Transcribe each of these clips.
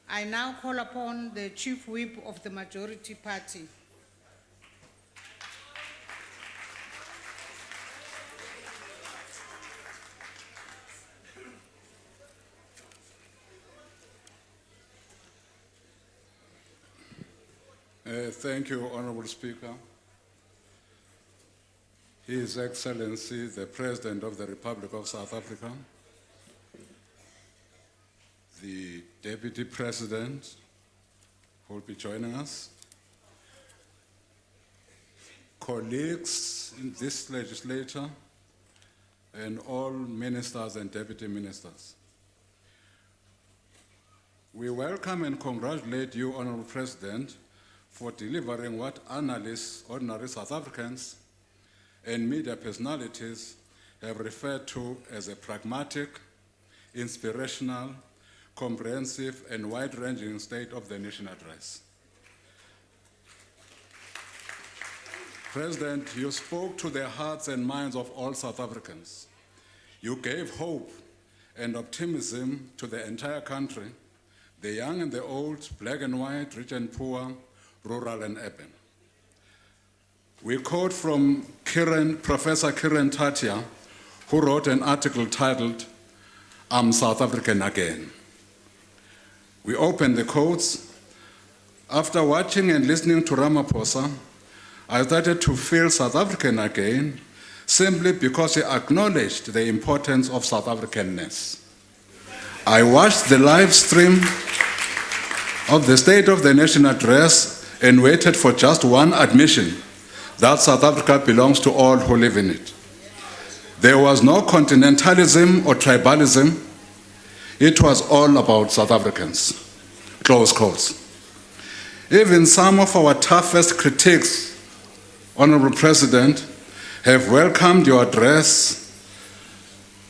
I now call upon the Chief Whip of the Majority Party. Thank you, Honorable Speaker. His Excellency, the President of the Republic of South Africa, the Deputy President, who will be joining us, colleagues in this legislature, and all ministers and deputy ministers. We welcome and congratulate you, Honorable President, for delivering what analysts, ordinary South Africans, and media personalities have referred to as a pragmatic, inspirational, comprehensive, and wide-ranging State of the Nation address. President, you spoke to the hearts and minds of all South Africans. You gave hope and optimism to the entire country, the young and the old, black and white, rich and poor, rural and urban. We quote from Professor Kiran Tatia, who wrote an article titled, "I'm South African Again." We open the quotes. After watching and listening to Ramaphosa, I started to feel South African again simply because he acknowledged the importance of South Africanness. I watched the live stream of the State of the Nation address and waited for just one admission, that South Africa belongs to all who live in it. There was no continentalism or tribalism. It was all about South Africans, close quotes. Even some of our toughest critics, Honorable President, have welcomed your address.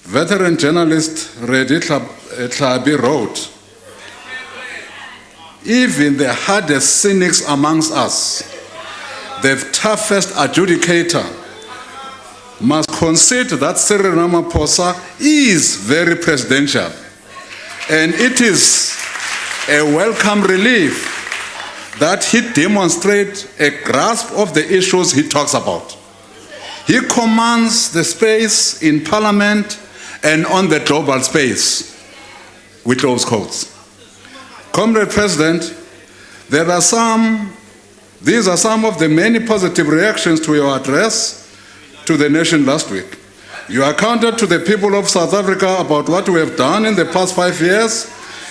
Veteran journalist Reddy Tlabi wrote, "Even the hardest cynics amongst us, the toughest adjudicator, must concede that Cyril Ramaphosa is very presidential, and it is a welcome relief that he demonstrates a grasp of the issues he talks about. He commands the space in Parliament and on the global space," with close quotes. Comrade President, these are some of the many positive reactions to your address to the nation last week. You accounted to the people of South Africa about what we have done in the past 5 years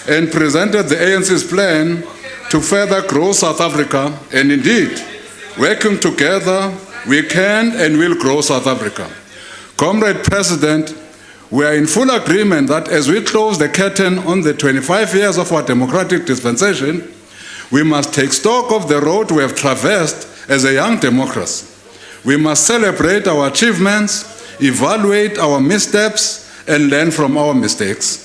and presented the ANC's plan to further grow South Africa, and indeed, working together, we can and will grow South Africa. Comrade President, we are in full agreement that as we close the curtain on the 25 years of our democratic dispensation, we must take stock of the road we have traversed as a young democracy. We must celebrate our achievements, evaluate our missteps, and learn from our mistakes.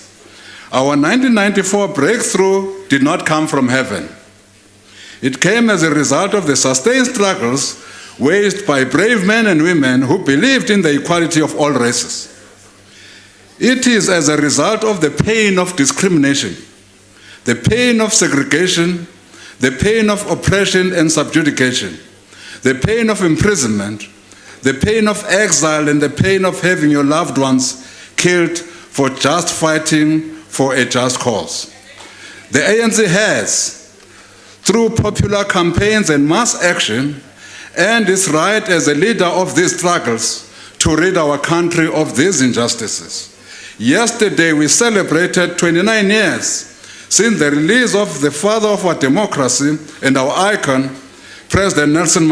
Our 1994 breakthrough did not come from heaven. It came as a result of the sustained struggles waged by brave men and women who believed in the equality of all races. It is as a result of the pain of discrimination, the pain of segregation, the pain of oppression and subjugation, the pain of imprisonment, the pain of exile, and the pain of having your loved ones killed for just fighting for a just cause. The ANC has, through popular campaigns and mass action, earned its right as a leader of these struggles to rid our country of these injustices. Yesterday, we celebrated 29 years since the release of the father of our democracy and our icon, President Nelson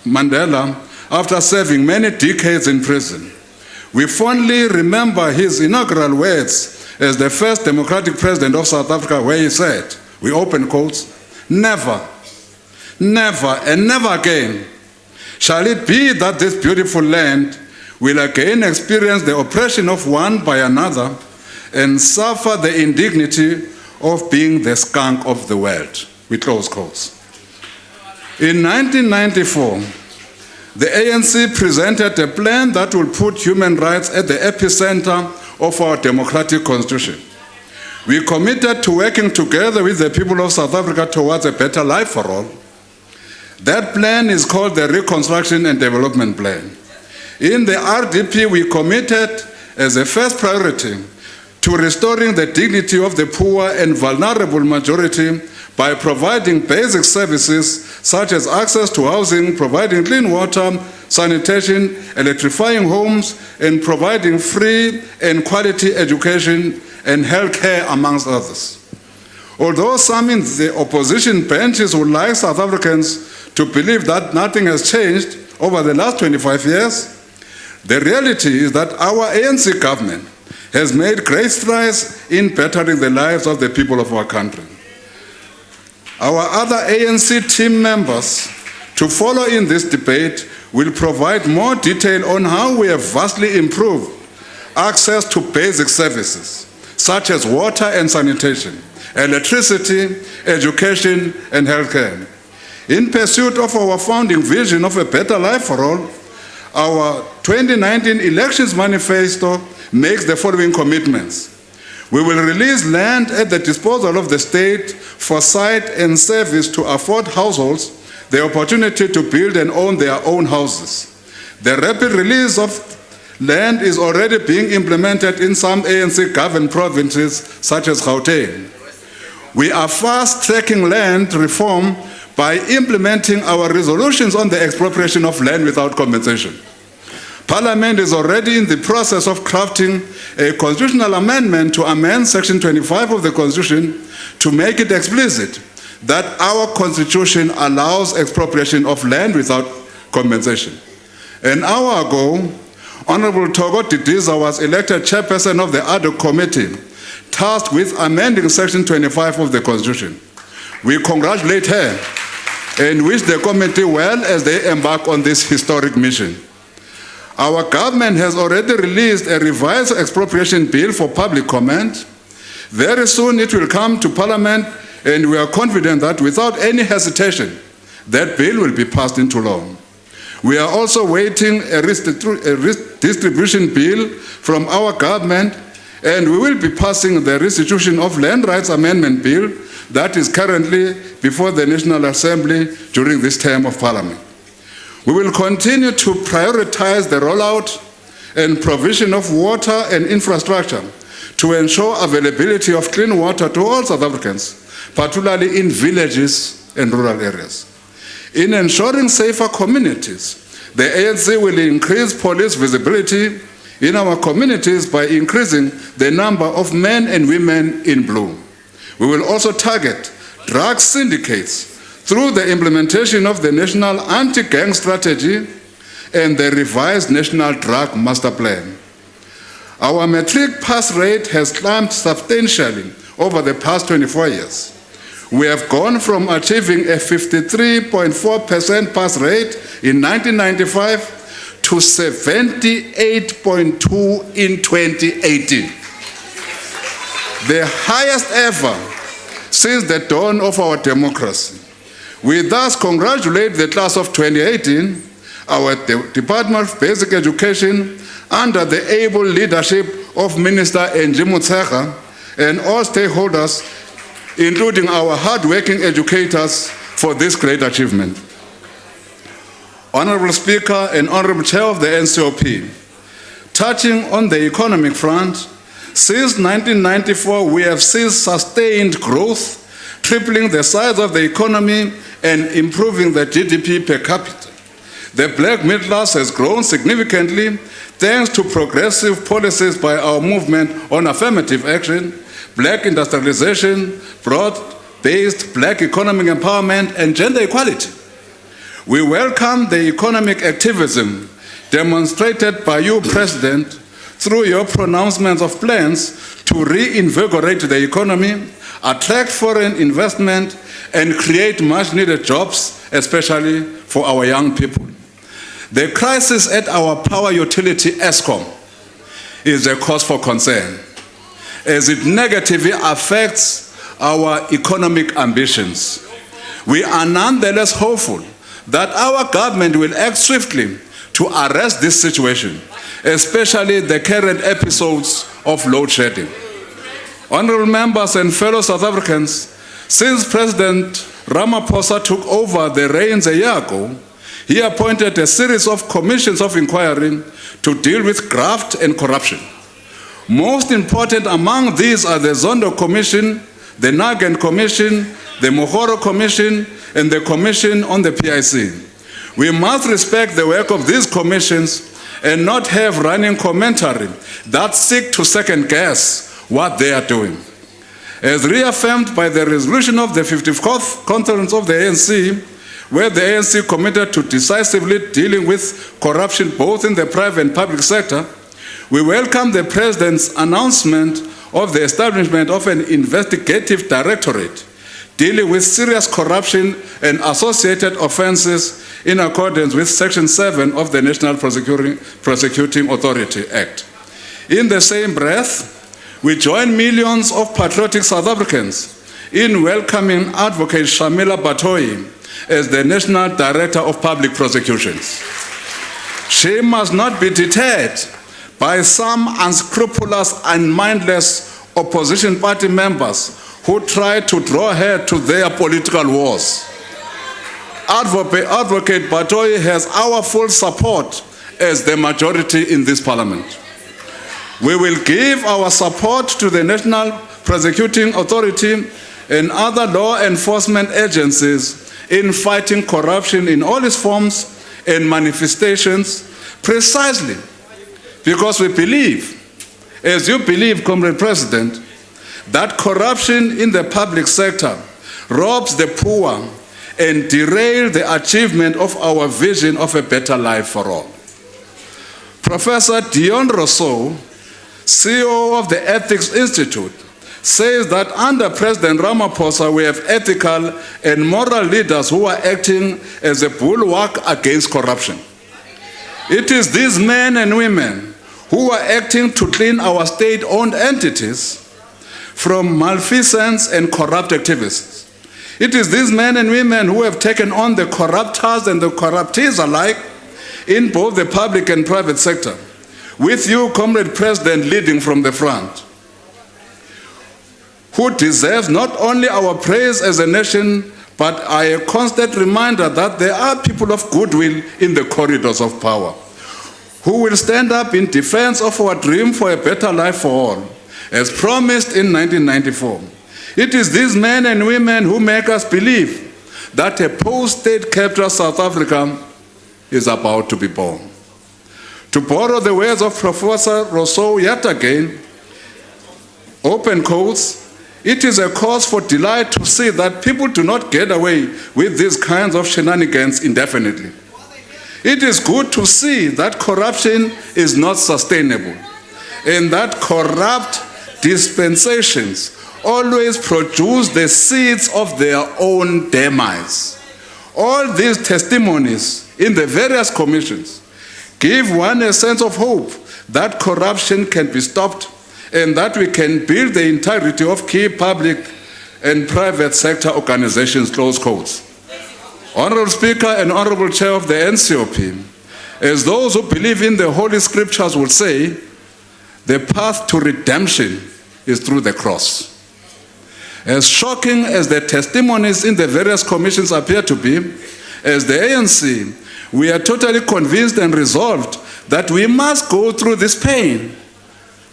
Mandela, after serving many decades in prison. We fondly remember his inaugural words as the first democratic president of South Africa, where he said, we open quotes, "Never, never, and never again shall it be that this beautiful land will again experience the oppression of one by another and suffer the indignity of being the skunk of the world," with close quotes. In 1994, the ANC presented a plan that will put human rights at the epicenter of our democratic constitution. We committed to working together with the people of South Africa towards a better life for all. That plan is called the Reconstruction and Development Plan. In the RDP, we committed as a first priority to restoring the dignity of the poor and vulnerable majority by providing basic services such as access to housing, providing clean water, sanitation, electrifying homes, and providing free and quality education and health care, amongst others. Although some in the opposition benches would like South Africans to believe that nothing has changed over the last 25 years, the reality is that our ANC government has made great strides in bettering the lives of the people of our country. Our other ANC team members, to follow in this debate, will provide more detail on how we have vastly improved access to basic services, such as water and sanitation, electricity, education, and healthcare. In pursuit of our founding vision of a better life for all, our 2019 Elections Manifesto makes the following commitments. We will release land at the disposal of the state for site and service to afford households the opportunity to build and own their own houses. The rapid release of land is already being implemented in some ANC-governed provinces, such as Gauteng. We are fast-tracking land reform by implementing our resolutions on the expropriation of land without compensation. Parliament is already in the process of crafting a constitutional amendment to amend Section 25 of the Constitution to make it explicit that our Constitution allows expropriation of land without compensation. An hour ago, Honorable Togo Didiza was elected chairperson of the ad hoc committee tasked with amending Section 25 of the Constitution. We congratulate her and wish the committee well as they embark on this historic mission. Our government has already released a revised expropriation bill for public comment. Very soon it will come to Parliament, and we are confident that without any hesitation, that bill will be passed into law. We are also waiting a redistribution bill from our government, and we will be passing the Restitution of Land Rights Amendment Bill that is currently before the National Assembly during this term of Parliament. We will continue to prioritize the rollout and provision of water and infrastructure to ensure availability of clean water to all South Africans, particularly in villages and rural areas. In ensuring safer communities, the ANC will increase police visibility in our communities by increasing the number of men and women in blue. We will also target drug syndicates through the implementation of the National Anti-Gang Strategy and the revised National Drug Master Plan. Our matric pass rate has climbed substantially over the past 24 years. We have gone from achieving a 53.4% pass rate in 1995 to 78.2% in 2018. The highest ever since the dawn of our democracy. We thus congratulate the class of 2018, our Department of Basic Education, under the able leadership of Minister Enji Motshekga, and all stakeholders, including our hard-working educators, for this great achievement. Honorable Speaker and Honorable Chair of the NCOP, touching on the economic front, since 1994 we have seen sustained growth, tripling the size of the economy and improving the GDP per capita. The black middle class has grown significantly thanks to progressive policies by our movement on affirmative action, black industrialization, broad-based black economic empowerment, and gender equality. We welcome the economic activism demonstrated by you, President, through your pronouncements of plans to reinvigorate the economy, attract foreign investment, and create much-needed jobs, especially for our young people. The crisis at our power utility, Eskom, is a cause for concern, as it negatively affects our economic ambitions. We are nonetheless hopeful that our government will act swiftly to arrest this situation, especially the current episodes of load shedding. Honorable members and fellow South Africans, since President Ramaphosa took over the reins a year ago, he appointed a series of commissions of inquiry to deal with graft and corruption. Most important among these are the Zondo Commission, the Nugent Commission, the Mohoro Commission, and the Commission on the PIC. We must respect the work of these commissions and not have running commentary that seek to second guess what they are doing. As reaffirmed by the resolution of the 54th Conference of the ANC, where the ANC committed to decisively dealing with corruption both in the private and public sector, we welcome the President's announcement of the establishment of an investigative directorate dealing with serious corruption and associated offenses in accordance with Section 7 of the National Prosecuting Authority Act. In the same breath, we join millions of patriotic South Africans in welcoming Advocate Shamila Batoyi as the National Director of Public Prosecutions. She must not be deterred by some unscrupulous and mindless opposition party members who try to draw her to their political wars. Advocate Batoyi has our full support as the majority in this parliament. We will give our support to the National Prosecuting Authority and other law enforcement agencies in fighting corruption in all its forms and manifestations, precisely because we believe, as you believe, Comrade President, that corruption in the public sector robs the poor and derails the achievement of our vision of a better life for all. Professor Dion Rousseau, CEO of the Ethics Institute, says that under President Ramaphosa we have ethical and moral leaders who are acting as a bulwark against corruption. It is these men and women who are acting to clean our state-owned entities from malfeasance and corrupt activists. It is these men and women who have taken on the corruptors and the corruptees alike in both the public and private sector, with you, Comrade President, leading from the front, who deserves not only our praise as a nation, but a constant reminder that there are people of goodwill in the corridors of power, who will stand up in defense of our dream for a better life for all, as promised in 1994. It is these men and women who make us believe that a post-state capture South Africa is about to be born. To borrow the words of Professor Rousseau yet again, open quotes, it is a cause for delight to see that people do not get away with these kinds of shenanigans indefinitely. It is good to see that corruption is not sustainable and that corrupt dispensations always produce the seeds of their own demise. All these testimonies in the various commissions give one a sense of hope that corruption can be stopped and that we can build the integrity of key public and private sector organizations, close quotes. Honorable Speaker and Honorable Chair of the NCOP, as those who believe in the Holy Scriptures will say, the path to redemption is through the cross. As shocking as the testimonies in the various commissions appear to be, as the ANC, we are totally convinced and resolved that we must go through this pain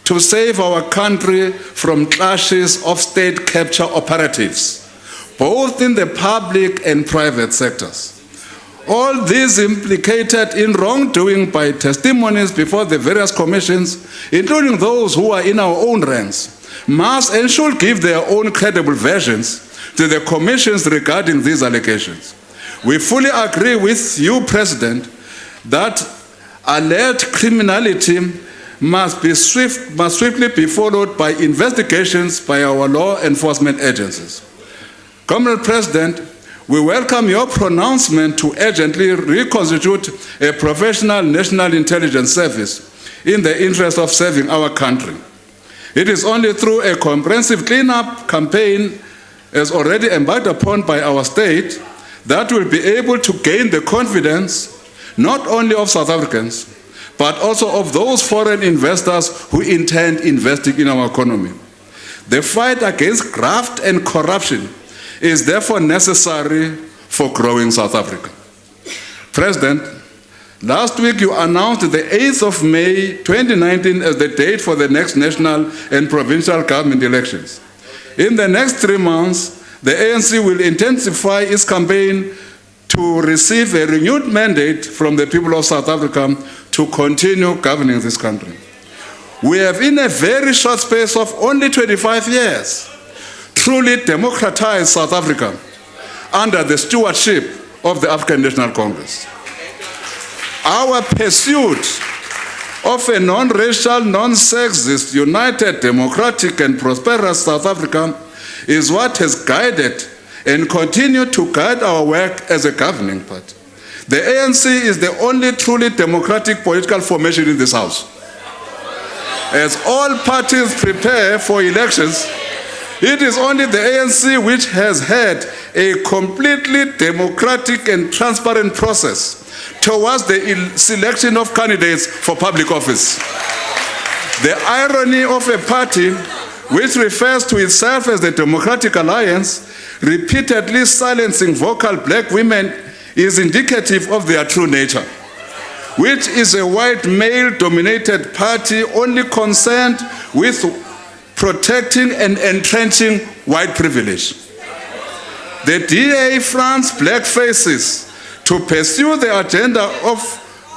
to save our country from clashes of state capture operatives, both in the public and private sectors. All these implicated in wrongdoing by testimonies before the various commissions, including those who are in our own ranks, must and should give their own credible versions to the commissions regarding these allegations. We fully agree with you, President, that alleged criminality must swiftly be followed by investigations by our law enforcement agencies. Comrade President, we welcome your pronouncement to urgently reconstitute a professional national intelligence service in the interest of serving our country. It is only through a comprehensive cleanup campaign, as already embarked upon by our state, that will be able to gain the confidence not only of South Africans, but also of those foreign investors who intend investing in our economy. The fight against graft and corruption is therefore necessary for growing South Africa. President, last week you announced the 8th of May 2019 as the date for the next national and provincial government elections. In the next 3 months, the ANC will intensify its campaign to receive a renewed mandate from the people of South Africa to continue governing this country. We have, in a very short space of only 25 years, truly democratized South Africa under the stewardship of the African National Congress. Our pursuit of a non-racial, non-sexist, united, democratic, and prosperous South Africa is what has guided and continue to guide our work as a governing party. The ANC is the only truly democratic political formation in this House. As all parties prepare for elections, it is only the ANC which has had a completely democratic and transparent process towards the selection of candidates for public office. The irony of a party which refers to itself as the Democratic Alliance, repeatedly silencing vocal black women is indicative of their true nature, which is a white male-dominated party only concerned with protecting and entrenching white privilege. The DA fronts black faces to pursue the agenda of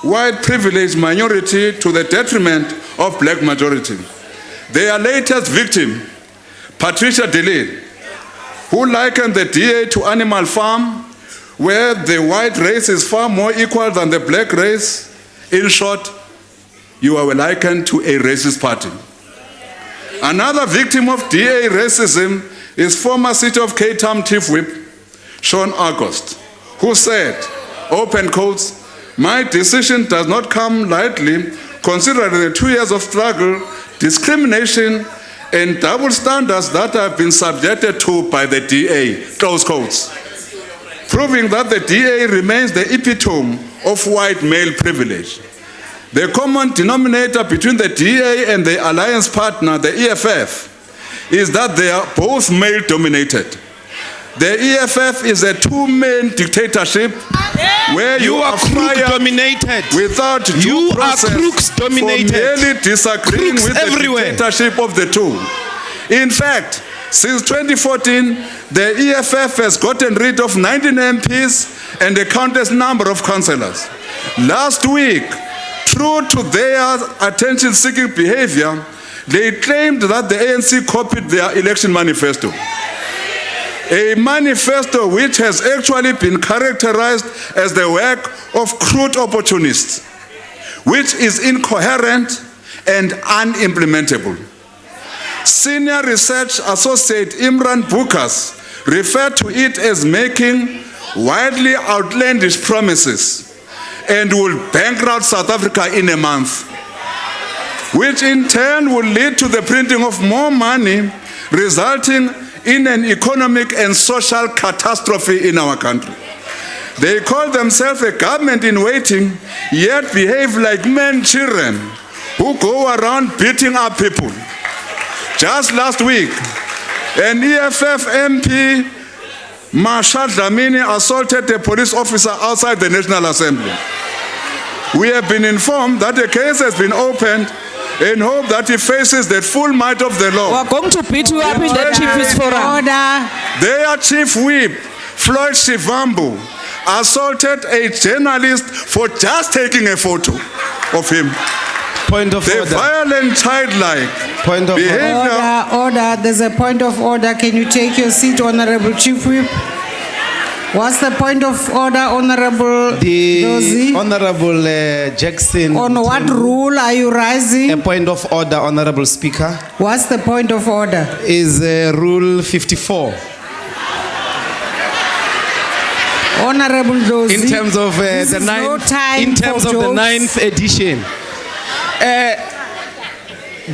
white privileged minority to the detriment of black majority. Their latest victim, Patricia DeLille, who likened the DA to Animal Farm, where the white race is far more equal than the black race. In short, you are likened to a racist party. Another victim of DA racism is former City of Cape Town Chief Whip, Sean August, who said, open quotes, "My decision does not come lightly, considering the 2 years of struggle, discrimination, and double standards that have been subjected to by the DA," close quotes, proving that the DA remains the epitome of white male privilege. The common denominator between the DA and the alliance partner, the EFF, is that they are both male-dominated. The EFF is a two-man dictatorship where you are crook-dominated. Without due process for merely disagreeing with the dictatorship of the two. In fact, since 2014, the EFF has gotten rid of 19 MPs and a countless number of councillors. Last week, true to their attention-seeking behavior, they claimed that the ANC copied their election manifesto. A manifesto which has actually been characterized as the work of crude opportunists, which is incoherent and unimplementable. Senior Research Associate Imran Bukas referred to it as making widely outlandish promises and will bankrupt South Africa in a month, which in turn will lead to the printing of more money, resulting in an economic and social catastrophe in our country. They call themselves a government in waiting, yet behave like men children who go around beating up people. Just last week, an EFF MP, Marshal Dlamini, assaulted a police officer outside the National Assembly. We have been informed that the case has been opened in hope that he faces the full might of the law. We're going to beat you up in the Chief's Forum. Their chief whip, Floyd Shivambu, assaulted a journalist for just taking a photo of him. Point of the order. Violent, childlike point of behavior. Order. There's a point of order. Can you take your seat, Honorable Chief Whip? What's the point of order, Honorable Dozie? Honorable Jackson. On what rule are you rising? A point of order, Honorable Speaker. What's the point of order? Is Rule 54. Honorable Dozie. In terms of the ninth, the 9th edition.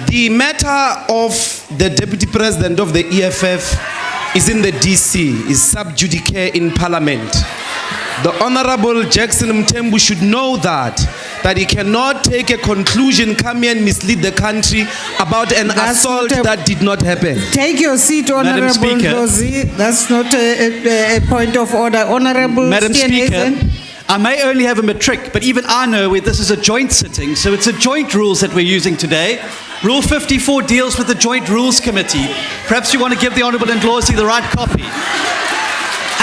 The matter of the Deputy President of the EFF is in the DC, is sub judice in Parliament. The Honorable Jackson Mthembu should know that that he cannot take a conclusion, come here and mislead the country about an That's assault not a- that did not happen. Take your seat, Honorable Speaker. Ndlozi. That's not a point of order. Honorable Madam Speaker, Steenhuisen. I may only have a matric, but even I know this is a joint sitting, so it's a joint rules that we're using today. Rule 54 deals with the Joint Rules Committee. Perhaps you want to give the Honourable Ndlozi the right copy.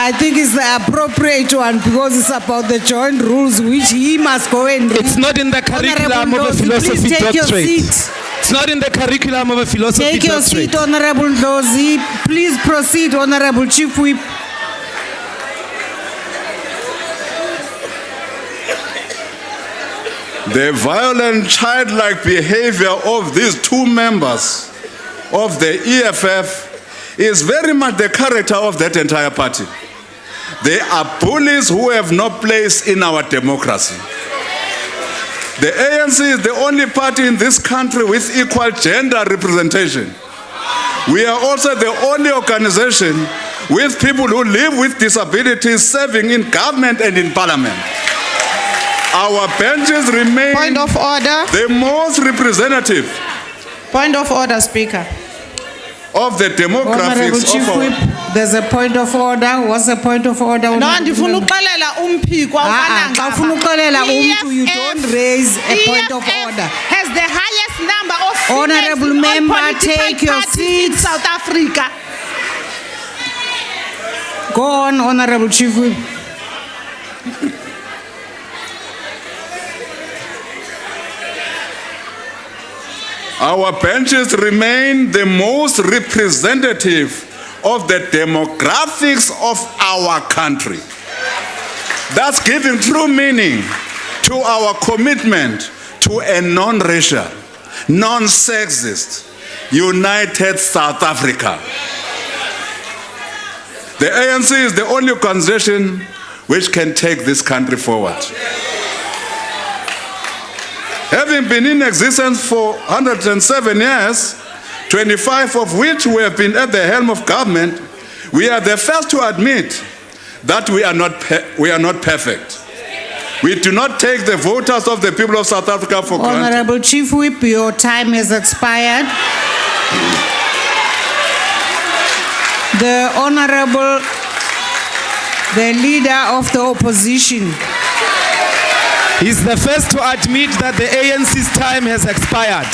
I think it's the appropriate one because it's about the joint rules which he must go and read. It's not in the curriculum Honorable of a Ndlozi, please philosophy take your doctorate. seat. It's not in the curriculum of a philosophy Take your doctorate. seat, Honorable Ndlozi. Please proceed, Honorable Chief Whip. The violent, childlike behavior of these two members of the EFF is very much the character of that entire party. They are bullies who have no place in our democracy. The ANC is the only party in this country with equal gender representation. We are also the only organization with people who live with disabilities serving in government and in parliament. Our benches remain Point of order. the most representative Point of order, Speaker. of the Honorable demographics Chief of Whip, our... there's a point of order. What's the point of order? No, Honorable ndifuna Member? uxelela umphiko Xa ufuna uxelela umntu, you don't raise a point of EFF order. has the highest number of Honourable females in all member, political take your parties in seat. South Africa. Go on, Honorable Chief Whip. Our benches remain the most representative of the demographics of our country. That's giving true meaning to our commitment to a non-racial, non-sexist, united South Africa. The ANC is the only organization which can take this country forward. Having been in existence for 107 years, 25 of which we have been at the helm of government, we are the first to admit that we are not perfect. We do not take the voters of the people of South Africa for granted. Honorable Chief Whip, your time has expired. The Honorable, the Leader of the Opposition. He's the first to admit that the ANC's time has expired.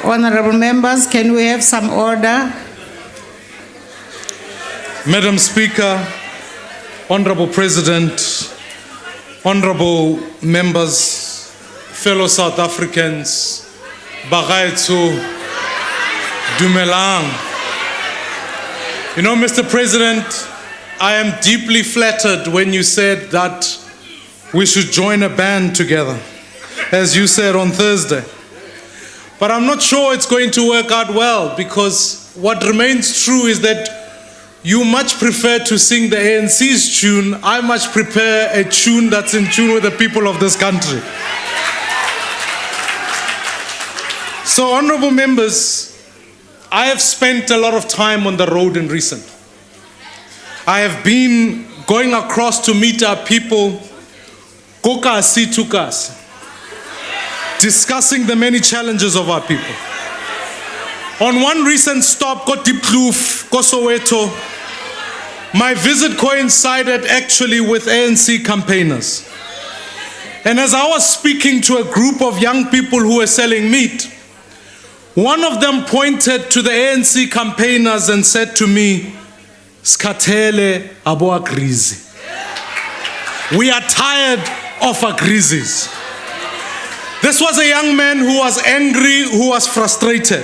Honorable members, can we have some order? Madam Speaker, Honorable President, Honorable members, fellow South Africans, Bagaetso, Dumelang. You know, Mr. President, I am deeply flattered when you said that we should join a band together, as you said on Thursday. But I'm not sure it's going to work out well, because what remains true is that you much prefer to sing the ANC's tune. I much prefer a tune that's in tune with the people of this country. So, honorable members, I have spent a lot of time on the road in recent. I have been going across to meet our people, kokasi tukasi, discussing the many challenges of our people. On one recent stop, Kotiploof, Kosoweto, my visit coincided actually with ANC campaigners. And as I was speaking to a group of young people who were selling meat, one of them pointed to the ANC campaigners and said to me, "Skatele abo agrizi." We are tired of agrizis. This was a young man who was angry, who was frustrated.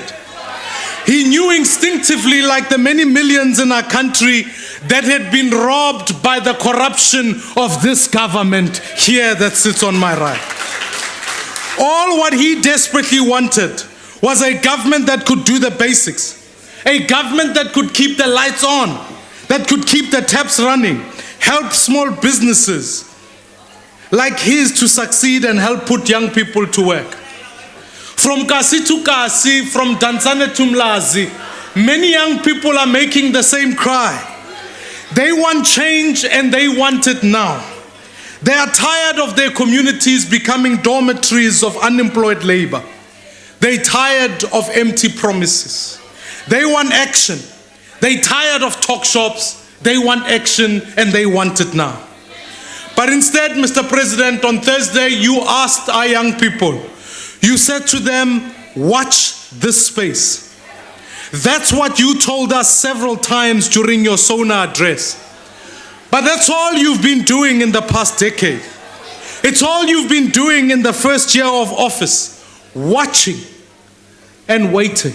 He knew instinctively, like the many millions in our country that had been robbed by the corruption of this government here that sits on my right. All what he desperately wanted was a government that could do the basics, a government that could keep the lights on, that could keep the taps running, help small businesses like his to succeed and help put young people to work. From Kasi to Kasi, from Dansane to Mlazi, many young people are making the same cry. They want change and they want it now. They are tired of their communities becoming dormitories of unemployed labor. They're tired of empty promises. They want action. They're tired of talk shops. They want action and they want it now. But instead, Mr. President, on Thursday, you asked our young people, you said to them, watch this space. That's what you told us several times during your Sona address. But that's all you've been doing in the past decade. It's all you've been doing in the first year of office, watching and waiting.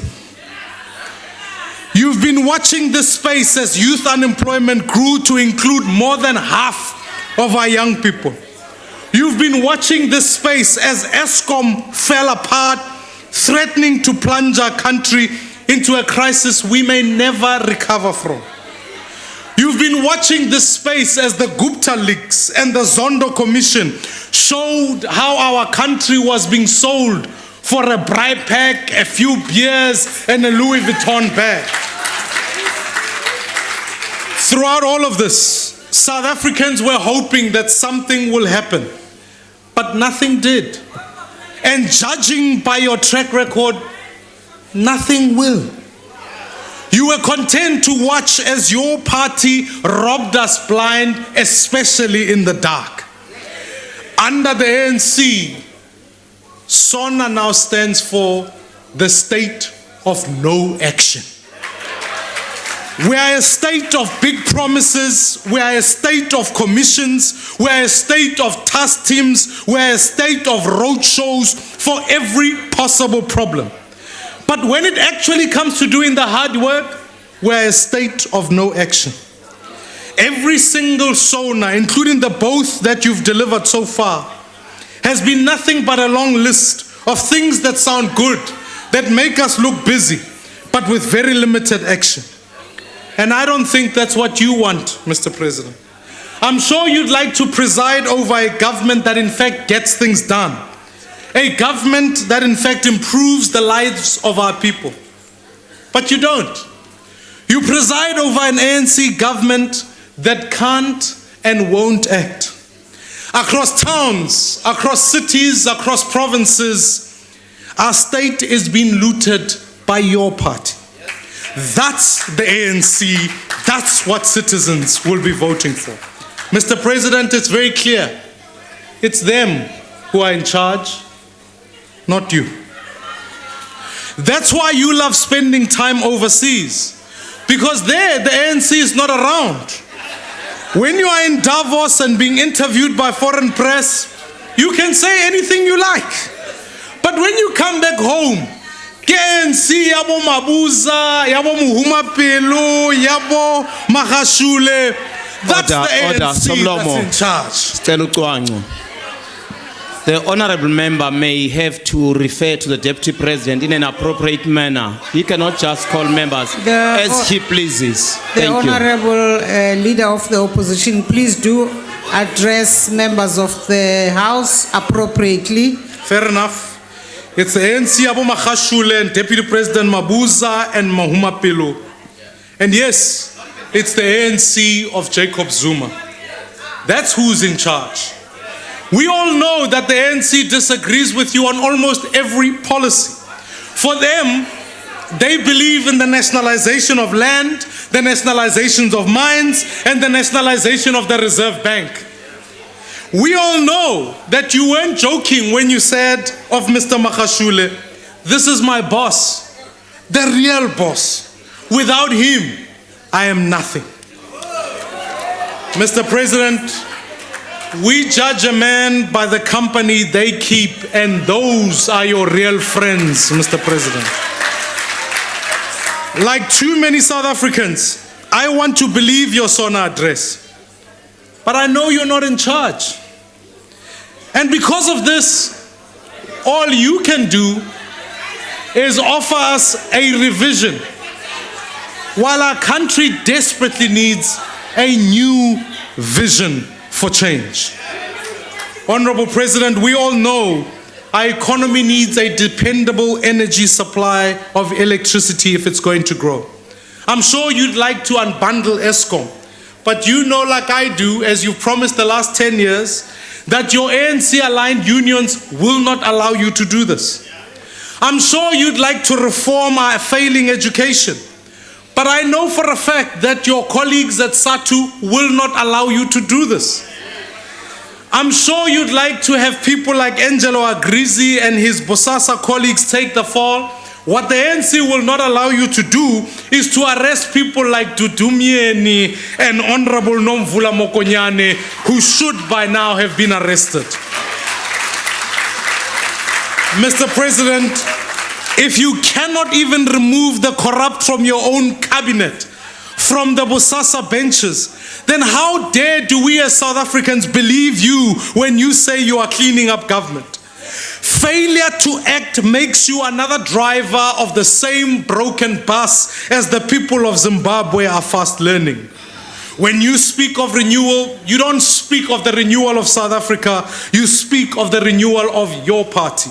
You've been watching this space as youth unemployment grew to include more than half of our young people. You've been watching this space as ESCOM fell apart, threatening to plunge our country into a crisis we may never recover from. You've been watching this space as the Gupta leaks and the Zondo Commission showed how our country was being sold for a bribe pack, a few beers, and a Louis Vuitton bag. Throughout all of this, South Africans were hoping that something will happen, but nothing did. And judging by your track record, nothing will. You were content to watch as your party robbed us blind, especially in the dark. Under the ANC, Sona now stands for the state of no action. We are a state of big promises. We are a state of commissions. We are a state of task teams. We are a state of roadshows for every possible problem. But when it actually comes to doing the hard work, we're a state of no action. Every single Sona, including the both that you've delivered so far, has been nothing but a long list of things that sound good, that make us look busy, but with very limited action. And I don't think that's what you want, Mr. President. I'm sure you'd like to preside over a government that in fact gets things done. A government that in fact improves the lives of our people. But you don't. You preside over an ANC government that can't and won't act. Across towns, across cities, across provinces, our state is being looted by your party. That's the ANC. That's what citizens will be voting for. Mr. President, it's very clear. It's them who are in charge, not you. That's why you love spending time overseas, because there the ANC is not around. When you are in Davos and being interviewed by foreign press, you can say anything you like. But when you come back home, ANC yabo Mabuza, yabo Muhumapelo, yabo Mahashule, that's the ANC that's in charge. The honorable member may have to refer to the deputy president in an appropriate manner. He cannot just call members as he pleases. The honorable leader of the opposition, please do address members of the House appropriately. Fair enough. It's the ANC Abu Makhashule and Deputy President Mabuza and Mahuma Pelo. And yes, it's the ANC of Jacob Zuma. That's who's in charge. We all know that the ANC disagrees with you on almost every policy. For them, they believe in the nationalization of land, the nationalizations of mines, and the nationalization of the Reserve Bank. We all know that you weren't joking when you said of Mr. Makhashule, this is my boss, the real boss. Without him, I am nothing. Mr. President, we judge a man by the company they keep, and those are your real friends, Mr. President. Like too many South Africans, I want to believe your Sona address, but I know you're not in charge. And because of this, all you can do is offer us a revision, while our country desperately needs a new vision for change. Honorable President, we all know our economy needs a dependable energy supply of electricity if it's going to grow. I'm sure you'd like to unbundle ESCOM, but you know, like I do, as you've promised the last 10 years, that your ANC-aligned unions will not allow you to do this. I'm sure you'd like to reform our failing education, but I know for a fact that your colleagues at SATU will not allow you to do this. I'm sure you'd like to have people like Angelo Agrizi and his Bosasa colleagues take the fall. What the ANC will not allow you to do is to arrest people like Dudumieni and Honorable Nomvula Mokonyane, who should by now have been arrested. Mr. President, if you cannot even remove the corrupt from your own cabinet, from the Bosasa benches, then how dare do we as South Africans believe you when you say you are cleaning up government? Failure to act makes you another driver of the same broken bus as the people of Zimbabwe are fast learning. When you speak of renewal, you don't speak of the renewal of South Africa, you speak of the renewal of your party.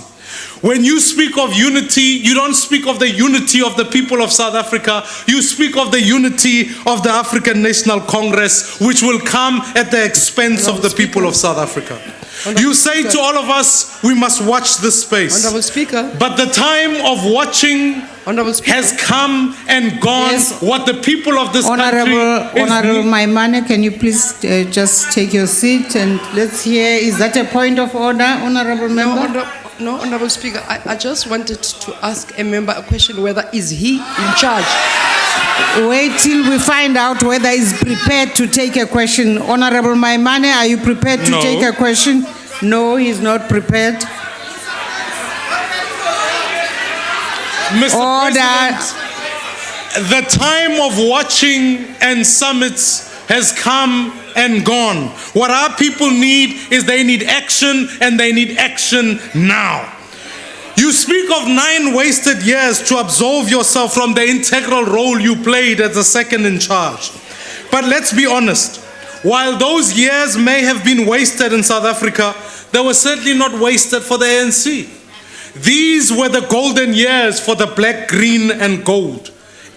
When you speak of unity, you don't speak of the unity of the people of South Africa, you speak of the unity of the African National Congress, which will come at the expense of the people of South Africa. You say to all of us, we must watch this space. Honorable Speaker. But the time of watching has come and gone. Yes. What the people of this country Honorable Maimane, can you please just take your seat and let's hear, is that a point of order, Honorable Member? No, Honorable Speaker, I just wanted to ask a member a question whether is he in charge? Wait till we find out whether he's prepared to take a question. Honorable Maimane, are you prepared to No. take a question? No, he's not prepared. Mr. Order. President, the time of watching and summits has come and gone. What our people need is they need action, and they need action now. You speak of 9 wasted years to absolve yourself from the integral role you played as the second in charge. But let's be honest, while those years may have been wasted in South Africa, they were certainly not wasted for the ANC. These were the golden years for the black, green, and gold.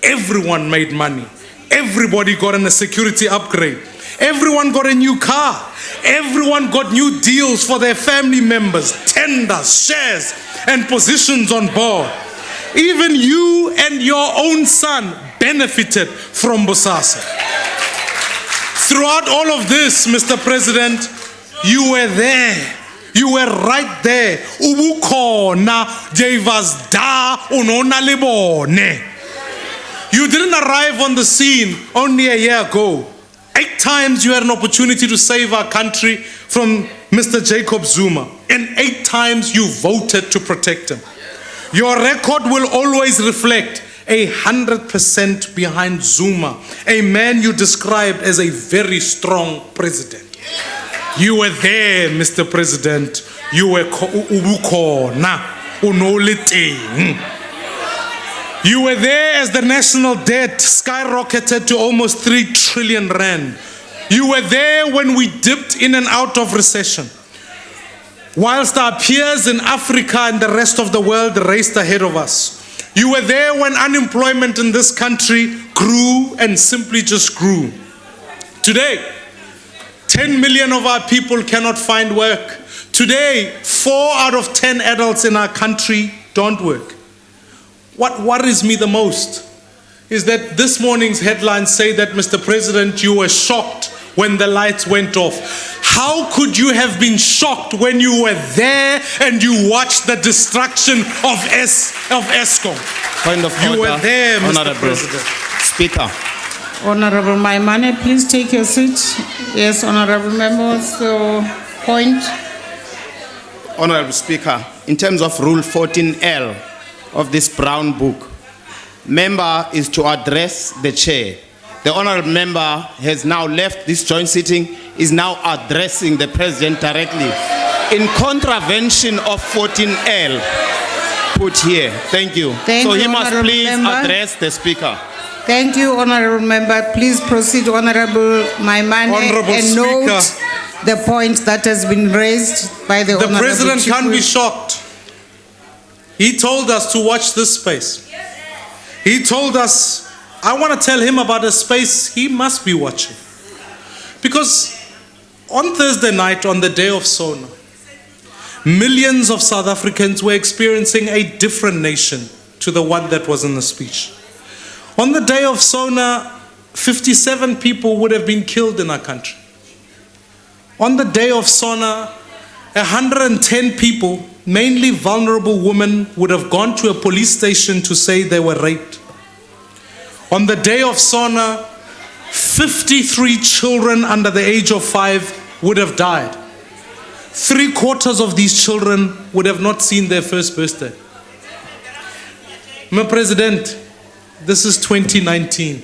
Everyone made money. Everybody got a security upgrade. Everyone got a new car. Everyone got new deals for their family members, tenders, shares, and positions on board. Even you and your own son benefited from Bosasa. Throughout all of this, Mr. President, you were there. You were right there. Ubukhona Javas da unona lebone. You didn't arrive on the scene only a year ago. 8 times you had an opportunity to save our country from Mr. Jacob Zuma, and 8 times you voted to protect him. Your record will always reflect 100% behind Zuma, a man you described as a very strong president. You were there, Mr. President. You were ubukhona unoliteng. You were there as the national debt skyrocketed to almost 3 trillion rand. You were there when we dipped in and out of recession. Whilst our peers in Africa and the rest of the world raced ahead of us. You were there when unemployment in this country grew and simply just grew. Today, 10 million of our people cannot find work. Today, 4 out of 10 adults in our country don't work. What worries me the most is that this morning's headlines say that, Mr. President, you were shocked when the lights went off. How could you have been shocked when you were there and you watched the destruction of ESCOM? Point of order. You were there, Mr. Honorable President. Speaker. Honorable Maimane, please take your seat. Yes, Honorable Members, so point. Honorable Speaker, in terms of Rule 14L of this brown book, member is to address the chair. The honorable member has now left this joint sitting, is now addressing the president directly in contravention of 14L put here. Thank you. Thank so you, he must honorable please member. address the speaker. Thank you, Honorable Member. Please proceed, Honorable Maimane, Honorable and Speaker. note the point that has been raised by the The Honorable president Chief can't be Whip. shocked. He told us to watch this space. He told us, I want to tell him about a space he must be watching. Because on Thursday night, on the day of Sona, millions of South Africans were experiencing a different nation to the one that was in the speech. On the day of Sona, 57 people would have been killed in our country. On the day of Sona, 110 people, mainly vulnerable women, would have gone to a police station to say they were raped. On the day of Sona, 53 children under the age of 5 would have died. 3/4 of these children would have not seen their first birthday. Mr. President, this is 2019.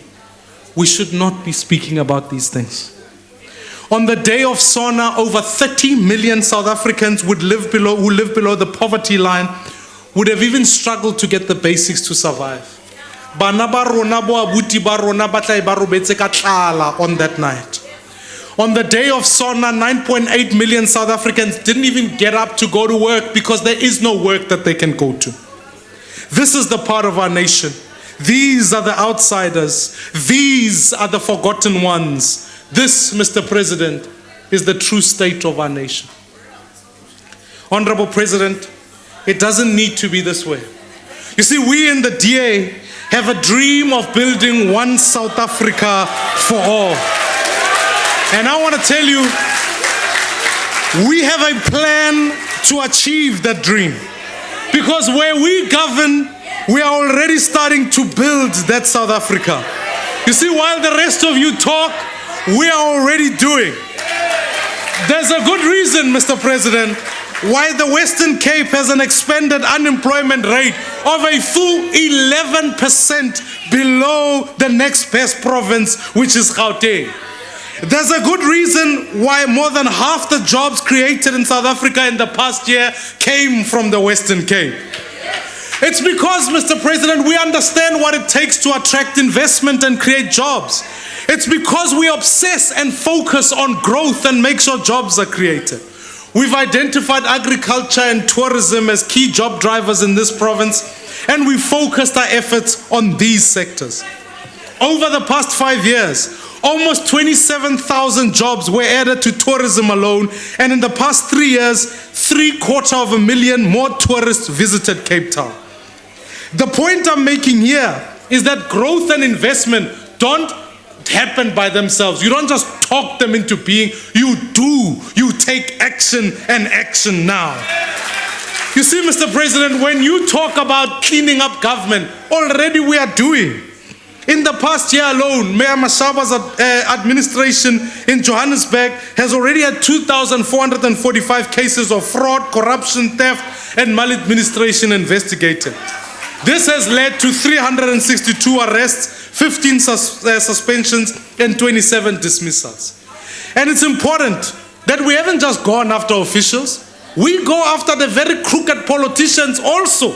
We should not be speaking about these things. On the day of Sona, over 30 million South Africans who live below the poverty line would have even struggled to get the basics to survive. Bana ba rona bo abuti ba rona ba tla ba robetse ka tlala on that night. On the day of Sona, 9.8 million South Africans didn't even get up to go to work because there is no work that they can go to. This is the part of our nation. These are the outsiders. These are the forgotten ones. This, Mr. President, is the true state of our nation. Honorable President, it doesn't need to be this way. You see, we in the DA have a dream of building one South Africa for all. And I want to tell you, we have a plan to achieve that dream. Because where we govern, we are already starting to build that South Africa. You see, while the rest of you talk, we are already doing. There's a good reason, Mr. President, why the Western Cape has an expanded unemployment rate of a full 11% below the next best province, which is Gauteng. There's a good reason why more than half the jobs created in South Africa in the past year came from the Western Cape. It's because, Mr. President, we understand what it takes to attract investment and create jobs. It's because we obsess and focus on growth and make sure jobs are created. We've identified agriculture and tourism as key job drivers in this province, and we focused our efforts on these sectors. Over the past 5 years, almost 27,000 jobs were added to tourism alone, and in the past 3 years, 750,000 more tourists visited Cape Town. The point I'm making here is that growth and investment don't happen by themselves. You don't just talk them into being, you do. You take action, and action now. You see, Mr. President, when you talk about cleaning up government, already we are doing. In the past year alone, Mayor Mashaba's administration in Johannesburg has already had 2,445 cases of fraud, corruption, theft, and maladministration investigated. This has led to 362 arrests, 15 suspensions, and 27 dismissals. And it's important that we haven't just gone after officials, we go after the very crooked politicians also.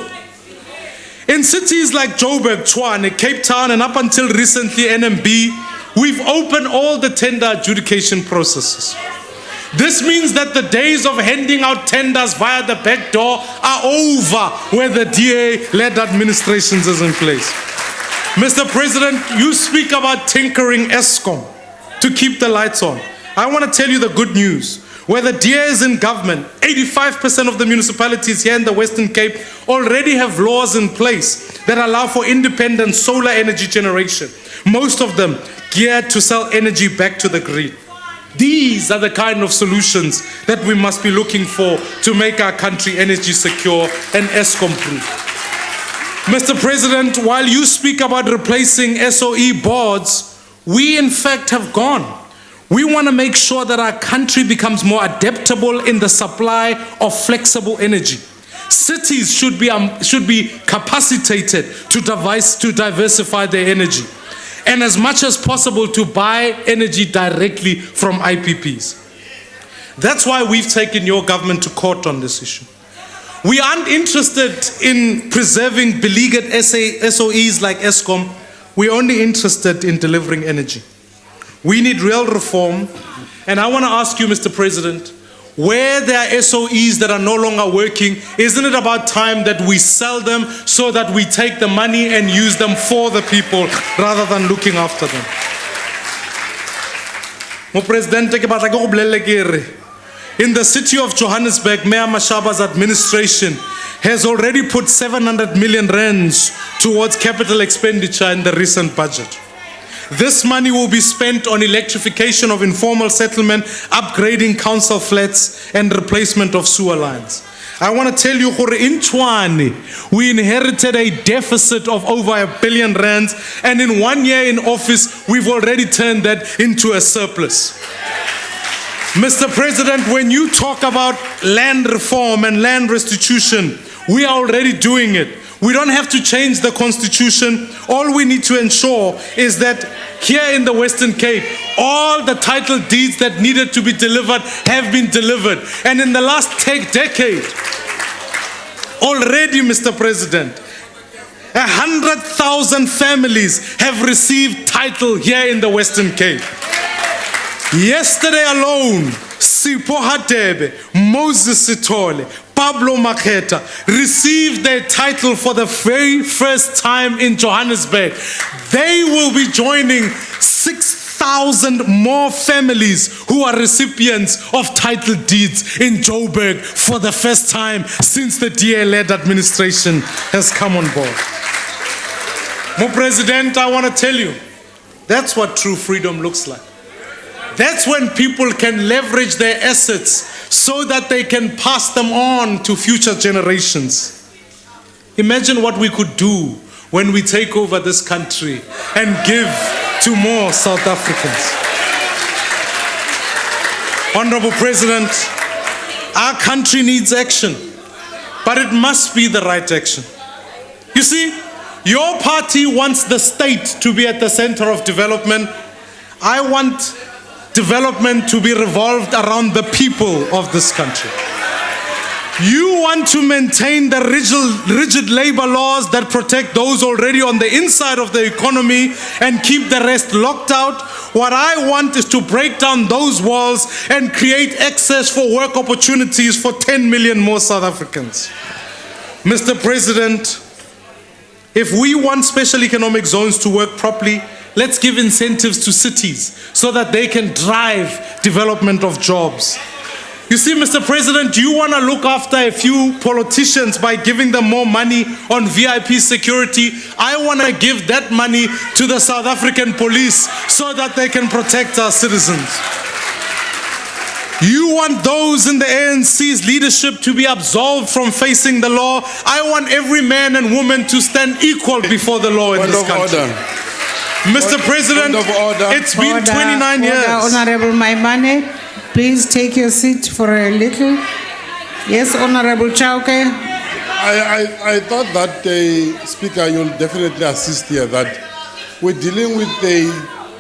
In cities like Joburg, Tshwane, Cape Town, and up until recently NMB, we've opened all the tender adjudication processes. This means that the days of handing out tenders via the back door are over where the DA-led administrations is in place. Mr. President, you speak about tinkering Eskom to keep the lights on. I want to tell you the good news. Where the DA is in government, 85% of the municipalities here in the Western Cape already have laws in place that allow for independent solar energy generation. Most of them geared to sell energy back to the grid. These are the kind of solutions that we must be looking for to make our country energy secure and Eskom-proof. Mr. President, while you speak about replacing SOE boards, we in fact have gone. We want to make sure that our country becomes more adaptable in the supply of flexible energy. Cities should be capacitated to diversify their energy, and as much as possible to buy energy directly from IPPs. That's why we've taken your government to court on this issue. We aren't interested in preserving beleaguered SOEs like Eskom. we're only interested in delivering energy. We need real reform. And I want to ask you, Mr. President, where there are SOEs that are no longer working, isn't it about time that we sell them so that we take the money and use them for the people rather than looking after them? In the city of Johannesburg, Mayor Mashaba's administration has already put 700 million rands towards capital expenditure in the recent budget. This money will be spent on electrification of informal settlement, upgrading council flats, and replacement of sewer lines. I want to tell you, in Tshwane, we inherited a deficit of over R1 billion, and in 1 year in office, we've already turned that into a surplus. Mr. President, when you talk about land reform and land restitution, we are already doing it. We don't have to change the constitution. All we need to ensure is that here in the Western Cape, all the title deeds that needed to be delivered have been delivered. And in the last decade, already, Mr. President, 100,000 families have received title here in the Western Cape. Yesterday alone, Sipho Hadebe, Moses Sithole, Pablo Maketa received their title for the very first time in Johannesburg. They will be joining 6,000 more families who are recipients of title deeds in Joburg for the first time since the DA-led administration has come on board. Mr. President, I want to tell you, that's what true freedom looks like. That's when people can leverage their assets so that they can pass them on to future generations. Imagine what we could do when we take over this country and give to more South Africans. Honorable President, our country needs action, but it must be the right action. You see, your party wants the state to be at the center of development. I want development to be revolved around the people of this country. You want to maintain the rigid labor laws that protect those already on the inside of the economy and keep the rest locked out. What I want is to break down those walls and create access for work opportunities for 10 million more South Africans. Mr. President, if we want special economic zones to work properly, let's give incentives to cities so that they can drive development of jobs. You see, Mr. President, you want to look after a few politicians by giving them more money on VIP security. I want to give that money to the South African police so that they can protect our citizens. You want those in the ANC's leadership to be absolved from facing the law. I want every man and woman to stand equal before the law in this country. Mr. President, it's been 29 years. Honorable Maimane, please take your seat for a little. Yes, Honorable Chauke. I thought that, Speaker, you'll definitely assist here, that we're dealing with a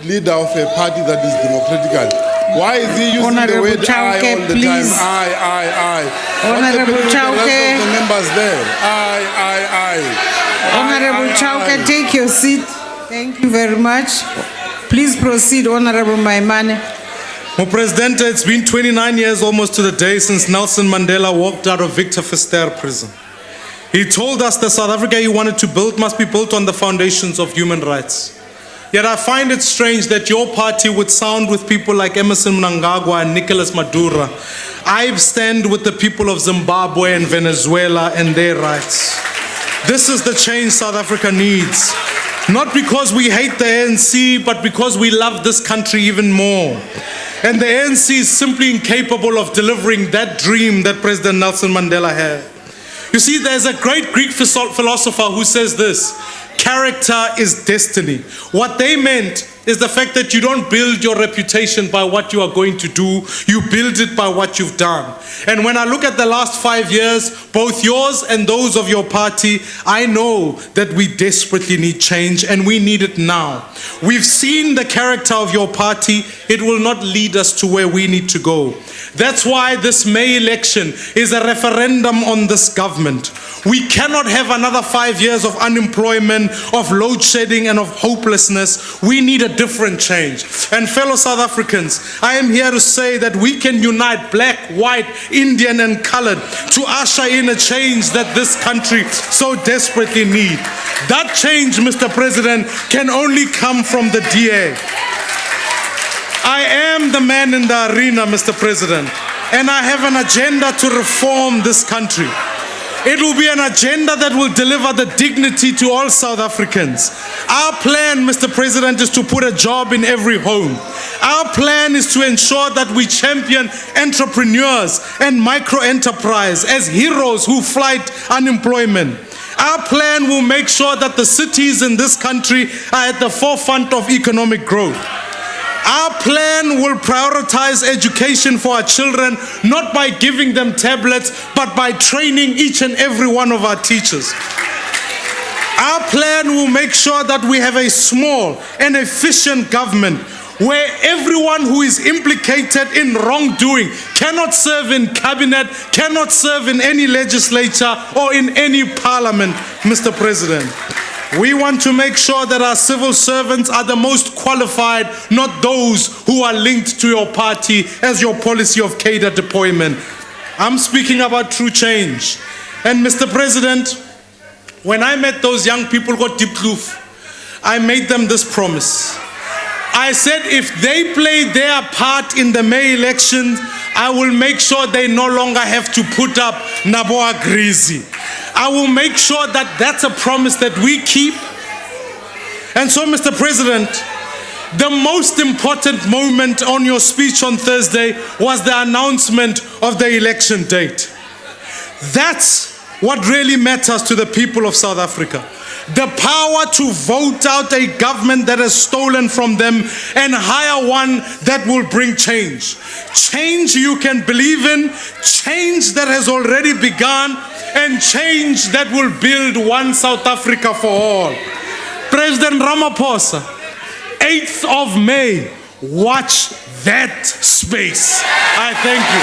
leader of a party that is democratical. Why is he using Honorable the word Chauke, I all the please. time? I. Honorable Chauke. The rest of the members there. I. Honorable Chauke, take your seat. Thank you very much. Please proceed, Honorable Maimane. Mr. President, it's been 29 years almost to the day since Nelson Mandela walked out of Victor Verster prison. He told us the South Africa he wanted to build must be built on the foundations of human rights. Yet I find it strange that your party would sound with people like Emerson Mnangagwa and Nicolas Maduro. I stand with the people of Zimbabwe and Venezuela and their rights. This is the change South Africa needs. Not because we hate the ANC, but because we love this country even more. And the ANC is simply incapable of delivering that dream that President Nelson Mandela had. You see, there's a great Greek philosopher who says this: character is destiny. What they meant is the fact that you don't build your reputation by what you are going to do, you build it by what you've done. And when I look at the last 5 years, both yours and those of your party, I know that we desperately need change, and we need it now. We've seen the character of your party. It will not lead us to where we need to go. That's why this May election is a referendum on this government. We cannot have another 5 years of unemployment, of load shedding, and of hopelessness. We need a different change. And fellow South Africans, I am here to say that we can unite black, white, Indian, and colored to usher in a change that this country so desperately needs. That change, Mr. President, can only come from the DA. I am the man in the arena, Mr. President, and I have an agenda to reform this country. It will be an agenda that will deliver the dignity to all South Africans. Our plan, Mr. President, is to put a job in every home. Our plan is to ensure that we champion entrepreneurs and micro-enterprise as heroes who fight unemployment. Our plan will make sure that the cities in this country are at the forefront of economic growth. Our plan will prioritize education for our children, not by giving them tablets, but by training each and every one of our teachers. Our plan will make sure that we have a small and efficient government where everyone who is implicated in wrongdoing cannot serve in cabinet, cannot serve in any legislature or in any parliament, Mr. President. We want to make sure that our civil servants are the most qualified, not those who are linked to your party as your policy of cadre deployment. I'm speaking about true change. And Mr. President, when I met those young people who got Diepkloof, I made them this promise. I said if they play their part in the May election, I will make sure they no longer have to put up Naboa Grizi. I will make sure that that's a promise that we keep. And so, Mr. President, the most important moment on your speech on Thursday was the announcement of the election date. That's what really matters to the people of South Africa. The power to vote out a government that has stolen from them and hire one that will bring change. Change you can believe in, change that has already begun, and change that will build one South Africa for all. President Ramaphosa, 8th of May, watch that space. I thank you.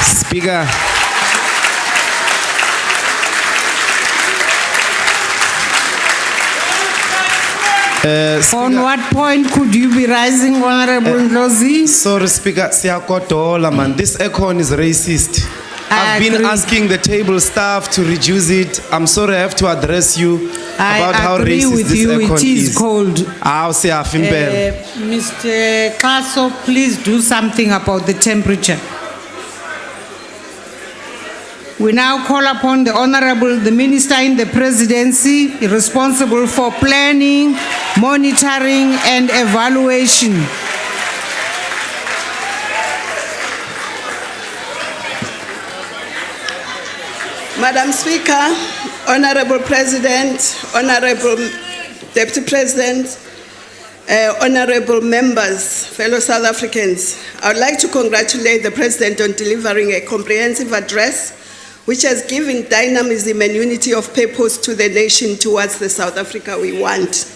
Speaker. On what point could you be rising, Honorable Ndlozi? Sorry, Speaker. Siyakodola, man. This aircon is racist. I've been asking the table staff to reduce it. I'm sorry I have to address you about how racist this aircon is. It is cold. Mr. Kaso, please do something about the temperature. We now call upon the Honorable, the Minister in the Presidency, responsible for planning, monitoring, and evaluation. Madam Speaker, Honorable President, Honorable Deputy President, honorable members, fellow South Africans, I would like to congratulate the President on delivering a comprehensive address which has given dynamism and unity of purpose to the nation towards the South Africa we want.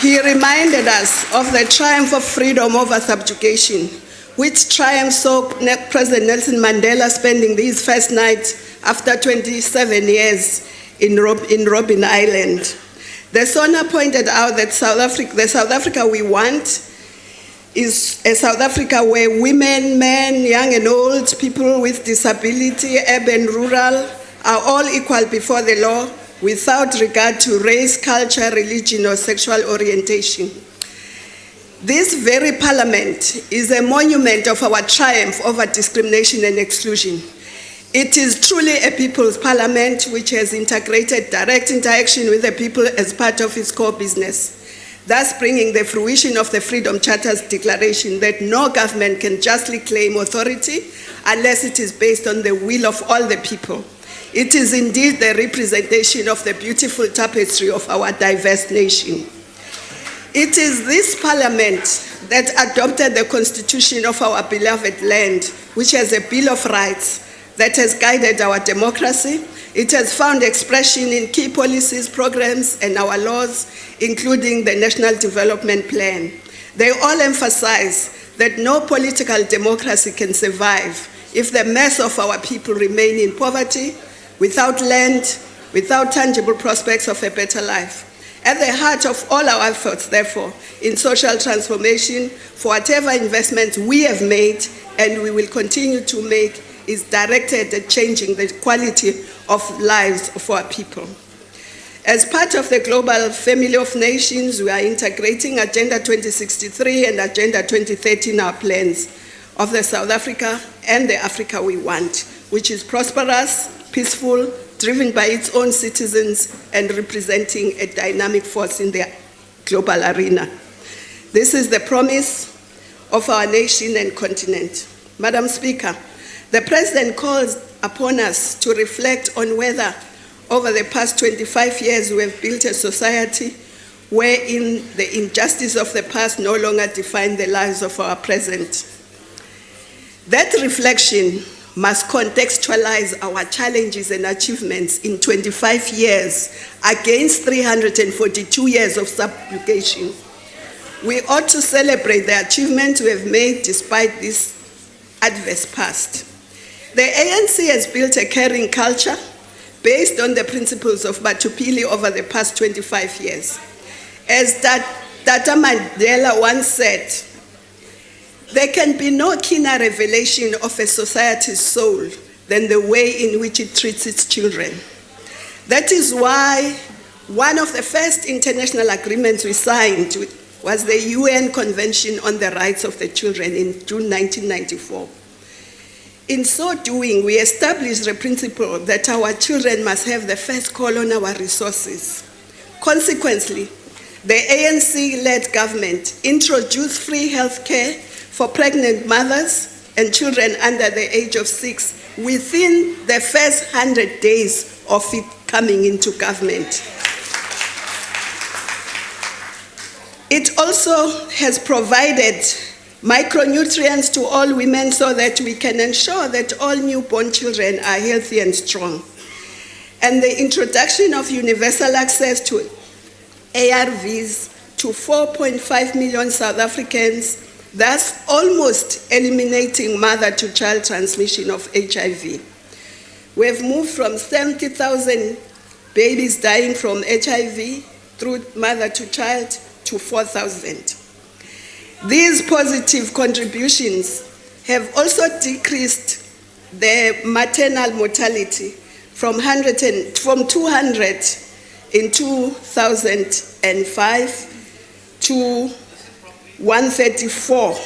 He reminded us of the triumph of freedom over subjugation, which triumph saw President Nelson Mandela spending his first night after 27 years in Robben Island. The Sona pointed out that the South Africa we want is a South Africa where women, men, young and old, people with disability, urban, rural, are all equal before the law without regard to race, culture, religion, or sexual orientation. This very parliament is a monument of our triumph over discrimination and exclusion. It is truly a people's parliament which has integrated direct interaction with the people as part of its core business, thus bringing the fruition of the Freedom Charter's declaration that no government can justly claim authority unless it is based on the will of all the people. It is indeed the representation of the beautiful tapestry of our diverse nation. It is this parliament that adopted the constitution of our beloved land, which has a Bill of Rights that has guided our democracy. It has found expression in key policies, programs, and our laws, including the National Development Plan. They all emphasize that no political democracy can survive if the mass of our people remain in poverty, without land, without tangible prospects of a better life. At the heart of all our efforts, therefore, in social transformation, for whatever investments we have made and we will continue to make, is directed at changing the quality of lives of our people. As part of the global family of nations, we are integrating Agenda 2063 and Agenda 2030 in our plans of the South Africa and the Africa we want, which is prosperous, peaceful, driven by its own citizens, and representing a dynamic force in the global arena. This is the promise of our nation and continent. Madam Speaker, the President calls upon us to reflect on whether over the past 25 years we have built a society wherein the injustice of the past no longer define the lives of our present. That reflection must contextualize our challenges and achievements in 25 years against 342 years of subjugation. We ought to celebrate the achievements we have made despite this adverse past. The ANC has built a caring culture based on the principles of Batupili over the past 25 years. As Tata Mandela once said, there can be no keener revelation of a society's soul than the way in which it treats its children. That is why one of the first international agreements we signed was the UN Convention on the Rights of the Children in June 1994. In so doing, we established the principle that our children must have the first call on our resources. Consequently, the ANC-led government introduced free health care for pregnant mothers and children under the age of 6 within the first 100 days of it coming into government. It also has provided micronutrients to all women so that we can ensure that all newborn children are healthy and strong. And the introduction of universal access to ARVs to 4.5 million South Africans, thus almost eliminating mother-to-child transmission of HIV. We have moved from 70,000 babies dying from HIV through mother-to-child to 4,000. These positive contributions have also decreased the maternal mortality from 200 in 2005 to 134.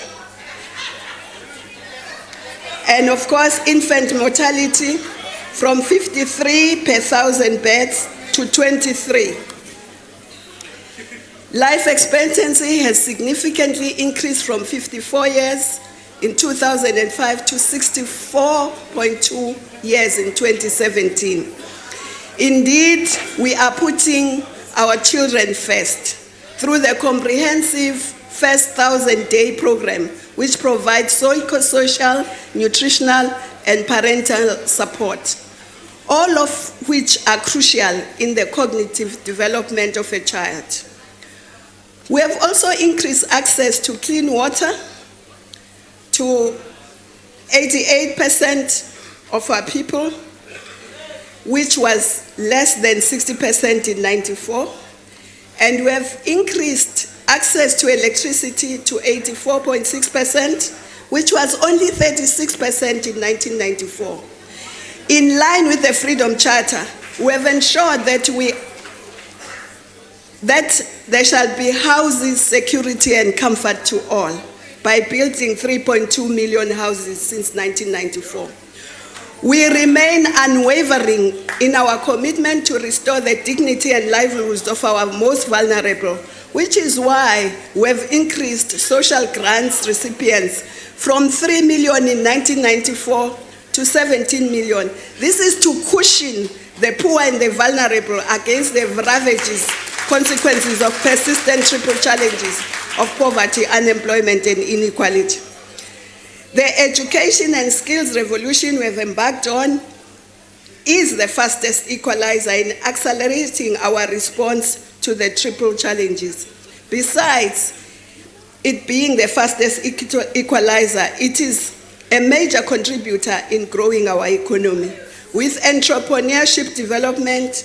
And of course, infant mortality from 53 per 1,000 births to 23. Life expectancy has significantly increased from 54 years in 2005 to 64.2 years in 2017. Indeed, we are putting our children first through the comprehensive First 1,000-Day program, which provides psychosocial, nutritional, and parental support, all of which are crucial in the cognitive development of a child. We have also increased access to clean water to 88% of our people, which was less than 60% in '94. And we have increased access to electricity to 84.6%, which was only 36% in 1994. In line with the Freedom Charter, we have ensured that there shall be houses, security, and comfort to all by building 3.2 million houses since 1994. We remain unwavering in our commitment to restore the dignity and livelihoods of our most vulnerable, which is why we have increased social grants recipients from 3 million in 1994 to 17 million. This is to cushion the poor and the vulnerable against the ravages, consequences of persistent triple challenges of poverty, unemployment, and inequality. The education and skills revolution we have embarked on is the fastest equalizer in accelerating our response to the triple challenges. Besides it being the fastest equalizer, it is a major contributor in growing our economy. With entrepreneurship development,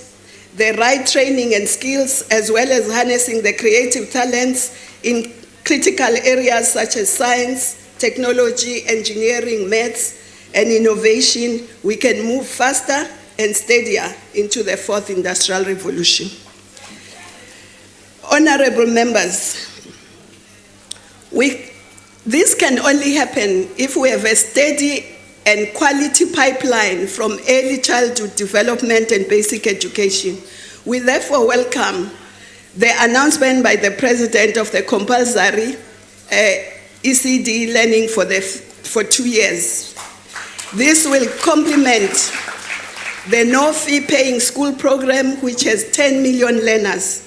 the right training and skills, as well as harnessing the creative talents in critical areas such as science, technology, engineering, maths, and innovation, we can move faster and steadier into the fourth industrial revolution. Honorable members, this can only happen if we have a steady and quality pipeline from early childhood development and basic education. We therefore welcome the announcement by the President of the compulsory ECD learning for 2 years. This will complement the no-fee paying school program, which has 10 million learners,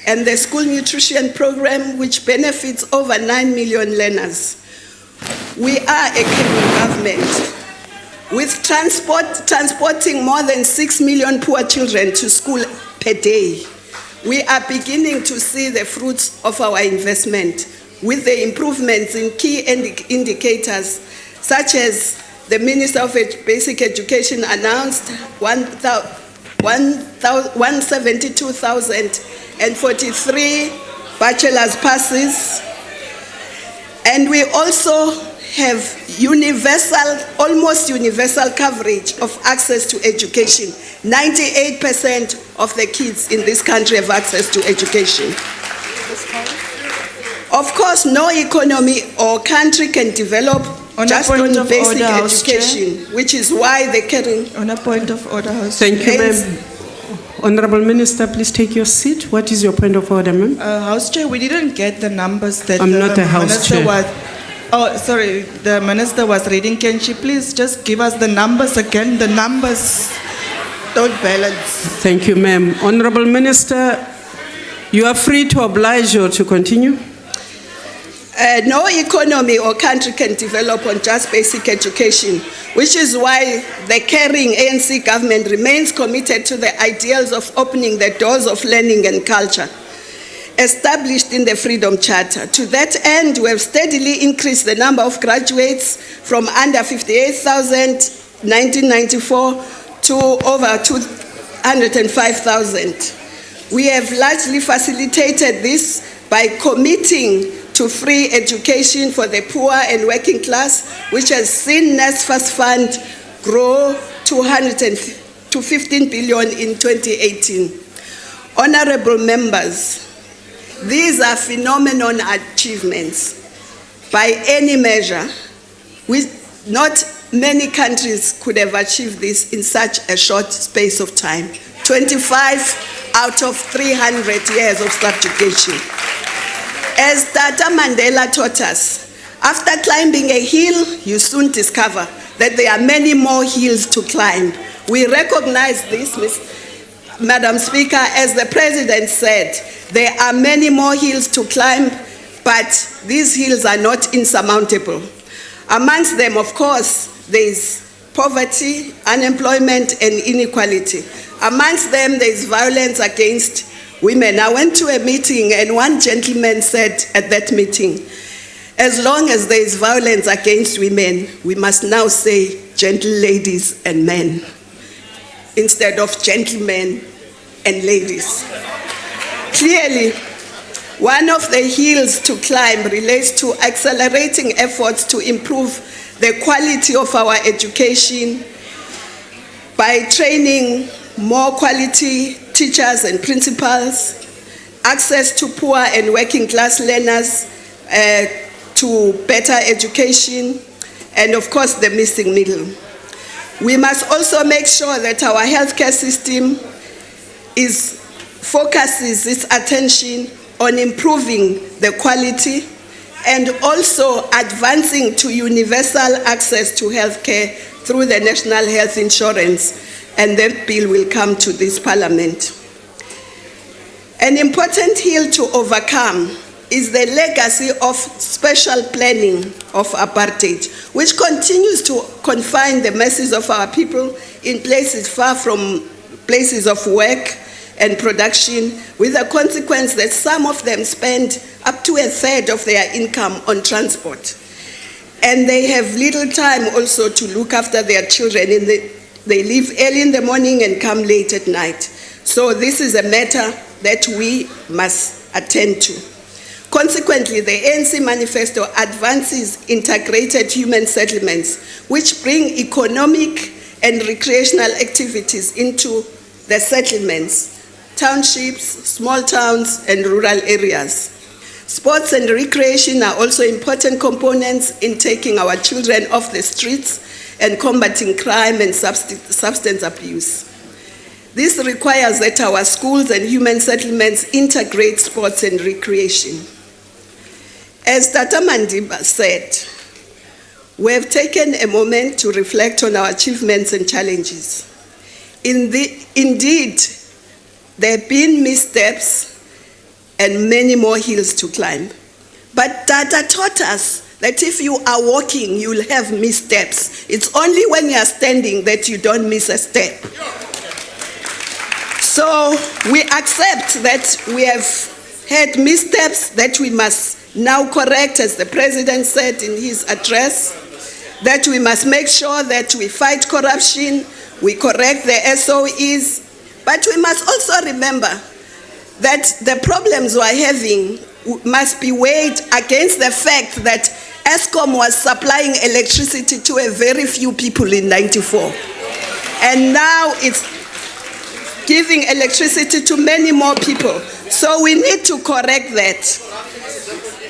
and the school nutrition program, which benefits over 9 million learners. We are a caring government with transporting more than 6 million poor children to school per day. We are beginning to see the fruits of our investment with the improvements in key indicators, such as the Minister of Basic Education announced 172,043 bachelor's passes. And we also have almost universal coverage of access to education. 98% of the kids in this country have access to education. Of course, no economy or country can develop just on basic education, which is why the caring... On a point of order, House Thank Chair. you, ma'am. Honorable Minister, please take your seat. What is your point of order, ma'am? House Chair, we didn't get the numbers that I'm the not a House Minister Chair. was... Oh, sorry, the Minister was reading. Can she please just give us the numbers again? The numbers don't balance. Thank you, ma'am. Honorable Minister, you are free to oblige or to continue. No economy or country can develop on just basic education, which is why the caring ANC government remains committed to the ideals of opening the doors of learning and culture established in the Freedom Charter. To that end, we have steadily increased the number of graduates from under 58,000 in 1994 to over 205,000. We have largely facilitated this by committing to free education for the poor and working class, which has seen NSFAS Fund grow to 15 billion in 2018. Honorable members, these are phenomenal achievements by any measure. Not many countries could have achieved this in such a short space of time. 25 out of 300 years of subjugation. As Tata Mandela taught us, after climbing a hill, you soon discover that there are many more hills to climb. We recognize this, Madam Speaker, as the President said, there are many more hills to climb, but these hills are not insurmountable. Amongst them, of course, there is poverty, unemployment, and inequality. Amongst them, there is violence against women. I went to a meeting and one gentleman said at that meeting, as long as there is violence against women, we must now say gentle ladies and men, instead of gentlemen and ladies. Clearly, one of the hills to climb relates to accelerating efforts to improve the quality of our education by training more quality teachers and principals, access to poor and working class learners to better education, and of course the missing middle. We must also make sure that our healthcare system focuses its attention on improving the quality and also advancing to universal access to healthcare through the National Health Insurance, and that bill will come to this Parliament. An important hill to overcome is the legacy of special planning of apartheid, which continues to confine the masses of our people in places far from places of work and production, with the consequence that some of them spend up to a third of their income on transport. And they have little time also to look after their children. They leave early in the morning and come late at night. So this is a matter that we must attend to. Consequently, the ANC manifesto advances integrated human settlements, which bring economic and recreational activities into the settlements, townships, small towns, and rural areas. Sports and recreation are also important components in taking our children off the streets and combating crime and substance abuse. This requires that our schools and human settlements integrate sports and recreation. As Tata Mandiba said, we have taken a moment to reflect on our achievements and challenges. Indeed, there have been missteps and many more hills to climb. But Tata taught us that if you are walking, you'll have missteps. It's only when you are standing that you don't miss a step. So we accept that we have had missteps that we must now correct, as the President said in his address, that we must make sure that we fight corruption, we correct the SOEs, but we must also remember that the problems we're having must be weighed against the fact that Eskom was supplying electricity to a very few people in '94. And now it's giving electricity to many more people. So we need to correct that.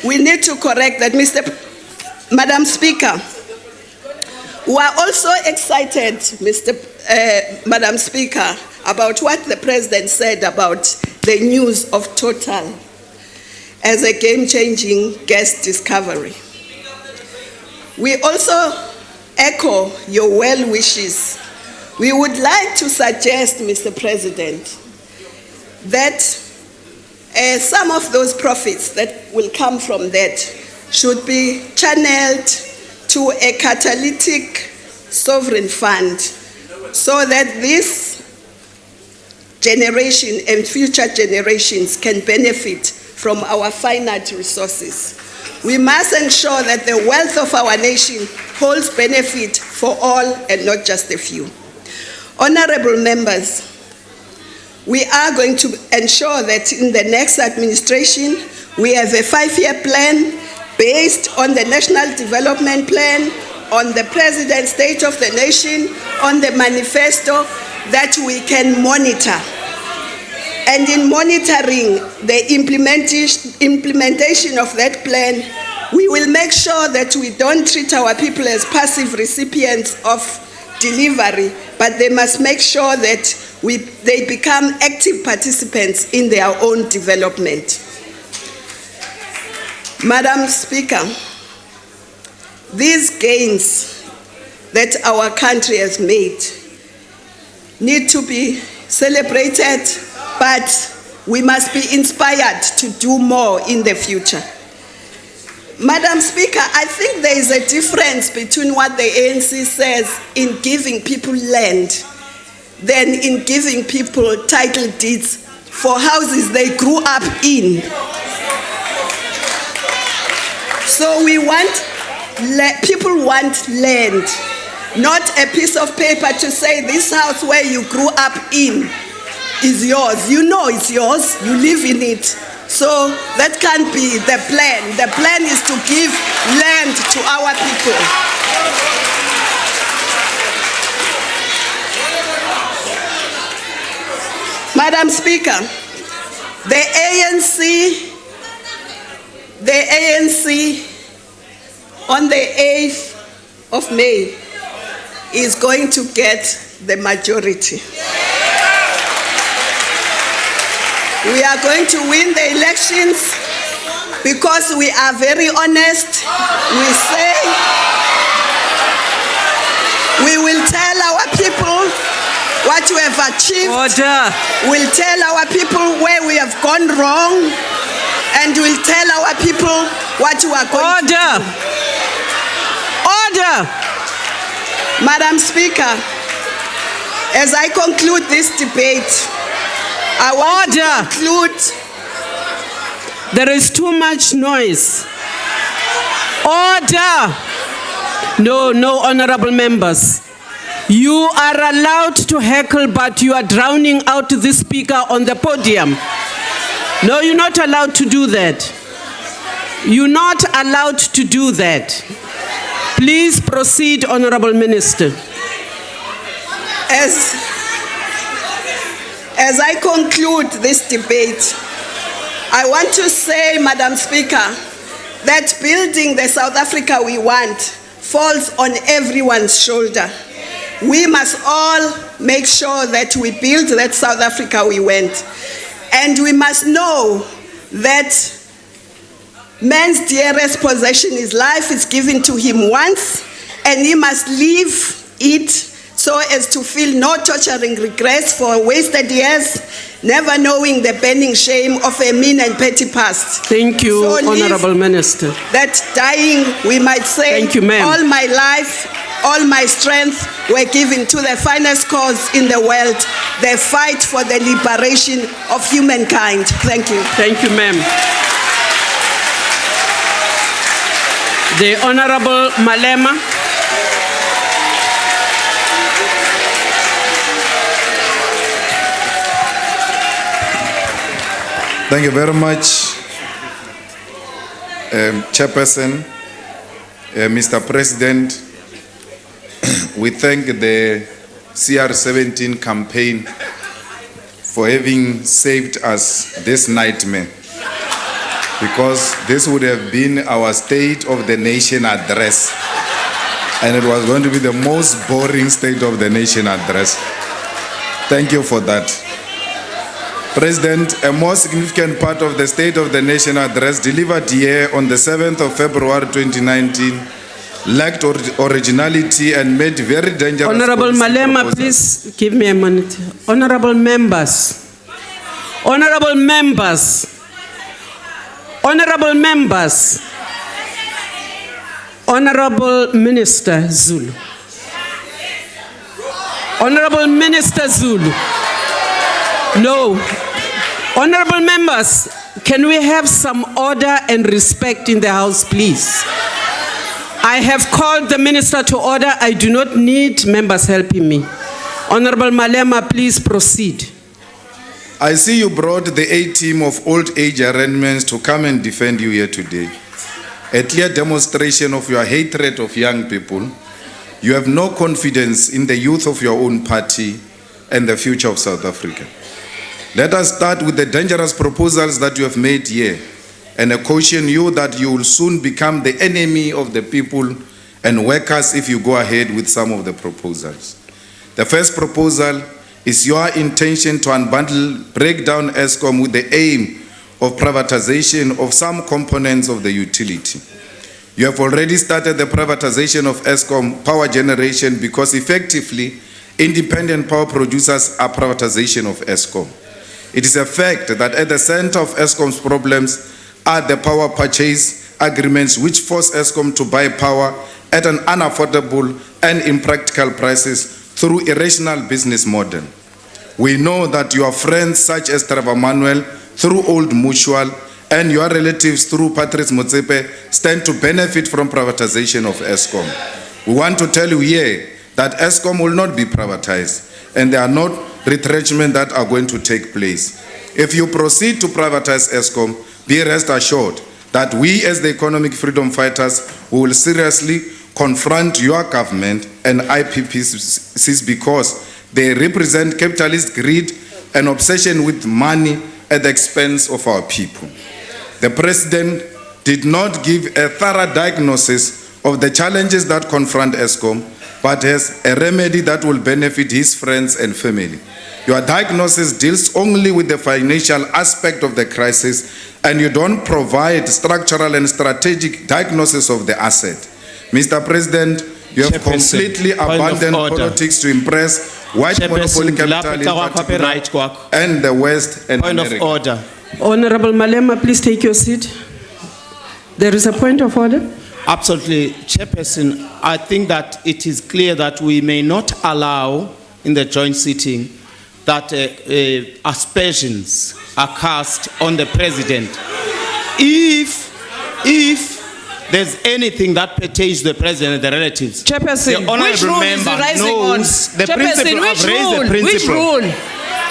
We need to correct that, Madam Speaker. We are also excited, Madam Speaker, about what the President said about the news of Total as a game-changing gas discovery. We also echo your well wishes. We would like to suggest, Mr. President, that some of those profits that will come from that should be channeled to a catalytic sovereign fund so that this generation and future generations can benefit from our finite resources. We must ensure that the wealth of our nation holds benefit for all and not just a few. Honorable members, we are going to ensure that in the next administration, we have a 5-year plan based on the National Development Plan, on the President's State of the Nation, on the manifesto that we can monitor. And in monitoring the implementation of that plan, we will make sure that we don't treat our people as passive recipients of delivery, but they must make sure that they become active participants in their own development. Madam Speaker, these gains that our country has made need to be celebrated, but we must be inspired to do more in the future. Madam Speaker, I think there is a difference between what the ANC says in giving people land than in giving people title deeds for houses they grew up in. So people want land, not a piece of paper to say this house where you grew up in is yours. You know it's yours, you live in it. So that can't be the plan. The plan is to give land to our people. Madam Speaker, the ANC on the 8th of May is going to get the majority. We are going to win the elections because we are very honest. We say We will tell our people what we have achieved. Order. We'll tell our people where we have gone wrong. And we'll tell our people what we are going to do. Order. Madam Speaker, as I conclude this debate, I want to conclude. There is too much noise. Order. No, honorable members. You are allowed to heckle, but you are drowning out the speaker on the podium. No, you're not allowed to do that. You're not allowed to do that. Please proceed, Honorable Minister. As I conclude this debate, I want to say, Madam Speaker, that building the South Africa we want falls on everyone's shoulder. We must all make sure that we build that South Africa we want. And we must know that man's dearest possession is life is given to him once, and he must live it so as to feel no torturing regrets for wasted years, never knowing the burning shame of a mean and petty past. Thank you, So Honorable Minister. That dying, we might say, Thank you, ma'am. all my life, all my strength were given to the finest cause in the world, the fight for the liberation of humankind. Thank you. Thank you, ma'am. The Honorable Malema. Thank you very much, Chairperson, Mr. President. We thank the CR17 campaign for having saved us this nightmare, because this would have been our State of the Nation address, and it was going to be the most boring State of the Nation address. Thank you for that. President, a more significant part of the State of the Nation address delivered here on the 7th of February 2019 lacked originality and made very dangerous. Honorable Malema, please give me a minute. Honorable members. Honorable members. Honorable members. Honorable Minister Zulu. Honorable Minister Zulu. No. Honorable members, can we have some order and respect in the House, please? I have called the minister to order. I do not need members helping me. Honorable Malema, please proceed. I see you brought the A-team of old age arrangements to come and defend you here today. A clear demonstration of your hatred of young people. You have no confidence in the youth of your own party and the future of South Africa. Let us start with the dangerous proposals that you have made here, and I caution you that you will soon become the enemy of the people and workers if you go ahead with some of the proposals. The first proposal is your intention to unbundle, break down Eskom with the aim of privatization of some components of the utility. You have already started the privatization of Eskom power generation because effectively independent power producers are privatization of Eskom. It is a fact that at the center of Eskom's problems are the power purchase agreements which force Eskom to buy power at an unaffordable and impractical prices through irrational business model. We know that your friends such as Trevor Manuel through Old Mutual and your relatives through Patrice Motsepe stand to benefit from privatization of Eskom. We want to tell you here that Eskom will not be privatized and there are not retrenchment that are going to take place. If you proceed to privatize Eskom, be rest assured that we as the economic freedom fighters will seriously confront your government and IPPCs because they represent capitalist greed and obsession with money at the expense of our people. The President did not give a thorough diagnosis of the challenges that confront Eskom, but has a remedy that will benefit his friends and family. Your diagnosis deals only with the financial aspect of the crisis, and you don't provide structural and strategic diagnosis of the asset. Mr. President, You have Chairperson, completely point of abandoned order. politics to impress white monopoly Chairperson, capital in lapha kwakho apha particular right kwakho. and the West and Point of America. order. Honorable Malema, please take your seat. There is a point of order. Absolutely, Chairperson. I think that it is clear that we may not allow in the joint sitting that aspersions are cast on the president. If there's anything that pertains to the president and the relatives, Chairperson, the honorable which rule is he member rising on? knows the Chairperson, principle. which I've raised rule? the Which principle. rule?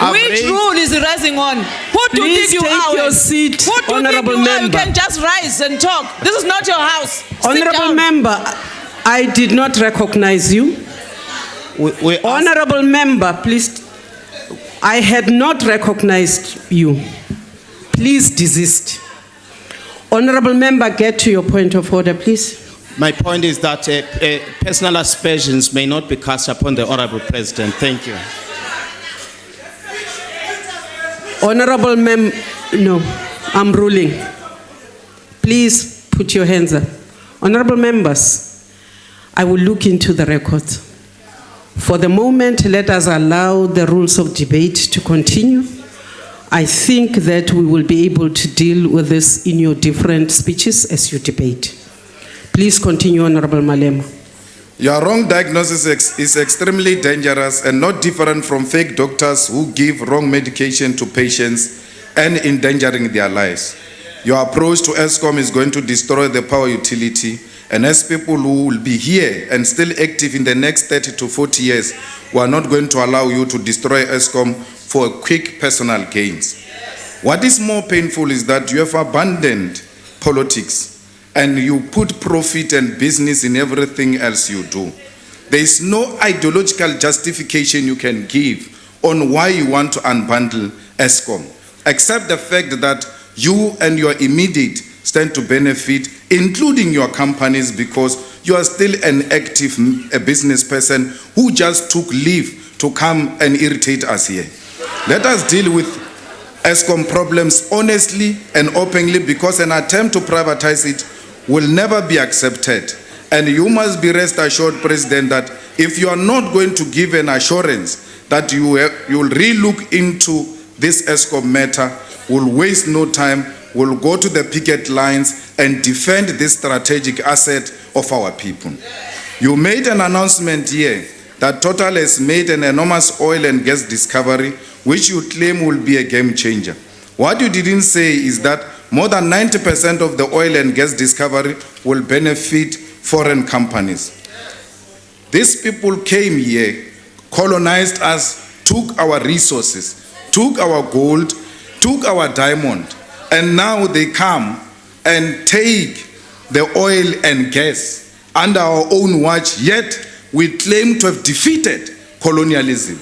I've Which raised- rule is he rising on? Who do you Please think you take are? your seat, Who do you think honorable you are? You member. can just rise and talk. This is not your house. Sit Honorable down. member, I did not recognize you. We ask- Honorable member, please. I had not recognized you. Please desist. Honorable member, get to your point of order, please. My point is that personal aspersions may not be cast upon the honorable president. Thank you. Honorable no, I'm ruling. Please put your hands up. Honorable members, I will look into the records. For the moment, let us allow the rules of debate to continue. I think that we will be able to deal with this in your different speeches as you debate. Please continue, Honorable Malema. Your wrong diagnosis is extremely dangerous and not different from fake doctors who give wrong medication to patients and endangering their lives. Your approach to ESCOM is going to destroy the power utility, and as people who will be here and still active in the next 30 to 40 years, we are not going to allow you to destroy ESCOM for quick personal gains. What is more painful is that you have abandoned politics and you put profit and business in everything else you do. There is no ideological justification you can give on why you want to unbundle ESCOM, except the fact that you and your immediate stand to benefit, including your companies, because you are still an active business person who just took leave to come and irritate us here. Let us deal with ESCOM problems honestly and openly, because an attempt to privatize it will never be accepted. And you must be rest assured, President, that if you are not going to give an assurance that you will re-look into this ESCOM matter, we'll waste no time, we'll go to the picket lines and defend this strategic asset of our people. You made an announcement here that Total has made an enormous oil and gas discovery, which you claim will be a game changer. What you didn't say is that more than 90% of the oil and gas discovery will benefit foreign companies. These people came here, colonized us, took our resources, took our gold, took our diamond, and now they come and take the oil and gas under our own watch, yet we claim to have defeated colonialism.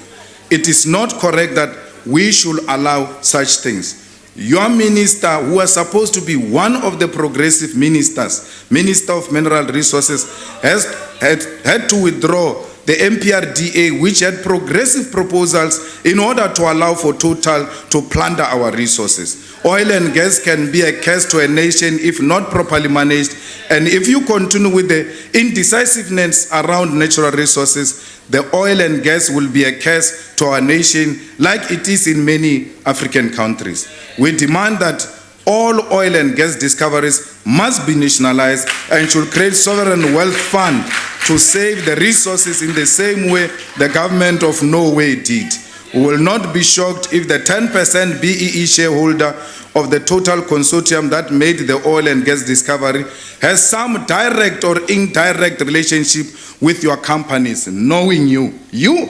It is not correct that we should allow such things. Your minister, who was supposed to be one of the progressive ministers, Minister of Mineral Resources, had to withdraw the MPRDA, which had progressive proposals in order to allow for Total to plunder our resources. Oil and gas can be a curse to a nation if not properly managed, and if you continue with the indecisiveness around natural resources, the oil and gas will be a curse to our nation like it is in many African countries. We demand that all oil and gas discoveries must be nationalized and should create sovereign wealth fund to save the resources in the same way the government of Norway did. We will not be shocked if the 10% BEE shareholder of the Total Consortium that made the oil and gas discovery has some direct or indirect relationship with your companies, knowing you.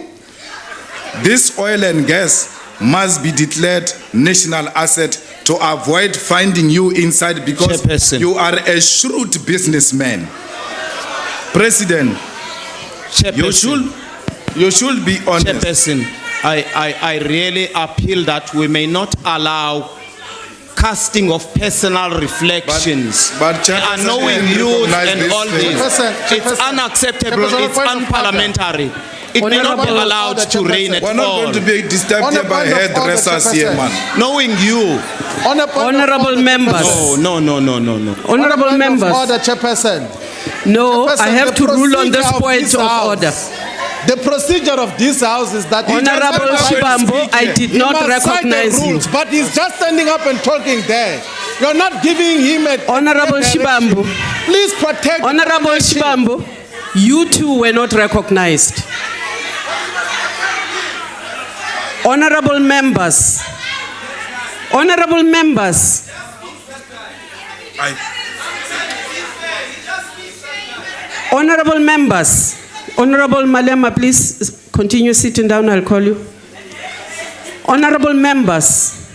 This oil and gas must be declared national asset to avoid finding you inside, because you are a shrewd businessman. President, you should be honest. Chairperson, I really appeal that we may not allow casting of personal reflections, and knowing youth and all this. It's unacceptable, it's unparliamentary. It may not be allowed to reign at all. We're not going to be disturbed here by hairdressers here, man. Knowing you. Honorable members. No. Honorable members. Order, Chairperson. No, I have to rule on this procedure of point this of house- order. The procedure of this house is that he Honorable just stands up and Shibambo, speaks. I did He not must cite the recognize you. rules, but he's just standing up and talking there. You're not giving him a Honorable a direction. Shibambo. Please protect. Honorable Shibambo, you too were not recognized. Honorable members, honorable members, honorable members, Honorable Malema, please continue sitting down, I'll call you. Honorable members,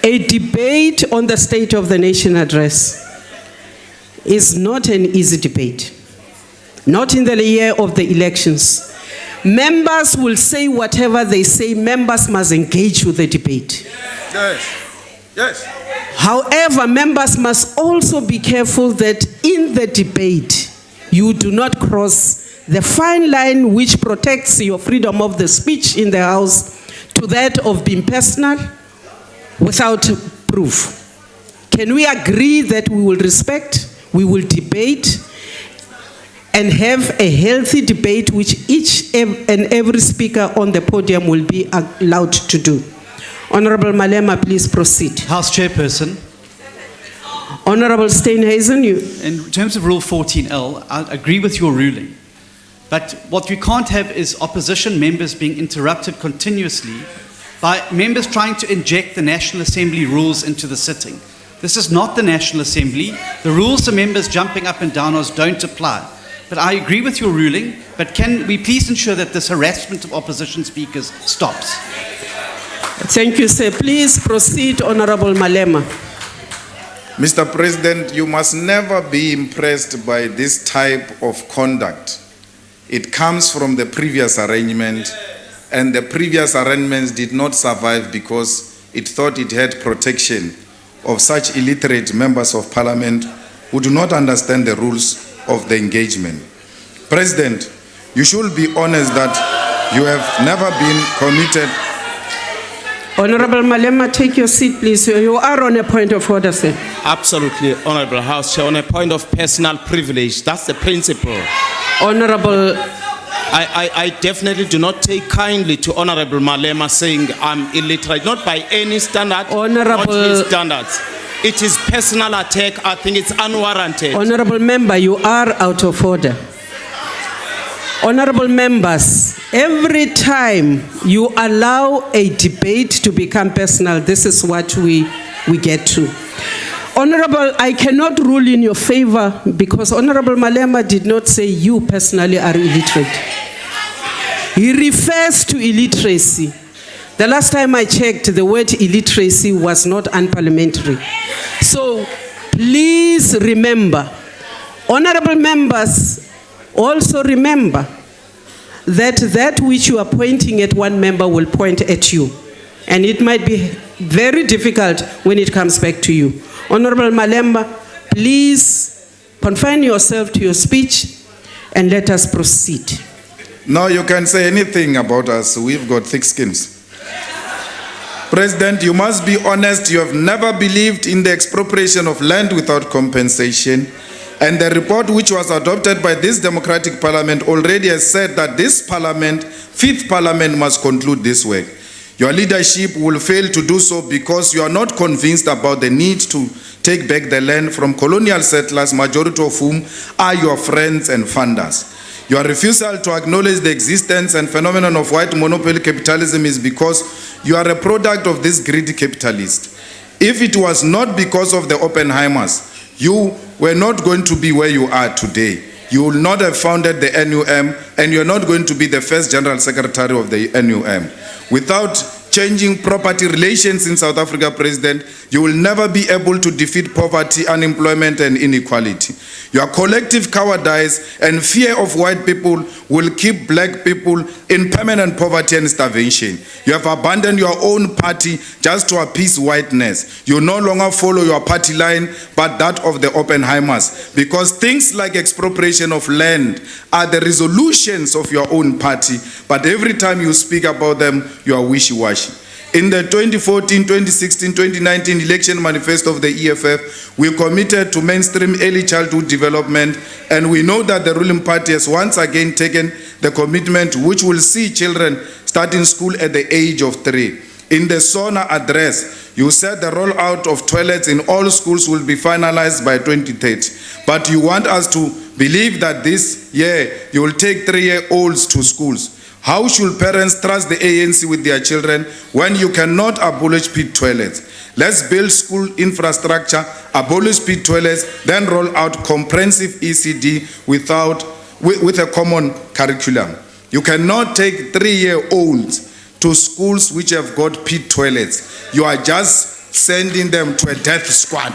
a debate on the State of the Nation address is not an easy debate. Not in the year of the elections. Members will say whatever they say. Members must engage with the debate. Yes. Yes. However, members must also be careful that in the debate, you do not cross the fine line which protects your freedom of the speech in the House to that of being personal without proof. Can we agree that we will respect, we will debate, and have a healthy debate which each and every speaker on the podium will be allowed to do? Honorable Malema, please proceed. House Chairperson. Honorable Steenhuisen, you. In terms of Rule 14L, I agree with your ruling. But what we can't have is opposition members being interrupted continuously by members trying to inject the National Assembly rules into the sitting. This is not the National Assembly. The rules the members jumping up and down on don't apply. But I agree with your ruling, but can we please ensure that this harassment of opposition speakers stops? Thank you, sir. Please proceed, Honorable Malema. Mr. President, you must never be impressed by this type of conduct. It comes from the previous arrangement, and the previous arrangements did not survive because it thought it had protection of such illiterate members of parliament who do not understand the rules of the engagement. President, you should be honest that you have never been committed. Honorable Malema, take your seat, please. You are on a point of order, sir. Absolutely, Honorable House Chair, on a point of personal privilege. That's the principle. Honorable. I definitely do not take kindly to Honorable Malema saying I'm illiterate, not by any standard, not his standards. It is personal attack. I think it's unwarranted. Honorable member, you are out of order. Honorable members, every time you allow a debate to become personal, this is what we get to. Honorable, I cannot rule in your favor because Honorable Malema did not say you personally are illiterate. He refers to illiteracy. The last time I checked, the word illiteracy was not unparliamentary. So please remember, honorable members, also remember that which you are pointing at one member will point at you. And it might be very difficult when it comes back to you. Honorable Malema, please confine yourself to your speech and let us proceed. No, you can say anything about us. We've got thick skins. President, you must be honest. You have never believed in the expropriation of land without compensation. And the report which was adopted by this democratic parliament already has said that this parliament, fifth parliament, must conclude this work. Your leadership will fail to do so because you are not convinced about the need to take back the land from colonial settlers, majority of whom are your friends and funders. Your refusal to acknowledge the existence and phenomenon of white monopoly capitalism is because you are a product of this greedy capitalist. If it was not because of the Oppenheimers, you were not going to be where you are today. You will not have founded the NUM, and you're not going to be the first General Secretary of the NUM. Without changing property relations in South Africa, President, you will never be able to defeat poverty, unemployment, and inequality. Your collective cowardice and fear of white people will keep black people in permanent poverty and starvation. You have abandoned your own party just to appease whiteness. You no longer follow your party line, but that of the Oppenheimers, because things like expropriation of land are the resolutions of your own party, but every time you speak about them, you are wishy-washy. In the 2014, 2016, 2019 election manifesto of the EFF, we committed to mainstream early childhood development, and we know that the ruling party has once again taken the commitment which will see children starting school at the age of 3. In the Sona address, you said the rollout of toilets in all schools will be finalized by 2030. But you want us to believe that this year you will take 3-year-olds to schools. How should parents trust the ANC with their children when you cannot abolish pit toilets? Let's build school infrastructure, abolish pit toilets, then roll out comprehensive ECD with a common curriculum. You cannot take 3-year-olds to schools which have got pit toilets. You are just sending them to a death squad.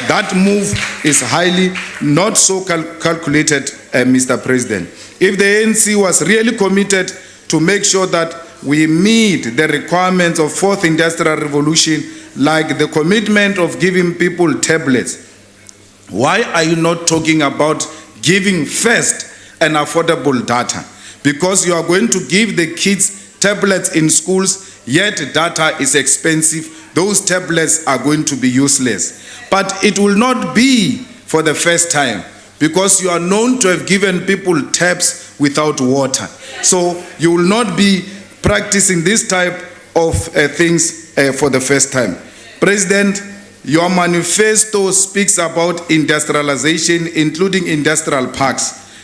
That move is highly not so calculated, Mr. President. If the ANC was really committed to make sure that we meet the requirements of fourth industrial revolution, like the commitment of giving people tablets, why are you not talking about giving first and affordable data? Because you are going to give the kids tablets in schools, yet data is expensive. Those tablets are going to be useless. But it will not be for the first time, because you are known to have given people taps without water. So you will not be practicing this type of things for the first time. President, your manifesto speaks about industrialization, including industrial parks.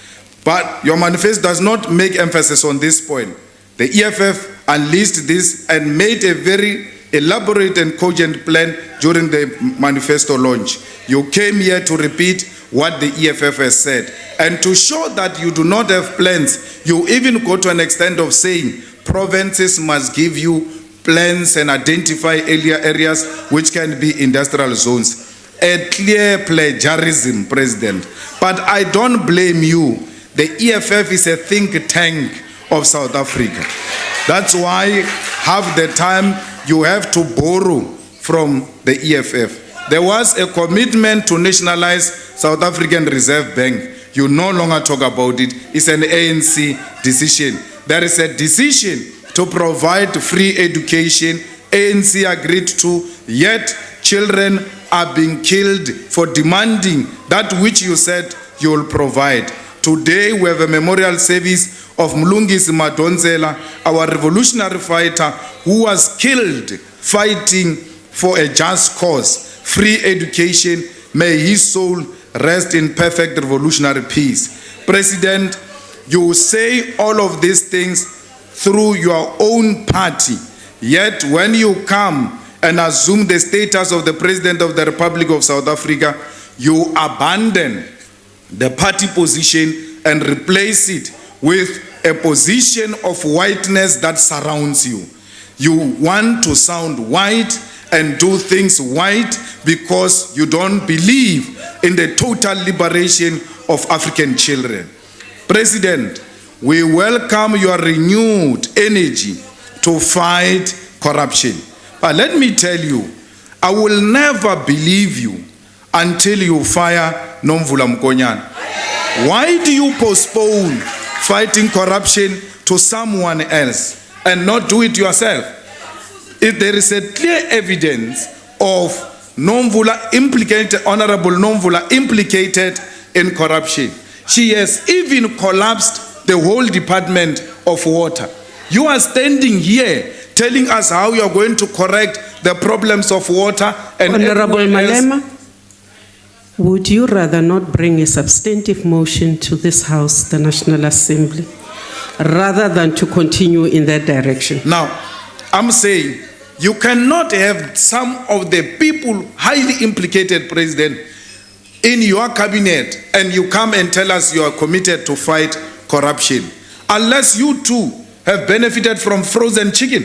But your manifesto does not make emphasis on this point. The EFF unleashed this and made a very elaborate and cogent plan during the manifesto launch. You came here to repeat what the EFF has said. And to show that you do not have plans, you even go to an extent of saying provinces must give you plans and identify areas which can be industrial zones. A clear plagiarism, President. But I don't blame you. The EFF is a think tank of South Africa. That's why half the time you have to borrow from the EFF. There was a commitment to nationalize South African Reserve Bank. You no longer talk about it. It's an ANC decision. There is a decision to provide free education. ANC agreed to, yet children are being killed for demanding that which you said you will provide. Today we have a memorial service of Mlungisi Madonsela, our revolutionary fighter who was killed fighting for a just cause, free education. May his soul rest in perfect revolutionary peace. President, you say all of these things through your own party, yet when you come and assume the status of the President of the Republic of South Africa, you abandon the party position and replace it with a position of whiteness that surrounds you. You want to sound white and do things white because you don't believe in the total liberation of African children. President, we welcome your renewed energy to fight corruption. But let me tell you, I will never believe you until you fire Nomvula Mkonyan. Why do you postpone fighting corruption to someone else and not do it yourself? If there is a clear evidence of Nomvula implicated, Honorable Nomvula implicated in corruption, she has even collapsed the whole Department of Water. You are standing here telling us how you are going to correct the problems of water and Honorable Malema, would you rather not bring a substantive motion to this House, the National Assembly, rather than to continue in that direction? Now, I'm saying you cannot have some of the people highly implicated, President, in your cabinet and you come and tell us you are committed to fight corruption, unless you too have benefited from frozen chicken.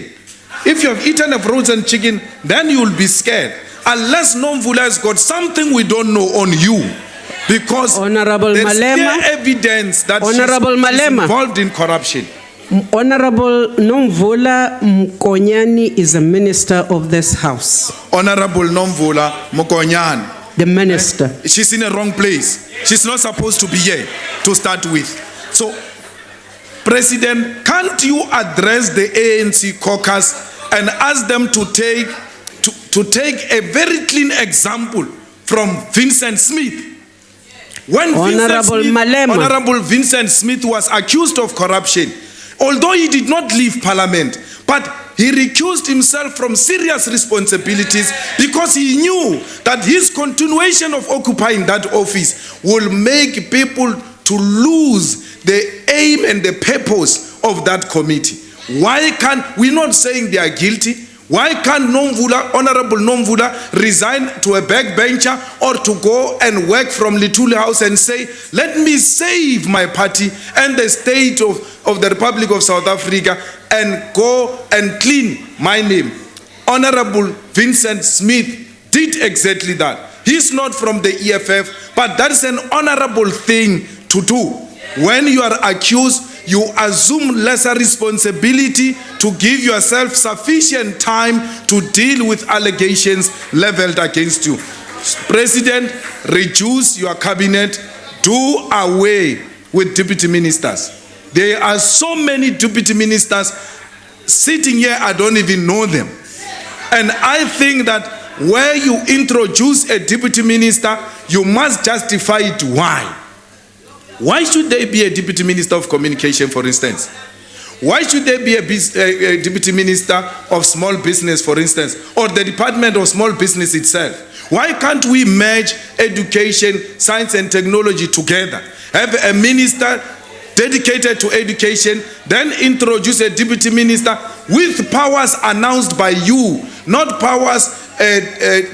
If you have eaten a frozen chicken, then you will be scared. Unless Nomvula has got something we don't know on you, because Honorable there's Malema, clear evidence that Honorable she's Malema, involved in corruption. Honorable Nomvula Mkonyani is a minister of this House. Honorable Nomvula Mkonyani, the minister. She's in a wrong place. She's not supposed to be here to start with. So, President, can't you address the ANC caucus and ask them to take a very clean example from Vincent Smith. When Honorable Vincent Smith was accused of corruption, although he did not leave Parliament, but he recused himself from serious responsibilities because he knew that his continuation of occupying that office will make people to lose the aim and the purpose of that committee. Why can't, we're not saying they are guilty. Why can't Honorable Nomvula resign to a backbencher or to go and work from Lituli House and say, let me save my party and the state of the Republic of South Africa and go and clean my name? Honorable Vincent Smith did exactly that. He's not from the EFF, but that's an honorable thing to do. When you are accused, you assume lesser responsibility to give yourself sufficient time to deal with allegations leveled against you. President, reduce your cabinet, do away with deputy ministers. There are so many deputy ministers sitting here, I don't even know them. And I think that where you introduce a deputy minister, you must justify it. Why? Why should there be a deputy minister of communication, for instance? Why should there be a deputy minister of small business, for instance, or the Department of Small Business itself? Why can't we merge education, science and technology together? Have a minister dedicated to education, then introduce a deputy minister with powers announced by you, not powers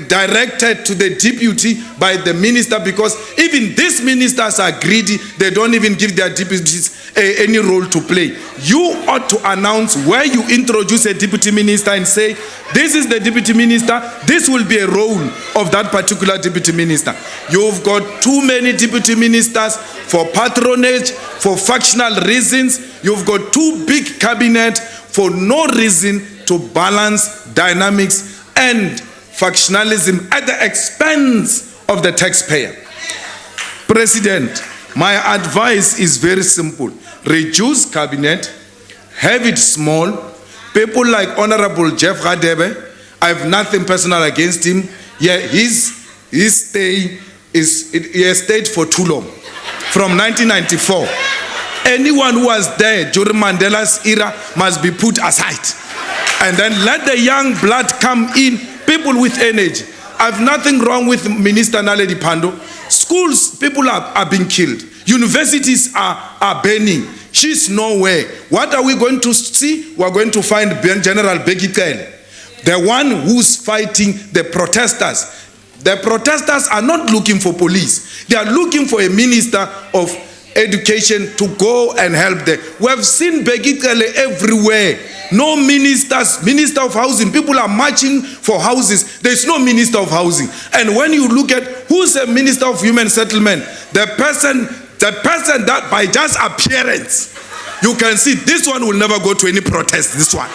directed to the deputy by the minister, because even these ministers are greedy. They don't even give their deputies any role to play. You ought to announce where you introduce a deputy minister and say, this is the deputy minister, this will be a role of that particular deputy minister. You've got too many deputy ministers for patronage, for factional reasons. You've got too big cabinet for no reason to balance dynamics and factionalism at the expense of the taxpayer. President, my advice is very simple. Reduce cabinet, have it small. People like Honorable Jeff Radebe, I have nothing personal against him. Yeah, he has stayed for too long, from 1994. Anyone who was there during Mandela's era must be put aside. And then let the young blood come in, people with energy. I have nothing wrong with Minister Naledi Pandor. Schools, people are being killed. Universities are burning. She's nowhere. What are we going to see? We're going to find General Begitele, the one who's fighting the protesters. The protesters are not looking for police. They are looking for a minister of education to go and help them. We have seen Begitele everywhere. No ministers, minister of housing. People are marching for houses. There's no minister of housing. And when you look at who's a minister of human settlement, the person that by just appearance, you can see this one will never go to any protest, this one.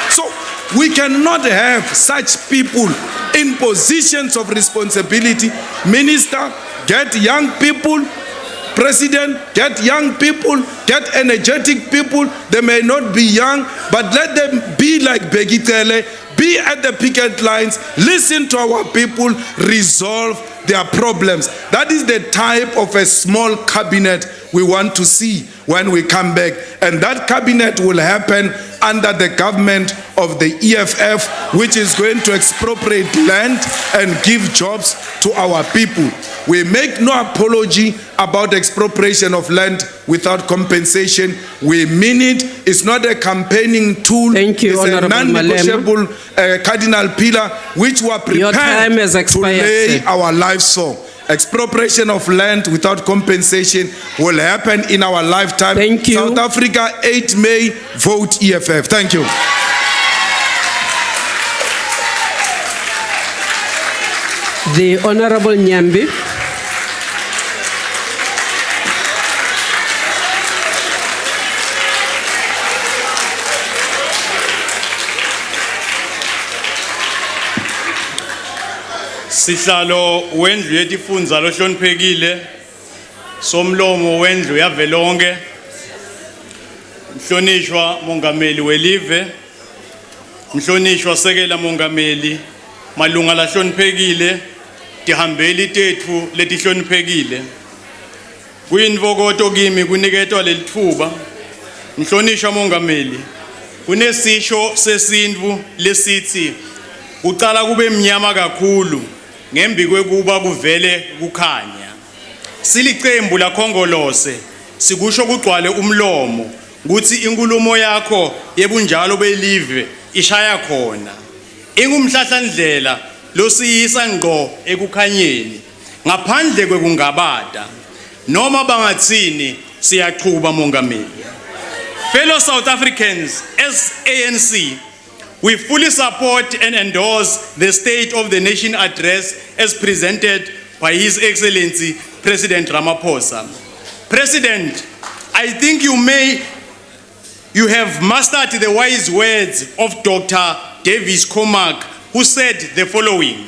So we cannot have such people in positions of responsibility. Minister, get young people. President, get young people, get energetic people. They may not be young, but let them be like Begitele, be at the picket lines, listen to our people, resolve their problems. That is the type of a small cabinet we want to see when we come back. And that cabinet will happen under the government of the EFF, which is going to expropriate land and give jobs to our people. We make no apology about expropriation of land without compensation. We mean it. It's not a campaigning tool. Thank you, it's a non-negotiable cardinal pillar which we are prepared to lay our lives for. Expropriation of land without compensation will happen in our lifetime. Thank you. South Africa, 8 May, vote EFF. Thank you. The Honorable Nyambi. Sihlalo wendlu yetifundza lohloniphekile somlomo wendlu yavelonke mhlonishwa mongameli welive Mhlonishwa sekela mongameli, malunga lahloniphekile, tihambeli tethu letihloniphekile. Kuyinvokoto kimi kuniketwa lelithuba. Mhlonishwa mongameli, kunesisho sesindvu lesithi uqala kube mnyama kakhulu ngembi kwekuba kuvele kukhanya. Silicembu la khongolose sikusho kugcwale umlomo ukuthi inkulumo yakho yebunjalo belive ishaya khona. Ingumhlahlandlela losiyisa ngqo ekukhanyeni ngaphandle kwekungabata. Noma bangatsini siyaqhuba mongameli. Fellow South Africans, as ANC, we fully support and endorse the State of the Nation address as presented by His Excellency President Ramaphosa. President, I think you have mastered the wise words of Dr. Davis Cormack, who said the following: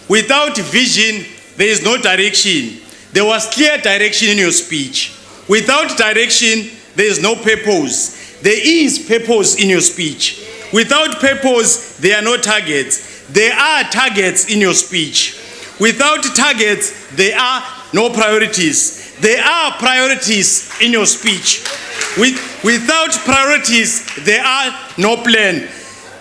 without vision, there is no direction. There was clear direction in your speech. Without direction, there is no purpose. There is purpose in your speech. Without purpose, there are no targets. There are targets in your speech. Without targets, there are no priorities. There are priorities in your speech. Without priorities, there are no plan.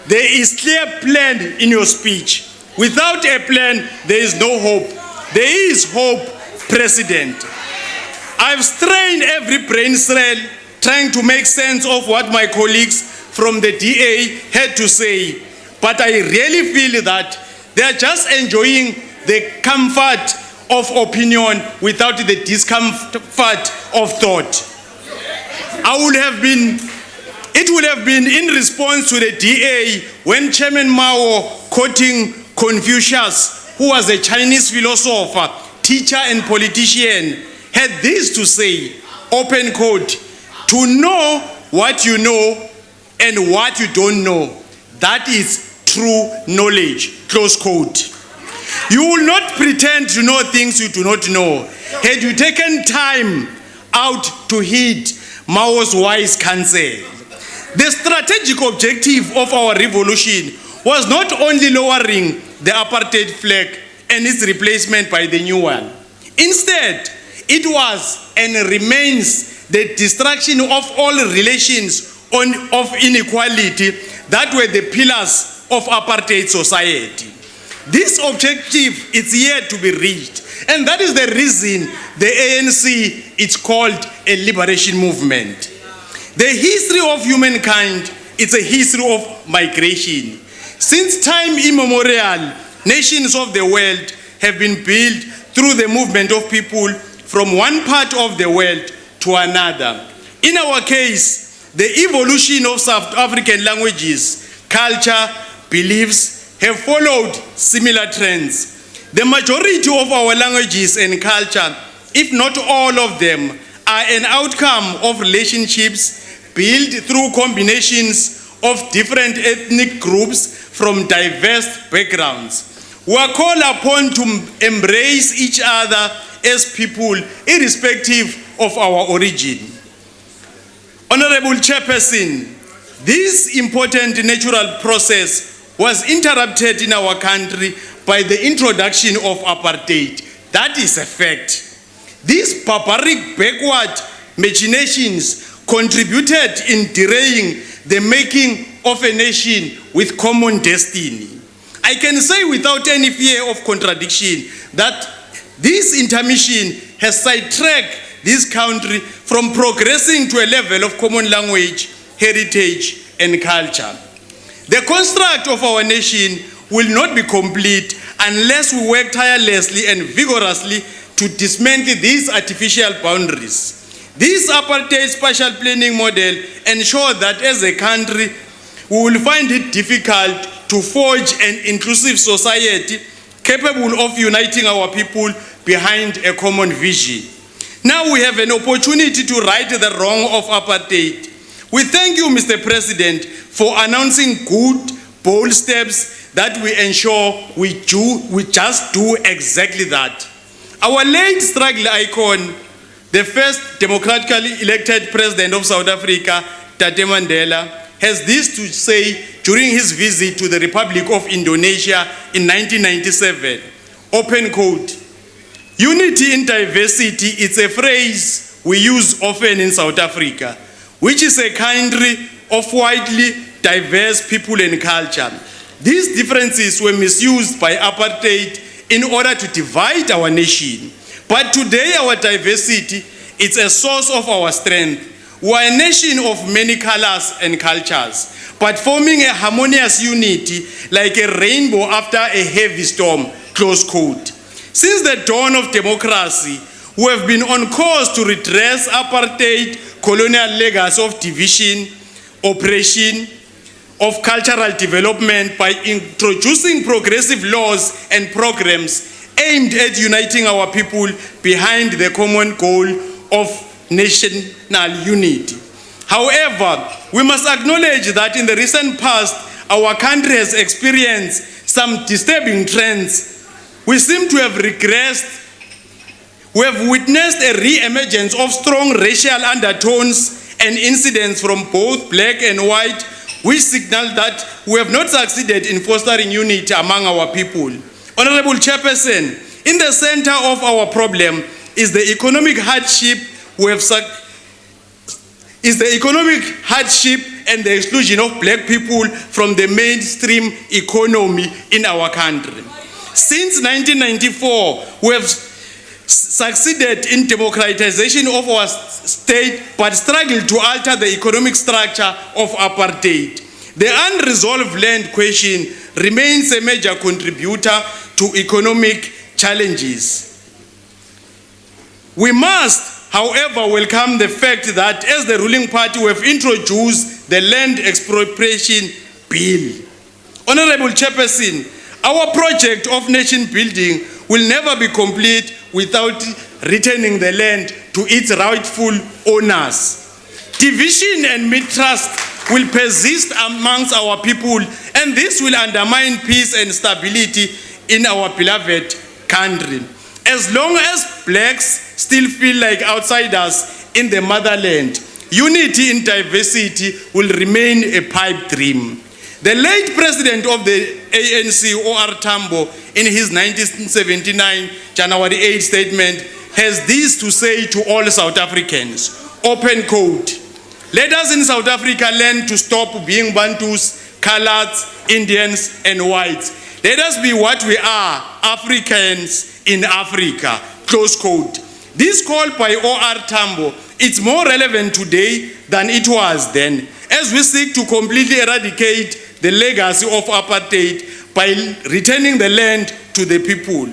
There is clear plan in your speech. Without a plan, there is no hope. There is hope, President. I've strained every brain cell trying to make sense of what my colleagues from the DA had to say, but I really feel that they are just enjoying the comfort of opinion without the discomfort of thought. It would have been in response to the DA when Chairman Mao, quoting Confucius, who was a Chinese philosopher, teacher and politician, had this to say, open quote, "To know what you know and what you don't know, that is true knowledge," close quote. You will not pretend to know things you do not know. Had you taken time out to heed Mao's wise counsel, the strategic objective of our revolution was not only lowering the apartheid flag and its replacement by the new one. Instead, it was and remains the destruction of all relations of inequality that were the pillars of apartheid society. This objective is yet to be reached, and that is the reason the ANC is called a liberation movement. The history of humankind is a history of migration. Since time immemorial, nations of the world have been built through the movement of people from one part of the world to another. In our case, the evolution of South African languages, culture, beliefs have followed similar trends. The majority of our languages and culture, if not all of them, are an outcome of relationships built through combinations of different ethnic groups from diverse backgrounds. We are called upon to embrace each other as people, irrespective of our origin. Honorable Chairperson, this important natural process was interrupted in our country by the introduction of apartheid. That is a fact. These barbaric backward machinations contributed in deraying the making of a nation with common destiny. I can say without any fear of contradiction that this intermission has sidetracked this country from progressing to a level of common language, heritage, and culture. The construct of our nation will not be complete unless we work tirelessly and vigorously to dismantle these artificial boundaries. This apartheid spatial planning model ensures that as a country, we will find it difficult to forge an inclusive society capable of uniting our people behind a common vision. Now we have an opportunity to right the wrong of apartheid. We thank you, Mr. President, for announcing good, bold steps that we ensure we just do exactly that. Our late struggle icon, the first democratically elected president of South Africa, Tate Mandela, has this to say during his visit to the Republic of Indonesia in 1997. Open quote. Unity in diversity is a phrase we use often in South Africa, which is a country of widely diverse people and culture. These differences were misused by apartheid in order to divide our nation. But today our diversity is a source of our strength. We are a nation of many colors and cultures, but forming a harmonious unity like a rainbow after a heavy storm, close quote. Since the dawn of democracy, we have been on course to redress apartheid, colonial legacy of division, oppression, of cultural development by introducing progressive laws and programs aimed at uniting our people behind the common goal of national unity. However, we must acknowledge that in the recent past, our country has experienced some disturbing trends. We seem to have regressed. We have witnessed a re-emergence of strong racial undertones and incidents from both black and white, which signal that we have not succeeded in fostering unity among our people. Honorable Chairperson, in the center of our problem is the economic hardship and the exclusion of black people from the mainstream economy in our country. Since 1994, we have succeeded in democratization of our state, but struggled to alter the economic structure of apartheid. The unresolved land question remains a major contributor to economic challenges. We must, however, welcome the fact that as the ruling party we have introduced the land expropriation bill. Honorable Chairperson, our project of nation building will never be complete without returning the land to its rightful owners. Division and mistrust will persist amongst our people, and this will undermine peace and stability in our beloved country. As long as blacks still feel like outsiders in the motherland, unity in diversity will remain a pipe dream. The late president of the ANC, O.R. Tambo, in his 1979 January 8 statement, has this to say to all South Africans, open quote, let us in South Africa learn to stop being Bantus, Coloureds, Indians, and whites. Let us be what we are, Africans in Africa, close quote. This call by O.R. Tambo is more relevant today than it was then, as we seek to completely eradicate the legacy of apartheid by returning the land to the people.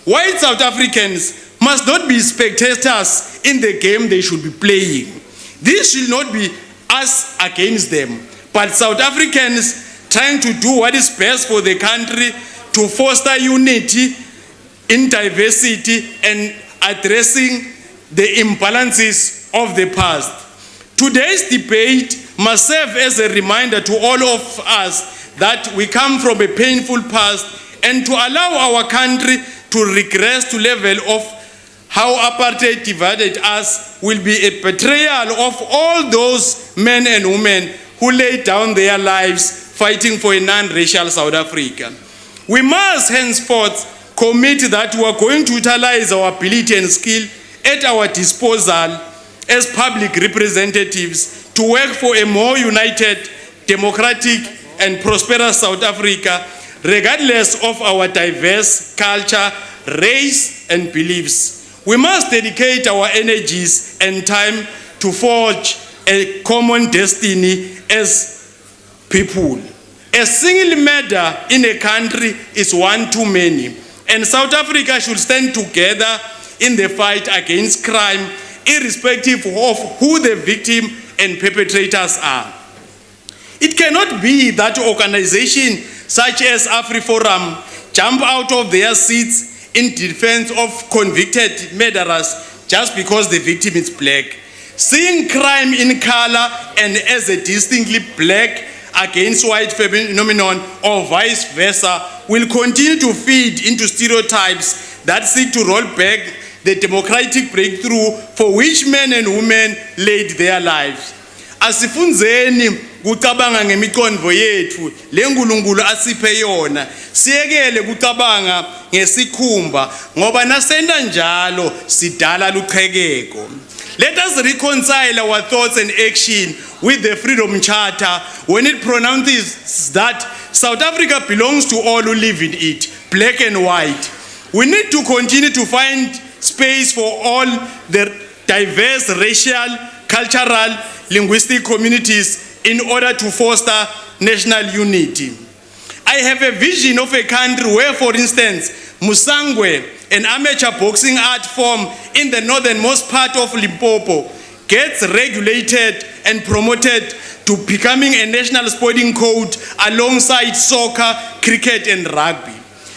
White South Africans must not be spectators in the game they should be playing. This should not be us against them, but South Africans trying to do what is best for the country to foster unity in diversity and addressing the imbalances of the past. Today's debate must serve as a reminder to all of us that we come from a painful past, and to allow our country to regress to level of how apartheid divided us will be a betrayal of all those men and women who laid down their lives fighting for a non-racial South Africa. We must henceforth commit that we are going to utilize our ability and skill at our disposal as public representatives to work for a more united, democratic, and prosperous South Africa, regardless of our diverse culture, race, and beliefs. We must dedicate our energies and time to forge a common destiny as people. A single murder in a country is one too many, and South Africa should stand together in the fight against crime, irrespective of who the victim and perpetrators are. It cannot be that organizations such as AfriForum jump out of their seats in defense of convicted murderers just because the victim is black. Seeing crime in color and as a distinctly black against white phenomenon or vice versa will continue to feed into stereotypes that seek to roll back the democratic breakthrough for which men and women laid their lives. Asifunzeni kucabanga ngemiqondo yethu lengulungulu asiphe yona siyekele kucabanga ngesikhumba ngoba nasenda njalo sidala luqhekeko. Let us reconcile our thoughts and action with the Freedom Charter when it pronounces that South Africa belongs to all who live in it, black and white. We need to continue to find space for all the diverse racial, cultural, linguistic communities in order to foster national unity. I have a vision of a country where, for instance, Musangwe, an amateur boxing art form in the northernmost part of Limpopo, gets regulated and promoted to becoming a national sporting code alongside soccer, cricket, and rugby.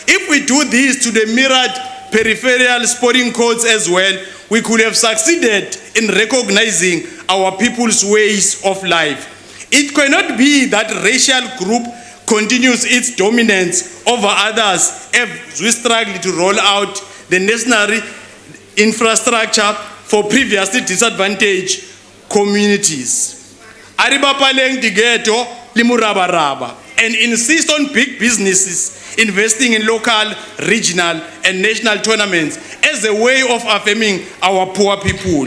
If we do this to the mirrored peripheral sporting codes as well, we could have succeeded in recognizing our people's ways of life. It cannot be that racial group continues its dominance over others as we struggle to roll out the necessary infrastructure for previously disadvantaged communities. Aribapaleng digeto limurabaraba and insist on big businesses investing in local, regional, and national tournaments as a way of affirming our poor people.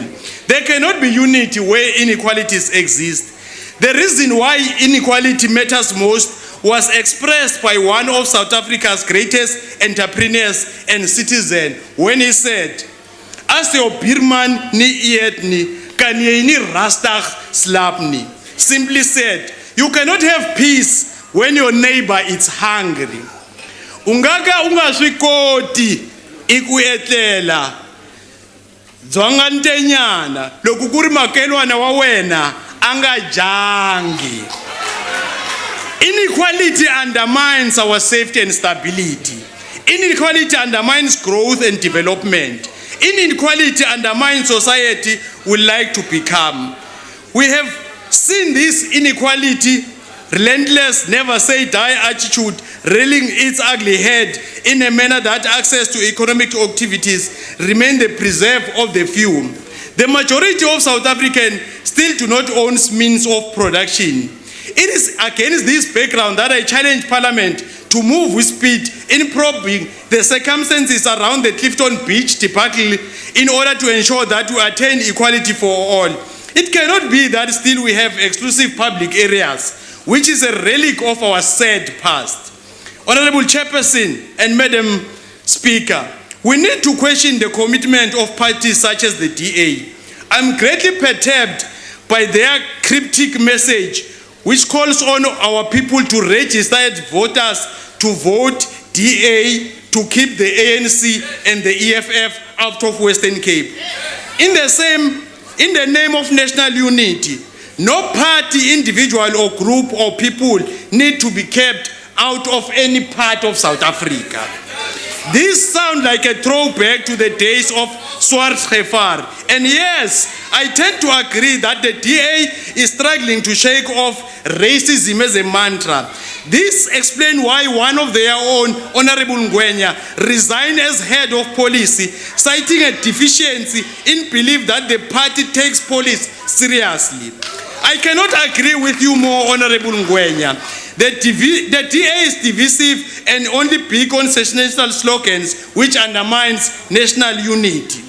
There cannot be unity where inequalities exist. The reason why inequality matters most was expressed by one of South Africa's greatest entrepreneurs and citizens when he said, "As your Birman ni ietni, kan ye ni rastach slapni." Simply said, you cannot have peace when your neighbor is hungry. Ungaka ungaswikoti ikuetlela dzwangantenyana loko kuri makelwana wa wena angajangi. Inequality undermines our safety and stability. Inequality undermines growth and development. Inequality undermines society we like to become. We have seen this inequality, relentless, never say die attitude rearing its ugly head in a manner that access to economic activities remain the preserve of the few. The majority of South Africans still do not own means of production. It is against this background that I challenge Parliament to move with speed in probing the circumstances around the Clifton Beach debacle in order to ensure that we attain equality for all. It cannot be that still we have exclusive public areas, which is a relic of our sad past. Honorable Chairperson and Madam Speaker, we need to question the commitment of parties such as the DA. I'm greatly perturbed by their cryptic message, which calls on our people to register as voters to vote DA to keep the ANC and the EFF out of Western Cape. In the name of national unity, no party, individual or group or people need to be kept out of any part of South Africa. This sounds like a throwback to the days of Swartgevaar. And yes, I tend to agree that the DA is struggling to shake off racism as a mantra. This explains why one of their own, Honorable Ngwenya, resigned as head of policy, citing a deficiency in belief that the party takes police seriously. I cannot agree with you more, Honorable Ngwenya. The DA is divisive and only big on sensational slogans, which undermines national unity.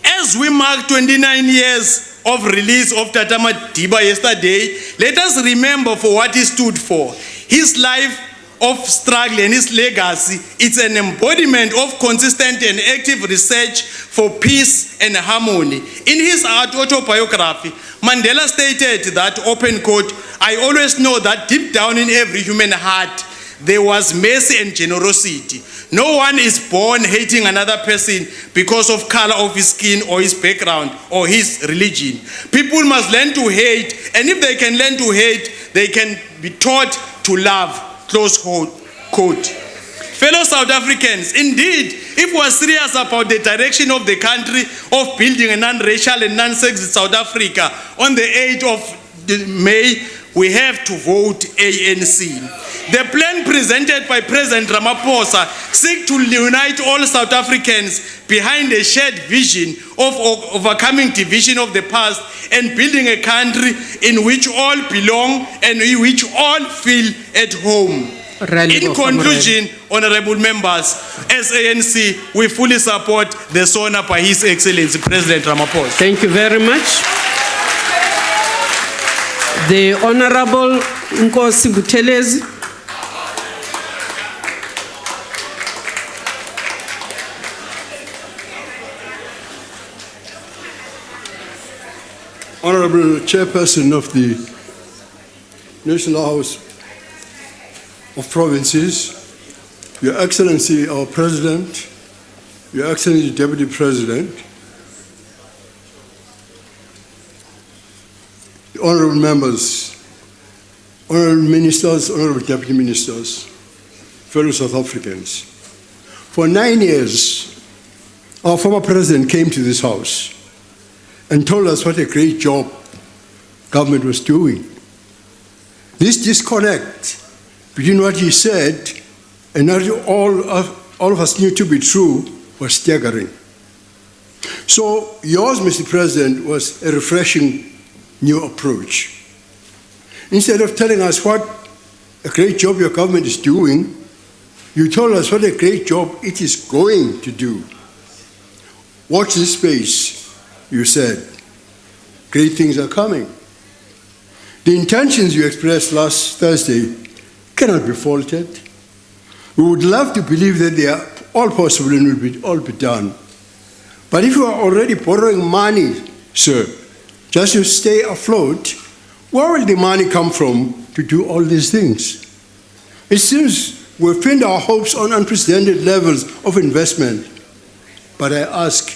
As we mark 29 years of release of Tata Madiba yesterday, let us remember for what he stood for. His life of struggle and his legacy, it's an embodiment of consistent and active research for peace and harmony. In his autobiography, Mandela stated that, open quote, "I always know that deep down in every human heart, there was mercy and generosity. No one is born hating another person because of color of his skin or his background or his religion. People must learn to hate, and if they can learn to hate, they can be taught to love," close quote. Fellow South Africans, indeed, if we are serious about the direction of the country of building a non-racial and non-sexist South Africa, on the 8th of May, we have to vote ANC. The plan presented by President Ramaphosa seeks to unite all South Africans behind a shared vision of overcoming division of the past and building a country in which all belong and in which all feel at home. In conclusion, honorable members, as ANC, we fully support the Sona by His Excellency President Ramaphosa. Thank you very much. The Honorable Nkosi Buthelezi. Honorable Chairperson of the National House of Provinces, Your Excellency, our President, Your Excellency, Deputy President, honorable members, honorable ministers, honorable deputy ministers, fellow South Africans. For 9 years, our former president came to this house and told us what a great job government was doing. This disconnect between what he said and what all of us knew to be true was staggering. So yours, Mr. President, was a refreshing new approach. Instead of telling us what a great job your government is doing, you told us what a great job it is going to do. Watch this space, you said. Great things are coming. The intentions you expressed last Thursday cannot be faulted. We would love to believe that they are all possible and will all be done. But if you are already borrowing money, sir, just to stay afloat, where will the money come from to do all these things? It seems we've pinned our hopes on unprecedented levels of investment. But I ask,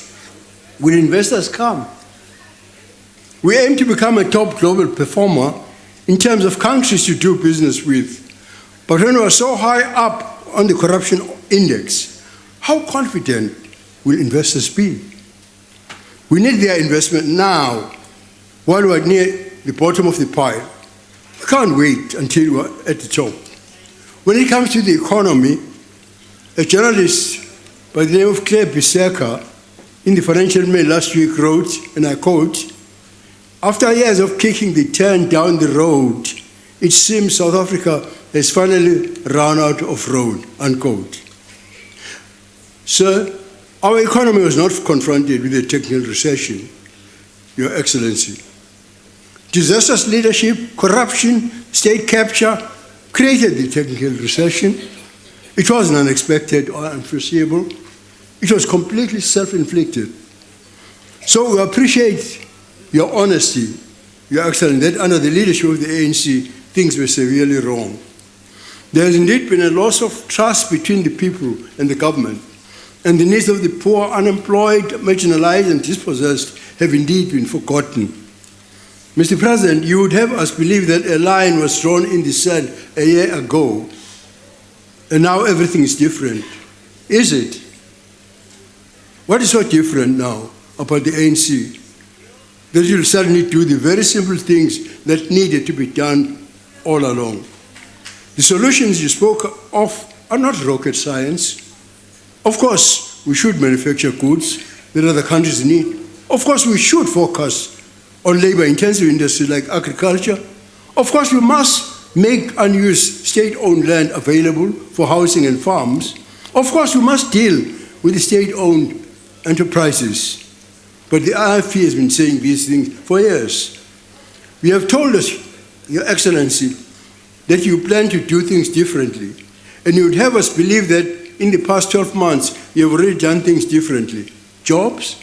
will investors come? We aim to become a top global performer in terms of countries to do business with. But when we are so high up on the corruption index, how confident will investors be? We need their investment now, while we're near the bottom of the pile. We can't wait until we're at the top. When it comes to the economy, a journalist by the name of Claire Biseka in the Financial Mail last week wrote, and I quote, "After years of kicking the can down the road, it seems South Africa has finally run out of road," unquote. Sir, our economy was not confronted with a technical recession, Your Excellency. Disastrous leadership, corruption, state capture created the technical recession. It wasn't unexpected or unforeseeable. It was completely self-inflicted. So we appreciate your honesty, Your Excellency, that under the leadership of the ANC, things were severely wrong. There has indeed been a loss of trust between the people and the government, and the needs of the poor, unemployed, marginalized, and dispossessed have indeed been forgotten. Mr. President, you would have us believe that a line was drawn in the sand a year ago, and now everything is different. Is it? What is so different now about the ANC? That you'll suddenly do the very simple things that needed to be done all along. The solutions you spoke of are not rocket science. Of course, we should manufacture goods that other countries need. Of course, we should focus on labor-intensive industries like agriculture. Of course, we must make unused state-owned land available for housing and farms. Of course, we must deal with the state-owned enterprises. But the IFP has been saying these things for years. You have told us, Your Excellency, that you plan to do things differently. And you would have us believe that in the past 12 months, you have already done things differently. Jobs?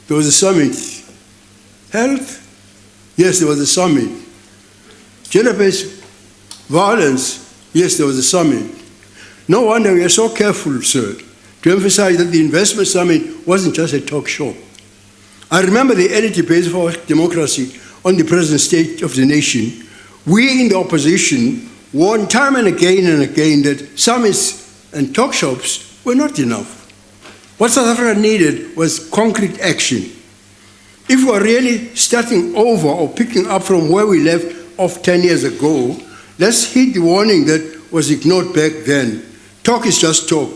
There was a summit. Health? Yes, there was a summit. Gender-based violence? Yes, there was a summit. No wonder we are so careful, sir, to emphasize that the investment summit wasn't just a talk show. I remember the early debates for democracy on the present state of the nation. We in the opposition warned time and again that summits and talk shops were not enough. What South Africa needed was concrete action. If we are really starting over or picking up from where we left of 10 years ago, let's heed the warning that was ignored back then. Talk is just talk.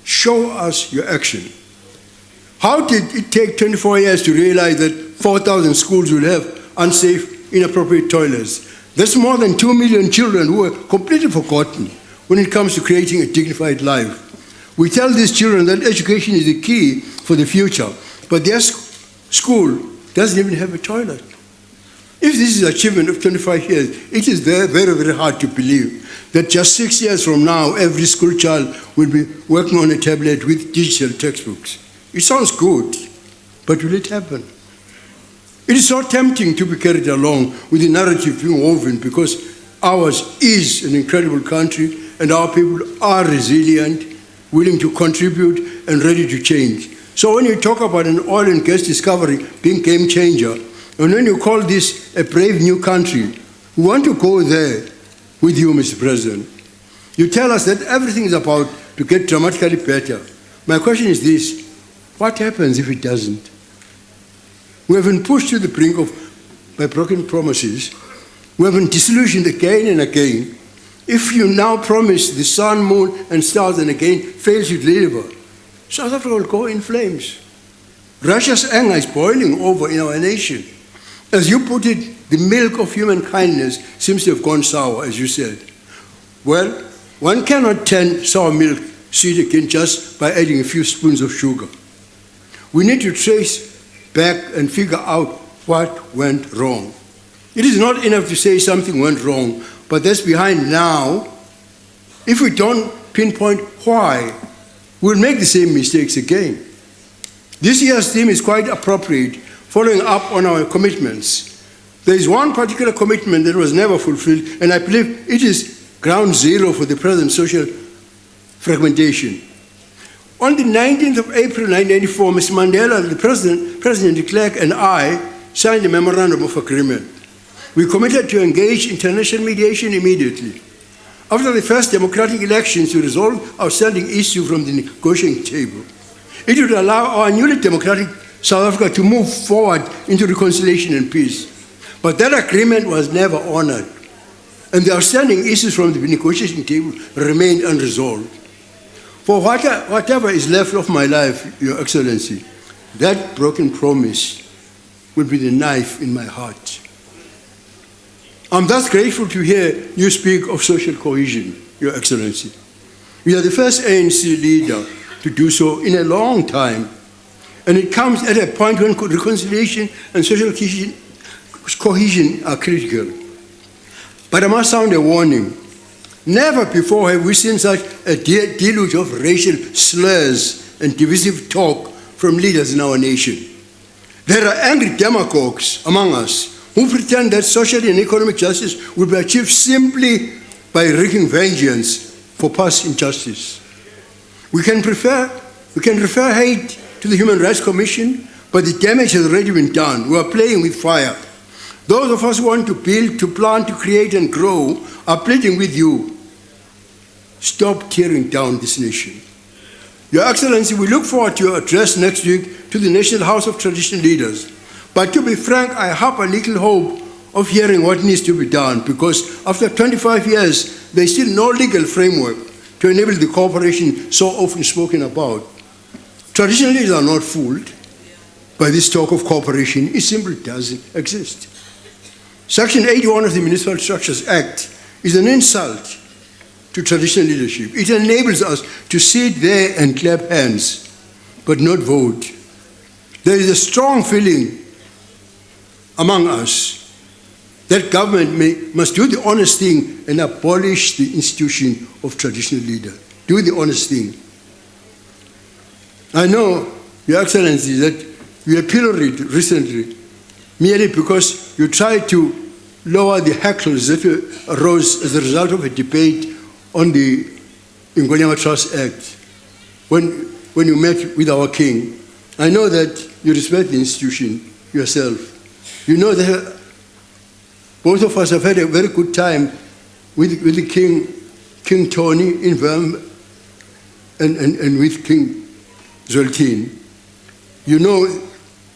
Show us your action. How did it take 24 years to realize that 4,000 schools will have unsafe, inappropriate toilets? That's more than 2 million children who are completely forgotten when it comes to creating a dignified life. We tell these children that education is the key for the future, but their school doesn't even have a toilet. If this is an achievement of 25 years, it is very, very, very hard to believe that just 6 years from now, every school child will be working on a tablet with digital textbooks. It sounds good, but will it happen? It is so tempting to be carried along with the narrative being woven because ours is an incredible country and our people are resilient, willing to contribute and ready to change. So when you talk about an oil and gas discovery being game changer, and when you call this a brave new country, we want to go there with you, Mr. President. You tell us that everything is about to get dramatically better. My question is this: what happens if it doesn't? We have been pushed to the brink by broken promises. We have been disillusioned again and again. If you now promise the sun, moon, and stars and again fails to deliver, South Africa will go in flames. Russia's anger is boiling over in our nation. As you put it, the milk of human kindness seems to have gone sour, as you said. Well, one cannot turn sour milk sweet again just by adding a few spoons of sugar. We need to trace back and figure out what went wrong. It is not enough to say something went wrong, but that's behind now. If we don't pinpoint why, we'll make the same mistakes again. This year's theme is quite appropriate, following up on our commitments. There is one particular commitment that was never fulfilled, and I believe it is ground zero for the present social fragmentation. On the 19th of April 1994, Mr. Mandela, the President de Klerk, and I signed a memorandum of agreement. We committed to engage international mediation immediately. After the first democratic elections to resolve outstanding issues from the negotiating table, it would allow our newly democratic South Africa to move forward into reconciliation and peace. But that agreement was never honored, and the outstanding issues from the negotiating table remained unresolved. For whatever is left of my life, Your Excellency, that broken promise will be the knife in my heart. I'm thus grateful to hear you speak of social cohesion, Your Excellency. You are the first ANC leader to do so in a long time, and it comes at a point when reconciliation and social cohesion are critical. But I must sound a warning. Never before have we seen such a deluge of racial slurs and divisive talk from leaders in our nation. There are angry demagogues among us who pretend that social and economic justice will be achieved simply by wreaking vengeance for past injustice. We can refer hate to the Human Rights Commission, but the damage has already been done. We are playing with fire. Those of us who want to build, to plant, to create and grow are pleading with you. Stop tearing down this nation. Your Excellency, we look forward to your address next week to the National House of Traditional Leaders. But to be frank, I have a little hope of hearing what needs to be done, because after 25 years, there is still no legal framework to enable the cooperation so often spoken about. Traditional leaders are not fooled by this talk of cooperation. It simply doesn't exist. Section 81 of the Municipal Structures Act is an insult to traditional leadership. It enables us to sit there and clap hands, but not vote. There is a strong feeling among us that government must do the honest thing and abolish the institution of traditional leader. Do the honest thing. I know, Your Excellency, that you were pilloried recently merely because you tried to lower the heckles that arose as a result of a debate on the Ingonyama Trust Act when you met with our king. I know that you respect the institution yourself. You know that both of us have had a very good time with the King Tony in Verm and with King Zoltine. You know,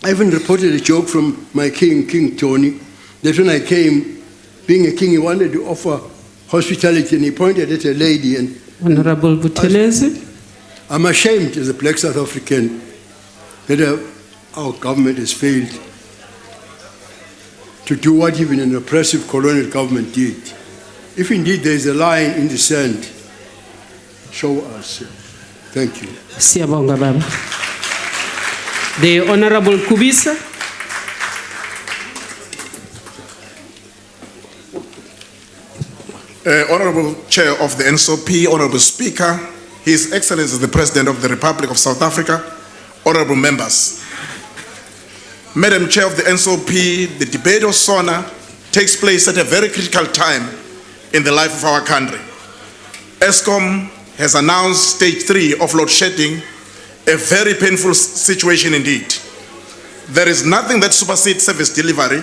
I even reported a joke from my king, King Tony, that when I came being a king, he wanted to offer hospitality, and he pointed at a lady. And Honorable Buthelezi. I'm ashamed as a black South African that our government has failed to do what even an oppressive colonial government did. If indeed there is a line in the sand, show us. Thank you. Siyabonga baba. The Honorable Kubisa. Honorable Chair of the NSOP, Honorable Speaker, His Excellency the President of the Republic of South Africa, honorable members. Madam Chair of the NSOP, the debate of Sona takes place at a very critical time in the life of our country. ESCOM has announced stage 3 of load shedding, a very painful situation indeed. There is nothing that supersedes service delivery,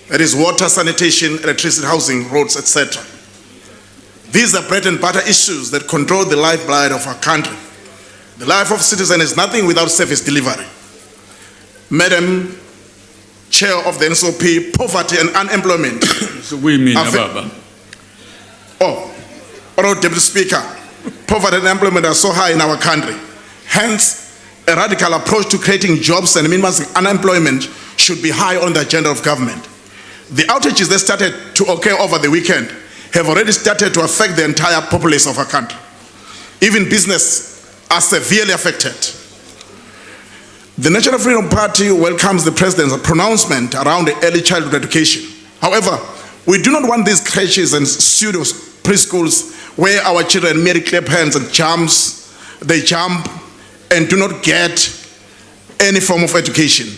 that is water, sanitation, electricity, housing, roads, etc. These are bread and butter issues that control the lifeblood of our country. The life of citizen is nothing without service delivery. Madam Chair of the NSOP, poverty and unemployment. So we mean Baba. Honorable Deputy Speaker, poverty and unemployment are so high in our country. Hence, a radical approach to creating jobs and minimizing unemployment should be high on the agenda of government. The outages that started to occur over the weekend have already started to affect the entire populace of our country. Even business are severely affected. The National Freedom Party welcomes the President's pronouncement around the early childhood education. However, we do not want these creches and pseudo preschools where our children merely clap hands and they jump and do not get any form of education.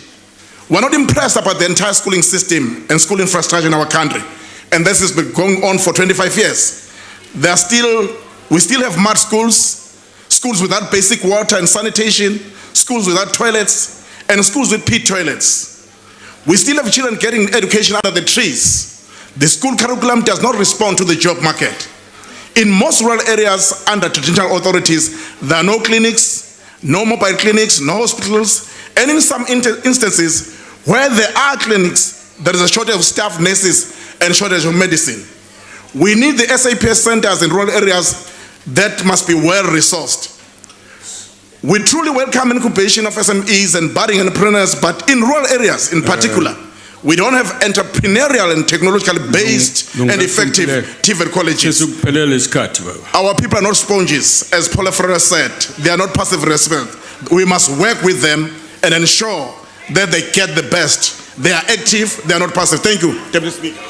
We're not impressed about the entire schooling system and school infrastructure in our country. And this has been going on for 25 years. We still have mud schools, schools without basic water and sanitation, schools without toilets, and schools with pit toilets. We still have children getting education under the trees. The school curriculum does not respond to the job market. In most rural areas under traditional authorities, there are no clinics, no mobile clinics, no hospitals, and in some instances where there are clinics, there is a shortage of staff, nurses, and shortage of medicine. We need the SAPS centers in rural areas that must be well resourced. We truly welcome incubation of SMEs and budding entrepreneurs, but in rural areas in particular, we don't have entrepreneurial and technologically based and effective TVET colleges. Our people are not sponges, as Paul Freire said. They are not passive recipients. We must work with them and ensure that they get the best. They are active, they are not passive. Thank you, Deputy Speaker.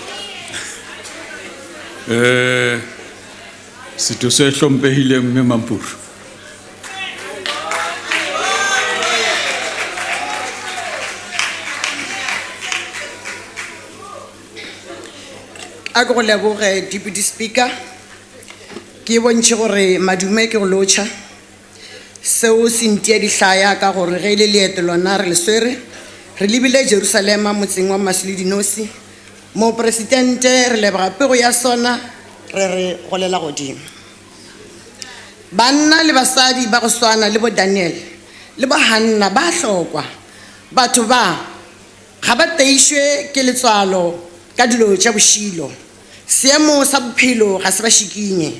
Sitho se hlomphehileng mme Mampuru. A go leboge Deputy Speaker. Ke bontse gore madume ke go lotšha. Seo se ntia dihlaya ka gore ge ile leeto lona re le swere re lebile Jerusalem motseng wa Masilidinosi. Mo presidente re leboga pego ya Sona re golela godimo. Banna le basadi ba go swana le bo Daniel le bo Hanna ba hlokwa. Batho ba ga ba teishwe ke letswalo ka dilo tša bošilo. Seemo sa bophelo ga se ba šikinye.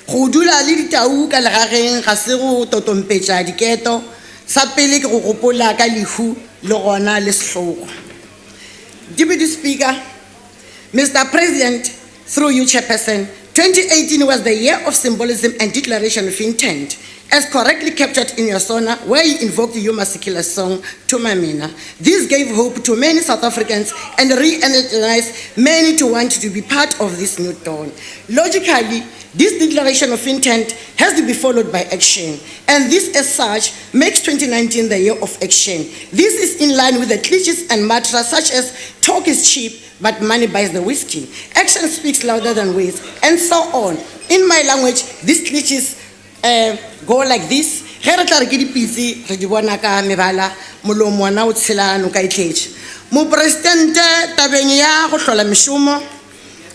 Go dula le ditau ka legageng ga se go totompetša diketo. Sa pele ke go gopola ka lehu le gona le sehlogo. Deputy Speaker, Mr. President, through you, Chairperson, 2018 was the year of symbolism and declaration of intent, as correctly captured in your Sona, where you invoked the Masikila song, Tumamina. This gave hope to many South Africans and re-energized many to want to be part of this new dawn. Logically, this declaration of intent has to be followed by action, and this as such makes 2019 the year of action. This is in line with the cliches and mantras such as talk is cheap, but money buys the whiskey. Action speaks louder than words, and so on. In my language, these cliches go like this. Ge re tla re ke dipitse re di bona ka mebala molomo wana o tshela no ka itletse. Mopresidente tabeng ya go hlola mešomo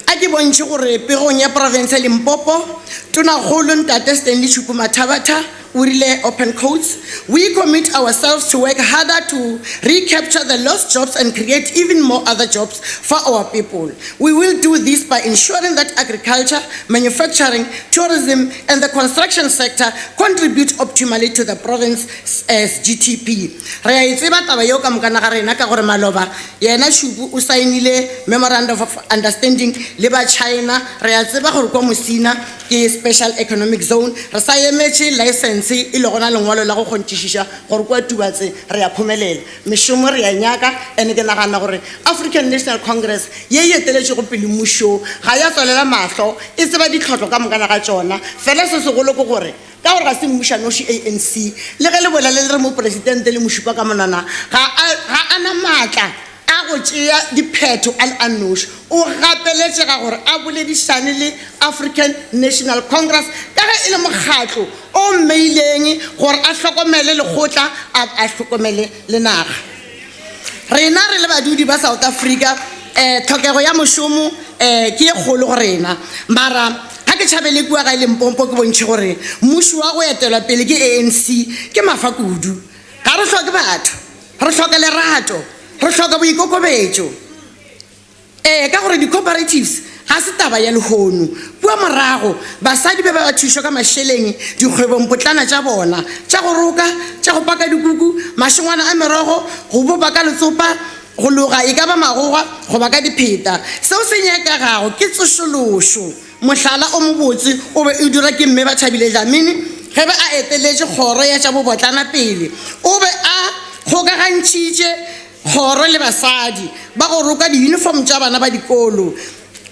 a ke bontše gore pegong ya province ya Limpopo tona kgolo Ntate Stanley Chukwu Mathabatha urile open quotes, we commit ourselves to work harder to recapture the lost jobs and create even more other jobs for our people. We will do this by ensuring that agriculture, manufacturing, tourism, and the construction sector contribute optimally to the province's GDP. Re a itseba taba eo ka moka naga rena ka gore Maloba yena Shubu o saenile memorandum of understanding le ba China. Re a tseba gore kwa Mosina ke special economic zone re sa emetse license e le gona lengwalo la go kgontšhišiša gore kwa Tubatse re a phumelela mešomo re a nyaka ene ke nagana gore African National Congress ye eteletše go pele mmušo ga ya tswalela mahlo e tseba ditlhotlo ka moka naga tšona fela se segolo ke gore ka gore ga se mmušanoši ANC le ge le bolela le re mo presidente le mošupa ka monana ga ana maatla a go tšea diphetho a le anoši o gapeletše ga gore a boledišane le African National Congress ka ge e le mokgatlo o mmeileng gore a hlokomele lekgotla a hlokomele le naga rena re le badudi ba South Africa tlhokego ya mošomo ke e kgolo go rena mara ga ke tšhabele kua ga e Limpopo ke bontšhe gore mmušo wa go etelwa pele ke ANC ke mafa kudu ga re hloke batho re hloka lerato re hloka boikokobetšo ka gore di-cooperatives ga se taba ya lehono kua morago basadi ba ba thušwa ka mašeleng dikgwebongpotlana tša bona tša go roka tša go paka dikuku mašengwana a merogo go bopa ka letsopa go loga e ka ba magoga go ba ka dipheta seo se nyakagago ke tsošološo mohlala o mobotse o be e dira ke mme ba Thabile Dlamini ge be a eteletše kgoro ya tša bobotlana pele o be a kgokagantšitše kgoro le basadi ba go roka di-uniform tša bana ba dikolo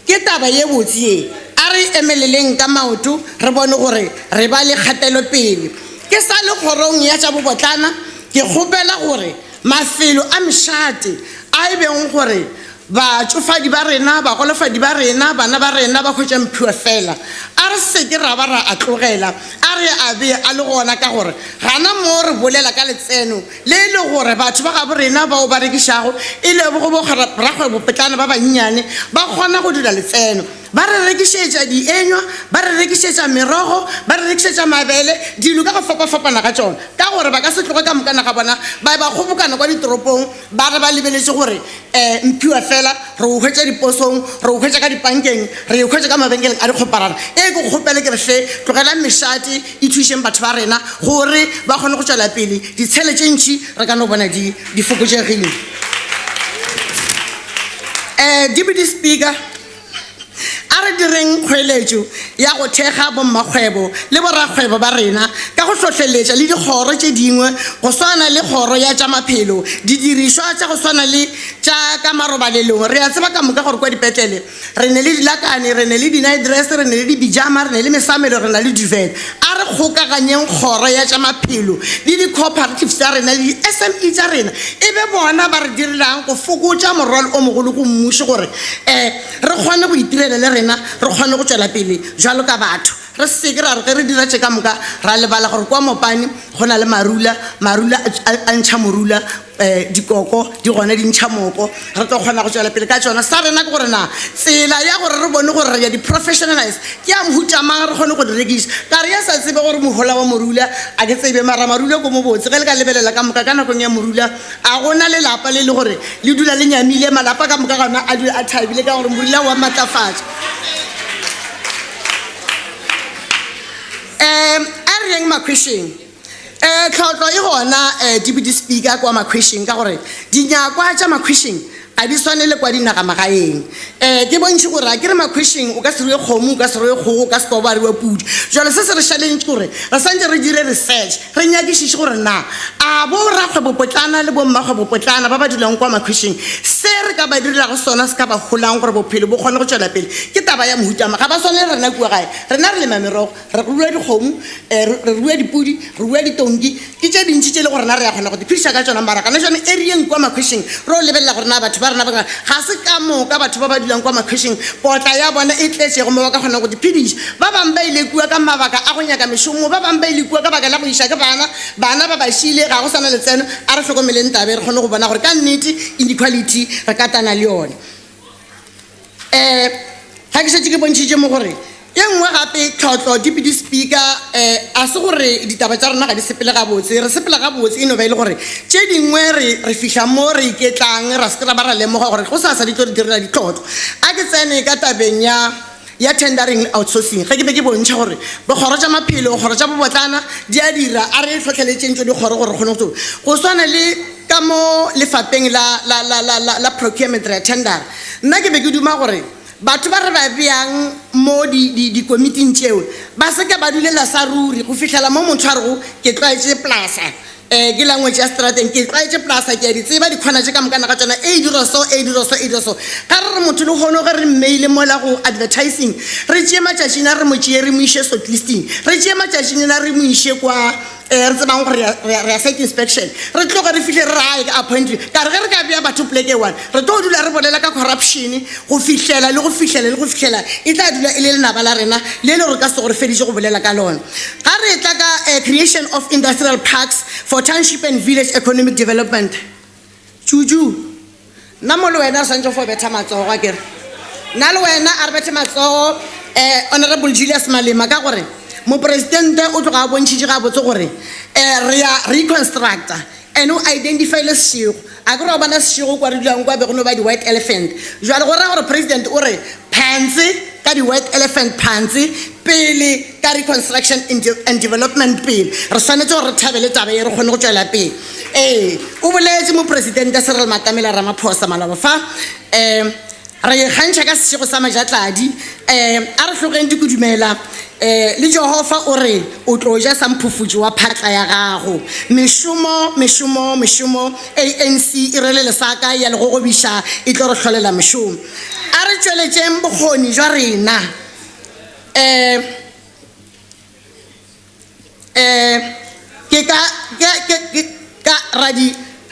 ke taba ye botse ye a re emeleleng ka maoto re bone gore re ba le kgatelo pele ke sa le kgorong ya tša bobotlana ke kgopela gore mafelo a mešate a e beng gore batšofadi ba rena bagolofadi ba rena bana ba rena ba khwetša mphiwa fela a re se ke ra ba ra a tlogela a re a be a le gona ka gore gana mo re bolela ka letseno le e le gore batho ba ga borena bao ba rekišago e le go rakgwebopotlana ba bannyane ba kgona go dira letseno ba re rekišetša dienywa ba re rekišetša merogo ba re rekišetša mabele dilo ka go fapafapana ka tšona ka gore ba ka se tloge ka mokana ga bona ba ba kgobokana kwa ditoropong ba re ba lebeletše gore mphiwa fela re o hwetša diposong re o hwetša ka dipankeng re o hwetša ka mabenkeleng a dikgoparara e ke kgopele ke re fe tlogela mešate e thušeng batho ba rena gore ba kgone go tšwela pele ditshele tše ntšhi re ka no bona di fokotšegile Deputy Speaker a re direng kgweletšo ya go thekga bommakgwebo le borakgwebo ba rena ka go hlohleletša le dikgoro tše dingwe go swana le kgoro ya tša maphelo didirišwa tša go swana le tša ka marobalelong re a tseba ka moka gore kwa dipetlele re ne le dilakane re ne le di-night dress re ne le dibijama re ne le mesamelo re na le duvet a re kgokaganyeng kgoro ya tša maphelo le di-cooperatives tša rena le di-SME tša rena e be bona ba re direlang go fokotša morwalo o mogolo go mmušo gore re kgone go itirela le rena re kgone go tšwela pele jalo ka batho re seke ra re ge re dira tše ka moka ra lebala gore kwa Mopane go na le marula a ntšha morula dikoko di gona di ntšha moko re tlo kgona go tšwela pele ka tšona sa rena ke gore na tsela ya gore re bone gore re ya di-professionalize ke ya mohutamang re kgone go di rekiša ka re ya sa tsebe gore mohola wa morula a ke tsebe mara marula ko mo botse ge le ka lebelela ka moka ka nakong ya morula a gona lelapa le le gore le dula le nyamile malapa ka moka gona a dula a thabile ka gore morula wa matlafatša a re yeng makhwešeng tlhotlo e gona Deputy Speaker kwa makhwešeng ka gore dinyakwa tša makhwešeng a di swane le kwa dinagamagaeng ke bontšhe gore a ke re makhwešeng o ka se rue kgomo o ka se rue kgogo o ka se kobare wa pudi jalo se se re šalentše gore re santse re dire research re nyakišiše gore na a bo rakgwebopotlana le bommakgwebopotlana ba ba dulang kwa makhwešeng se re ka ba direlago sona se ka ba golang gore bophelo bo kgone go tšwela pele ke taba ya mohutama ga ba swane le rena kua gae rena re lema merogo re rua dikgomo re rua dipudi re rua ditonki ke tše dintšhi tše le gore na re ya kgona go diphediša ka tšona mara kana tšone erieng kwa makhwešeng re o lebelela gore na batho ba rena ga se ka moka batho ba ba dulang kwa makhwešeng potla ya bona e tletšego mo ba ka kgona go diphediša ba bangwe ba ile kua ka mabaka a go nyaka mešomo ba bangwe ba ile kua ka baka la go iša ke bana ba ba šile ga go sana letseno a re hlokomeleng tabe re kgone go bona gore ka nnete inequality re katana le yone ga ke šetse ke bontšhitše mo gore e nngwe gape tlhotlho deputy speaker a se gore ditaba tsa rona ga di sepele gabotse re sepela gabotse e no ba e le gore tše dingwe re fihla mo re iketlang ra se ke ra ba ra lemoga gore go sa di tlo di direla ditlhotlho a ke tsene ka tabeng ya tendering outsourcing ge ke be ke bontšha gore bokgoro tša maphelo kgoro tša bobotlana di a dira a re tlhotlheletseng tšo dikgoro gore kgone go swana le ka mo lefapeng la procurement re tender nna ke be ke duma gore batho ba re ba beang mo di-committing tšeo ba se ke ba dulela sa ruri go fitlhela mo motho a rego ke tlwaetse plasa ke language ya strateng ke tlwaetse plasa ke a di tseba di kgona tše ka mokana ka tsona e diro so ka re motho le kgone ge re mmaile mola go advertising re tšee matšatšing a re mo tšee re mo iše shortlisting re tšee matšatšing a re mo iše kwa re tsebang gore re a site inspection re tloga re fihle re ae ka appoint ka re ge re ka bea batho pleke one re tlo dula re bolela ka corruption go fihlela e tla dula e le lenaba la rena le le gore ka se gore feditše go bolela ka lona ga re tla ka creation of industrial parks for township and village economic development juju nna mo le wena re santse fo betha matsogo a kere nna le wena a re bethe matsogo honorable Julius Malema ka gore mopresidente o tloga a bontšhitše gabotse gore re ya reconstructa and o identify le sešego a kere o bona sešego kwa re dulang kwa be go no ba di-white elephant jale go raya gore president o re phantse ka di-white elephant phantse pele ka reconstruction and development pele re swanetse gore re thabele taba e re kgone go tšwela pele o boletse mopresidente Cyril Ramaphosa malaba fa re gantšha ka sešego sa majatladi a re tlogeng dikudumela le Jehova o re o tlo ja samphufutši wa phatla ya gago mešomo ANC e rele lesaka ya le go gobiša e tlo re hlolela mešomo a re tšweletšeng bokgoni jwa rena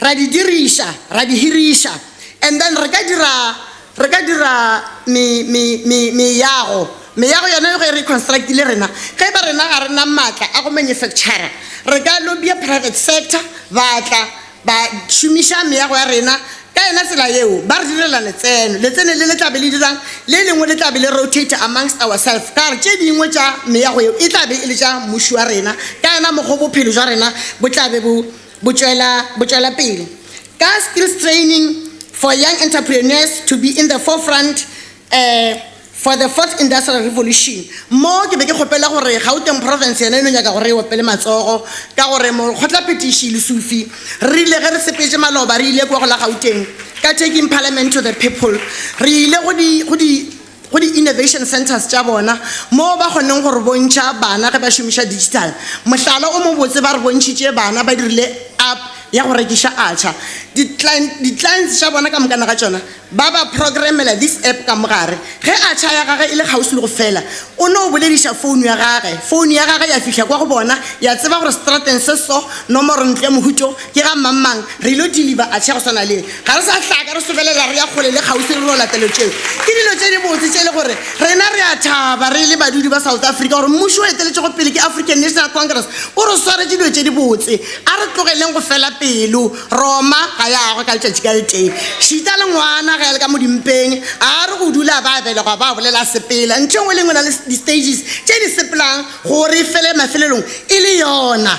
ra di diriša ra di hiriša and then re ka dira meago yona yo ge re constructile rena ge ba rena ga rena maatla a go manufactura re ka lobia private sector batla ba šomiša meago ya rena ka yena tsela yeo ba re direla letseno le le tlabe le dirang le lengwe le tlabe le rotate amongst ourselves ka re tše dingwe tša meago eo e tlabe e le tša mmuši wa rena ka yena mokgwa bophelo jwa rena bo tlabe bo tšwela pele ka skills training for young entrepreneurs to be in the forefront for the fourth industrial revolution mo ke be ke kgopela gore Gauteng province yena eno nyaka gore e opele matsogo ka gore mokgotlapetiši le sufi re ile ge re sepetse maloba re ile kwa go la Gauteng ka taking parliament to the people re ile go di innovation centers tša bona mo ba kgoneng gore bontšha bana ge ba šomiša digital mohlala o mo botse ba re bontšhitše bana ba dirile app ya go rekiša atšha di-clients tša bona ka mokana ga tšona ba ba programmela this app ka mogare ge atšha ya gage e le kgausi le go fela o ne o bolediša founu ya gage ya fihla kwa go bona ya tseba gore strateng se so nomoro ntle mohuto ke ga mang re ilo deliver atšha go swana le ga re sa hlaka re sobelela re ya kgole le kgausi re lo latelo tšeo ke dilo tše di botse tše le gore rena re a thaba re le badudi ba South Africa gore mmušo o eteletše go pele ke African National Congress o re swaretše dilo tše di botse a re tlogeleng go fela pelo Roma ga ya go ka letšatši ka leteng šita le ngwana ga ya le ka modimpeng a re go dula ba belegwa ba bolela sepela ntho engwe le ngwe na le di-stages tše di sepelang gore e fele mafelelong e le yona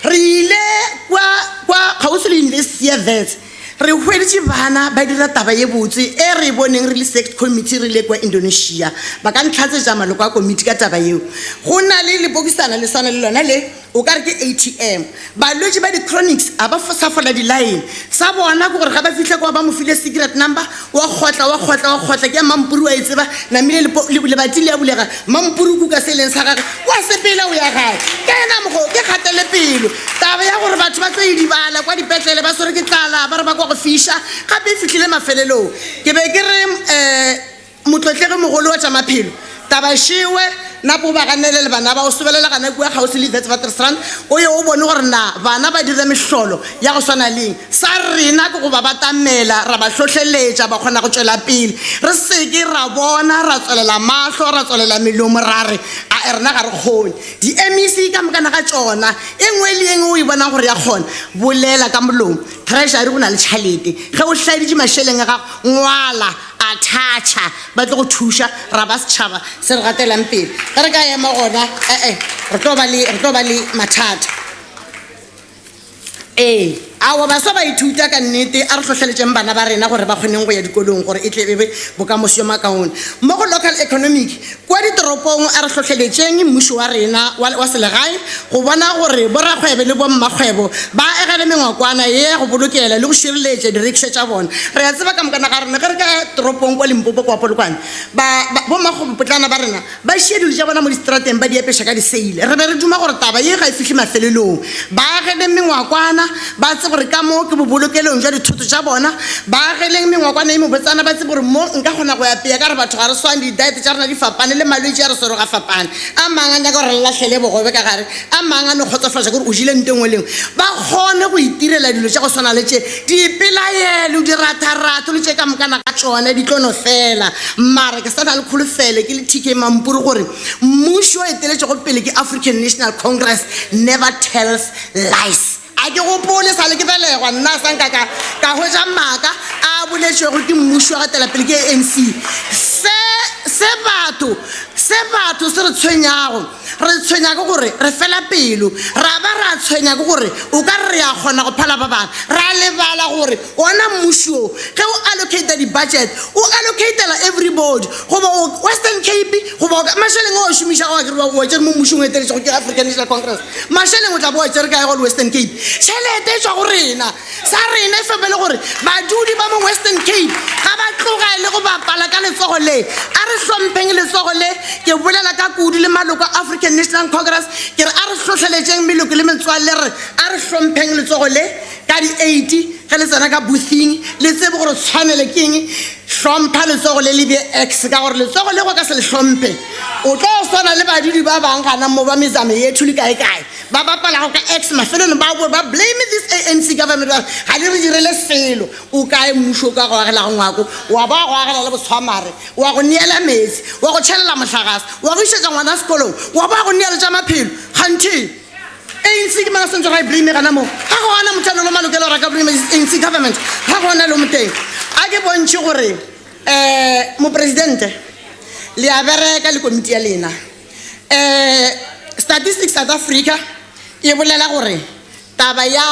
re ile kwa kgausi le university ya Wits re hweditše bana ba dira taba ye botse e re boneng re le sect committee re ile kwa Indonesia ba ka ntlhatsetša maloko a committee ka taba yeo go na le lebokisana le swana le lona le o ka re ke ATM balwetši ba di-chronics a ba sa fola di-line sa bona ke gore ga ba fitlha kwa ba mo file secret number wa kgotla ke mampuru wa e tseba namile lebati le a bulega mampuru kuka se leng sa gage wa sepela o ya gae ka ena mogo ke kgatele pelo taba ya gore batho ba tlo e dibala kwa dipetlele ba swere ke tlala ba re ba kwa go fiša gape e fitlhile mafelelong ke be ke re motlotlege mogolo wa tša maphelo taba šewe napo ba ganele le bana ba o sobelela gana kua kgausi le Wits Waterstrand o ye o bone gore na bana ba dira mehlolo ya go swana leng sa rena ke go ba batamela ra ba hlohleletša ba kgona go tšwela pele re seke ra bona ra tswelela mahlo ra tswelela melomo ra re a rena ga re kgone di-MEC ka mokana ga tšona e nngwe le engwe o e bonang gore ya kgona bolela ka molomo treasury go na le tšhalete ge o hlaeditše mašheleng a gago ngwala ba thatša ba tlo go thuša ra ba setšhaba se re gatelang pele ge re ka ema gona re tlo ba le mathata awa baswa ba ithuta ka nnete a re tlhotlheletseng bana ba rena gore ba kgoneng go ya dikolong gore e tle ebe bokamoso yo makaone mo go local economic kwa ditoropong a re tlhotlheletseng mmušo wa rena wa selegae go bona gore borakgwebe le bommakgwebo ba egele mengwakwana ye ya go bolokela le go šireletša direkišwa tša bona re a tseba ka mokana ga rena ge re ka toropong kwa limpopo kwa polokwane bommakgwebopotlana ba rena ba šie dilo tša bona mo distrateng ba di epeša ka diseile re be re duma gore taba ye ga e fitlhe mafelelong ba agele mengwakwana ba tse gore ka mo ke bobolokelong jwa dithoto tša bona ba ageleng mengwakwana e mobotsana ba tse gore mo nka kgona go ya pea ka re batho ga re swane di-diet tša rena di fapane le malwetse a re soro ga fapane a mang a nyaka gore re latlhele bogobe ka gare a mang a ne kgotsofatša gore o jile ntengwe lengwe ba kgone go itirela dilo tša go swana le tše dipelayelo diratharato le tše ka mokana ka tšone di tlono fela mara ke sa na le kgolofele ke le TK Mampuru gore mmušo o eteletšego pele ke African National Congress never tells lies a ke gopole sa le ke belegwa nna sanka ka hwetša maaka a boletšwego ke mmušo wa gatela pele ke ANC se batho se re tshwenyago re tshwenyago gore re fela pelo ra ba ra tshwenyago gore o ka re ya kgona go phala ba bana ra lebala gore ona mmušo ge o allocata di-budget o allocatela everybody goba Western Cape goba mašheleng o šomiša go akere wa tšere mo mmušong o eteletšego ke African National Congress mašheleng o tla bo wa tšere kae go le Western Cape tšhelete e tšwa go rena sa rena e fepele gore badudi ba mo Western Cape ga ba tlogele go bapala ka letsogo le a re hlompheng letsogo le ke bolela ka kudu le maloko a African National Congress ke re a re hlohleletšeng meloko le metswalle re a re hlompheng letsogo le ka di-80 ge le tsena ka boothing le tsebe gore tshwanele keng hlompha letsogo le be x ka gore letsogo le go ka se le hlomphe o tlo swana le badudi ba bang gana mo ba mezame yethu le kae ba bapalago ka x mafelong ba blame this ANC government ga di re direle selo o kae mmušo ka go agela go ngwako wa ba go agela le botshwamare wa go neela metsi wa go tšhelela motlakase wa go išetša ngwana sekolong wa ba go neela tša maphelo kganthe ANC ke mana sentse ga e blame gana mo ga go gana mothano lo malokelo ra ka blame ANC government ga go gona le moteng a ke bontšhe gore mopresidente le a bereka le komiti ya lena statistics South Africa e bolela gore taba ya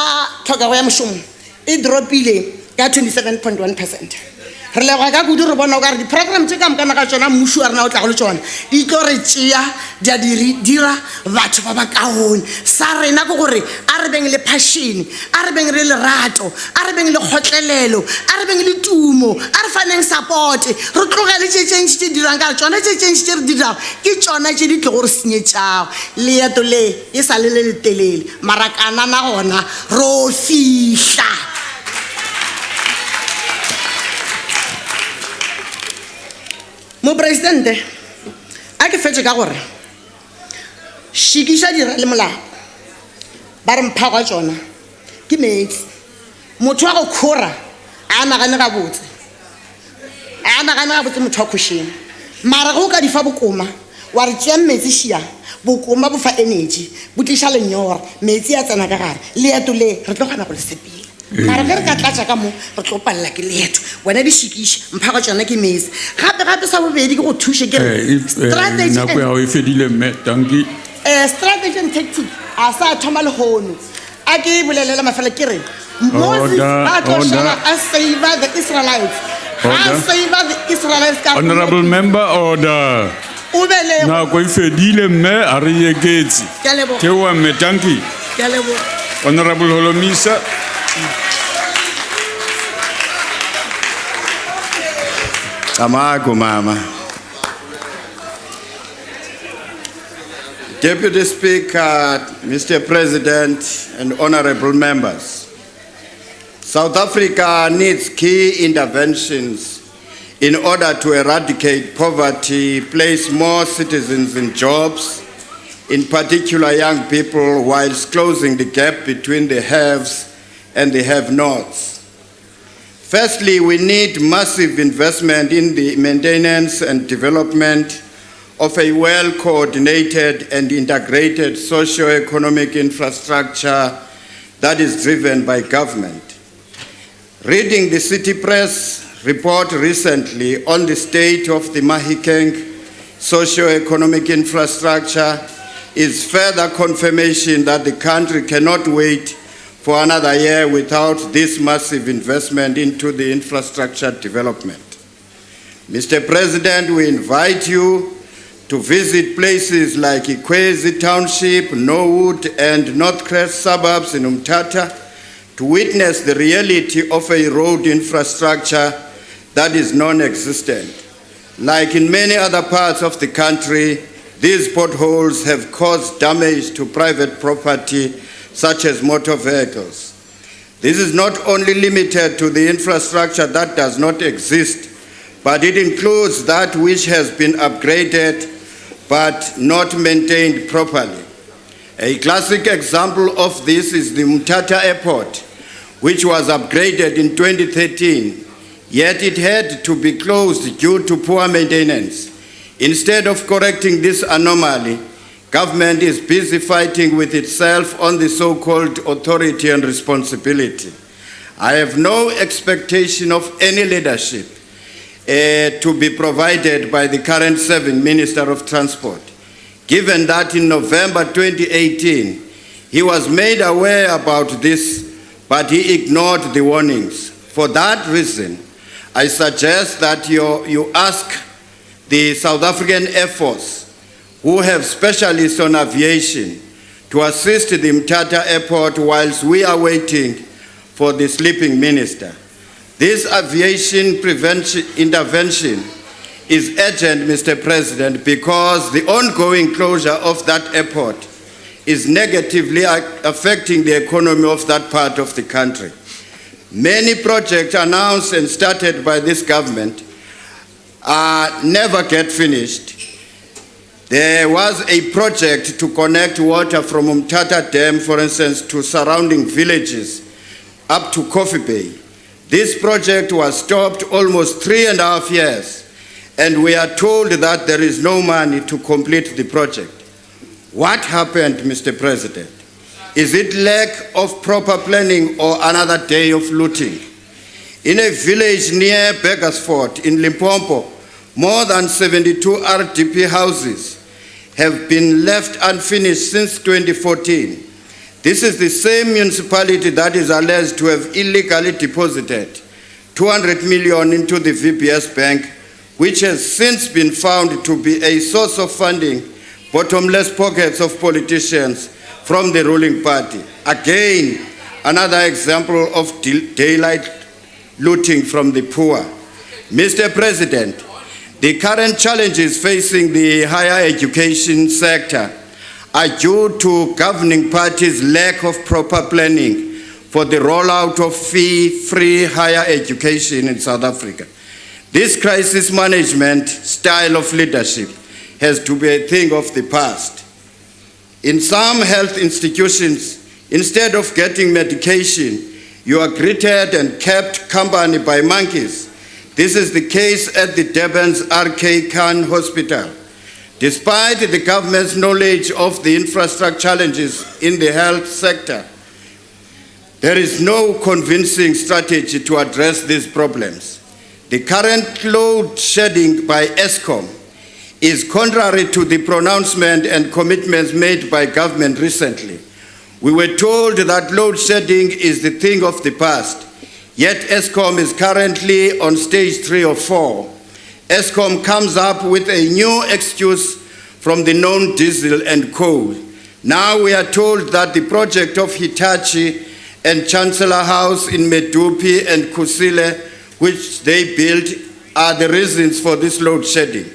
tlhokego ya mošomo e dropile ka 27.1%. re leboga ka kudu re bona o ka re di-program tše ka mokana ga tšona mmušo wa rena o tlago le tšona di tlo re tšea di a dira batho ba ba kaone sa rena ke gore a re beng le passion a re beng le lerato a re beng le kgotlelelo a re beng le tumo a re faneng support re tlogele tše tšentši tše dirang ka tšona tše tšentši tše re dirago ke tšona tše di tlo gore senyetšago leeto le e sa le le letelele mara kanana gona ro fihla mopresidente a ke fetše ka gore šikiša dira le molao ba re mpha kwa tšona ke metsi motho wa go khora a nagane gabotse motho wa khošene mara go ka di fa bokoma wa re tšea metsi šia bokoma bo fa energy bo tliša lenyora metsi a tsena ka gare leeto le re tlo kgona go le sepile mara ge re ka tlatša ka mo re tlo palela ke leeto wena di šikiša mpha ka tšona ke metsi gape sa bobedi ke go thuše ke nako ya go e fedile mme tanki strategy and tactic a sa thoma lehono a ke bolelela mafela ke re Moses a tlo šala a savor the Israelites honorable member order nako e fedile mme a re eketse theoa mme tanki honorable Holomisa Amago mama. Deputy Speaker, Mr. President and honorable members, South Africa needs key interventions in order to eradicate poverty, place more citizens in jobs, in particular young people, whilst closing the gap between the haves and the have-nots. Firstly, we need massive investment in the maintenance and development of a well-coordinated and integrated socio-economic infrastructure that is driven by government. Reading the city press report recently on the state of the Mahikeng socio-economic infrastructure is further confirmation that the country cannot wait for another year without this massive investment into the infrastructure development. Mr. President, we invite you to visit places like Ikwezi Township, Norwood, and Northcrest suburbs in Umtata to witness the reality of a road infrastructure that is non-existent. Like in many other parts of the country, these potholes have caused damage to private property, such as motor vehicles. This is not only limited to the infrastructure that does not exist, but it includes that which has been upgraded but not maintained properly. A classic example of this is the Umtata Airport, which was upgraded in 2013, yet it had to be closed due to poor maintenance. Instead of correcting this anomaly, government is busy fighting with itself on the so-called authority and responsibility. I have no expectation of any leadership to be provided by the current serving Minister of Transport, given that in November 2018, he was made aware about this, but he ignored the warnings. For that reason, I suggest that you ask the South African Air Force, who have specialists on aviation, to assist the Mtata Airport whilst we are waiting for the sleeping minister. This aviation intervention is urgent, Mr. President, because the ongoing closure of that airport is negatively affecting the economy of that part of the country. Many projects announced and started by this government never get finished. There was a project to connect water from Umtata Dam, for instance, to surrounding villages up to Coffee Bay. This project was stopped almost 3.5 years, and we are told that there is no money to complete the project. What happened, Mr. President? Is it lack of proper planning or another day of looting? In a village near Beggarsford in Limpopo, more than 72 RDP houses have been left unfinished since 2014. This is the same municipality that is alleged to have illegally deposited 200 million into the VBS Bank, which has since been found to be a source of funding bottomless pockets of politicians from the ruling party. Again, another example of daylight looting from the poor. Mr. President, the current challenges facing the higher education sector are due to governing parties' lack of proper planning for the rollout of fee-free higher education in South Africa. This crisis management style of leadership has to be a thing of the past. In some health institutions, instead of getting medication, you are greeted and kept company by monkeys. This is the case at the Durban's RK Khan Hospital. Despite the government's knowledge of the infrastructure challenges in the health sector, there is no convincing strategy to address these problems. The current load shedding by Eskom is contrary to the pronouncement and commitments made by government recently. We were told that load shedding is the thing of the past, yet Eskom is currently on stage 3 or 4. Eskom comes up with a new excuse from the known diesel and coal. Now we are told that the project of Hitachi and Chancellor House in Medupi and Kusile, which they built, are the reasons for this load shedding.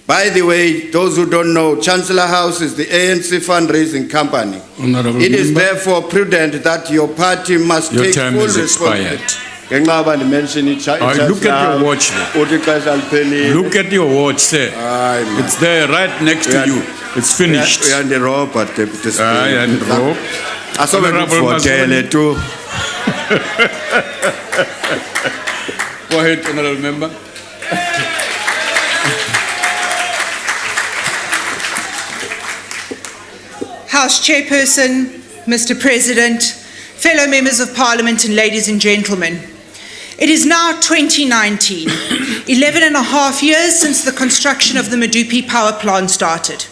By the way, those who don't know, Chancellor House is the ANC fundraising company. Honorable It is member, therefore prudent that your party must your take time full is responsibility. expired. Look at your watch there. Look at your watch there. It's there right next to you. It's finished. Aye, and rope. Honorable Mazoli. Go ahead, Honorable Member. House Chairperson, Mr. President, fellow members of Parliament and ladies and gentlemen. It is now 2019, 11 and a half years since the construction of the Medupi power plant started.